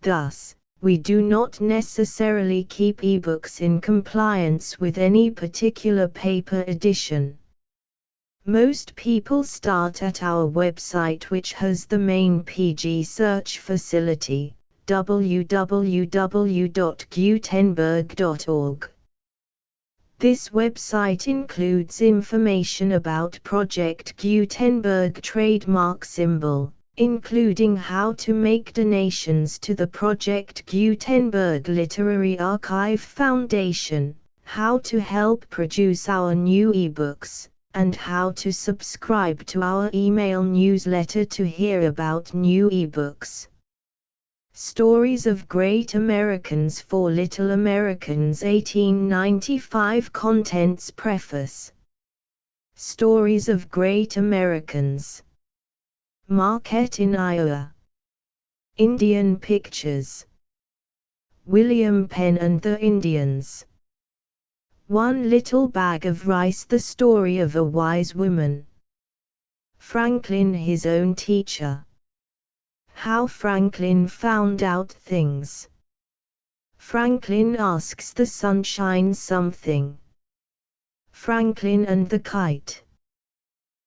Thus, We do not necessarily keep ebooks in compliance with any particular paper edition. Most people start at our website, which has the main PG search facility, www.gutenberg.org. This website includes information about Project Gutenberg trademark symbol, including how to make donations to the Project Gutenberg Literary Archive Foundation, how to help produce our new ebooks, and how to subscribe to our email newsletter to hear about new ebooks. Stories of Great Americans for Little Americans, 1895. Contents. Preface. Stories of Great Americans. Marquette in Iowa. Indian Pictures. William Penn and the Indians. One Little Bag of Rice. The story of a wise woman. Franklin, his own teacher. How Franklin found out things. Franklin asks the sunshine something. Franklin and the kite.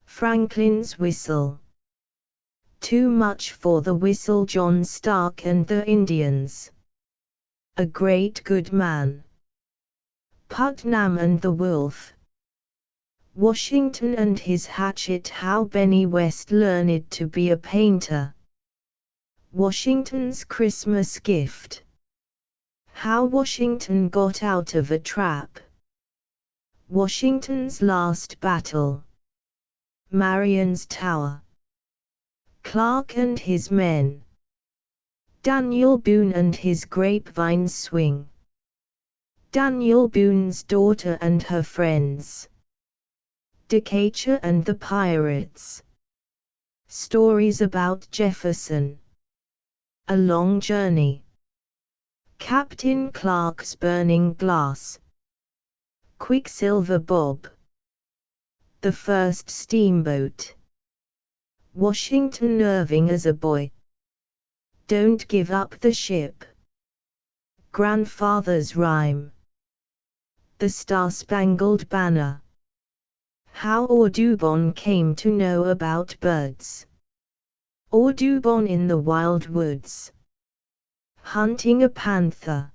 Franklin's whistle. Too much for the whistle. John Stark and the Indians. A great good man. Putnam and the wolf. Washington and his hatchet. How Benny West learned to be a painter. Washington's Christmas gift. How Washington got out of a trap. Washington's last battle. Marion's Tower. Clark and his men. Daniel Boone and his grapevine swing. Daniel Boone's daughter and her friends. Decatur and the pirates. Stories about Jefferson. A long journey. Captain Clark's burning glass. Quicksilver Bob. The first steamboat. Washington Irving as a boy. Don't give up the ship. Grandfather's rhyme. The Star-Spangled Banner. How Audubon came to know about birds. Audubon in the wild woods. Hunting a panther.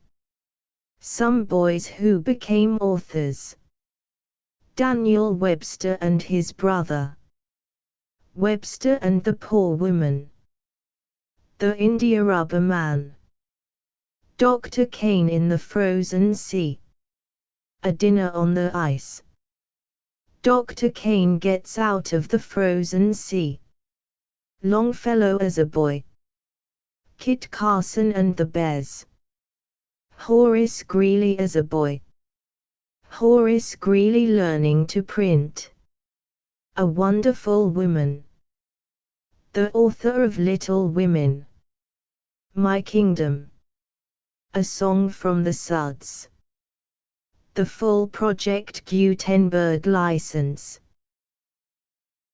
Some boys who became authors. Daniel Webster and his brother. Webster and the Poor Woman. The India Rubber Man. Dr. Kane in the Frozen Sea. A Dinner on the Ice. Dr. Kane gets out of the frozen sea. Longfellow as a boy. Kit Carson and the Bears. Horace Greeley as a boy. Horace Greeley learning to print. A Wonderful Woman. The author of Little Women. My Kingdom. A Song from the Suds. The full Project Gutenberg license.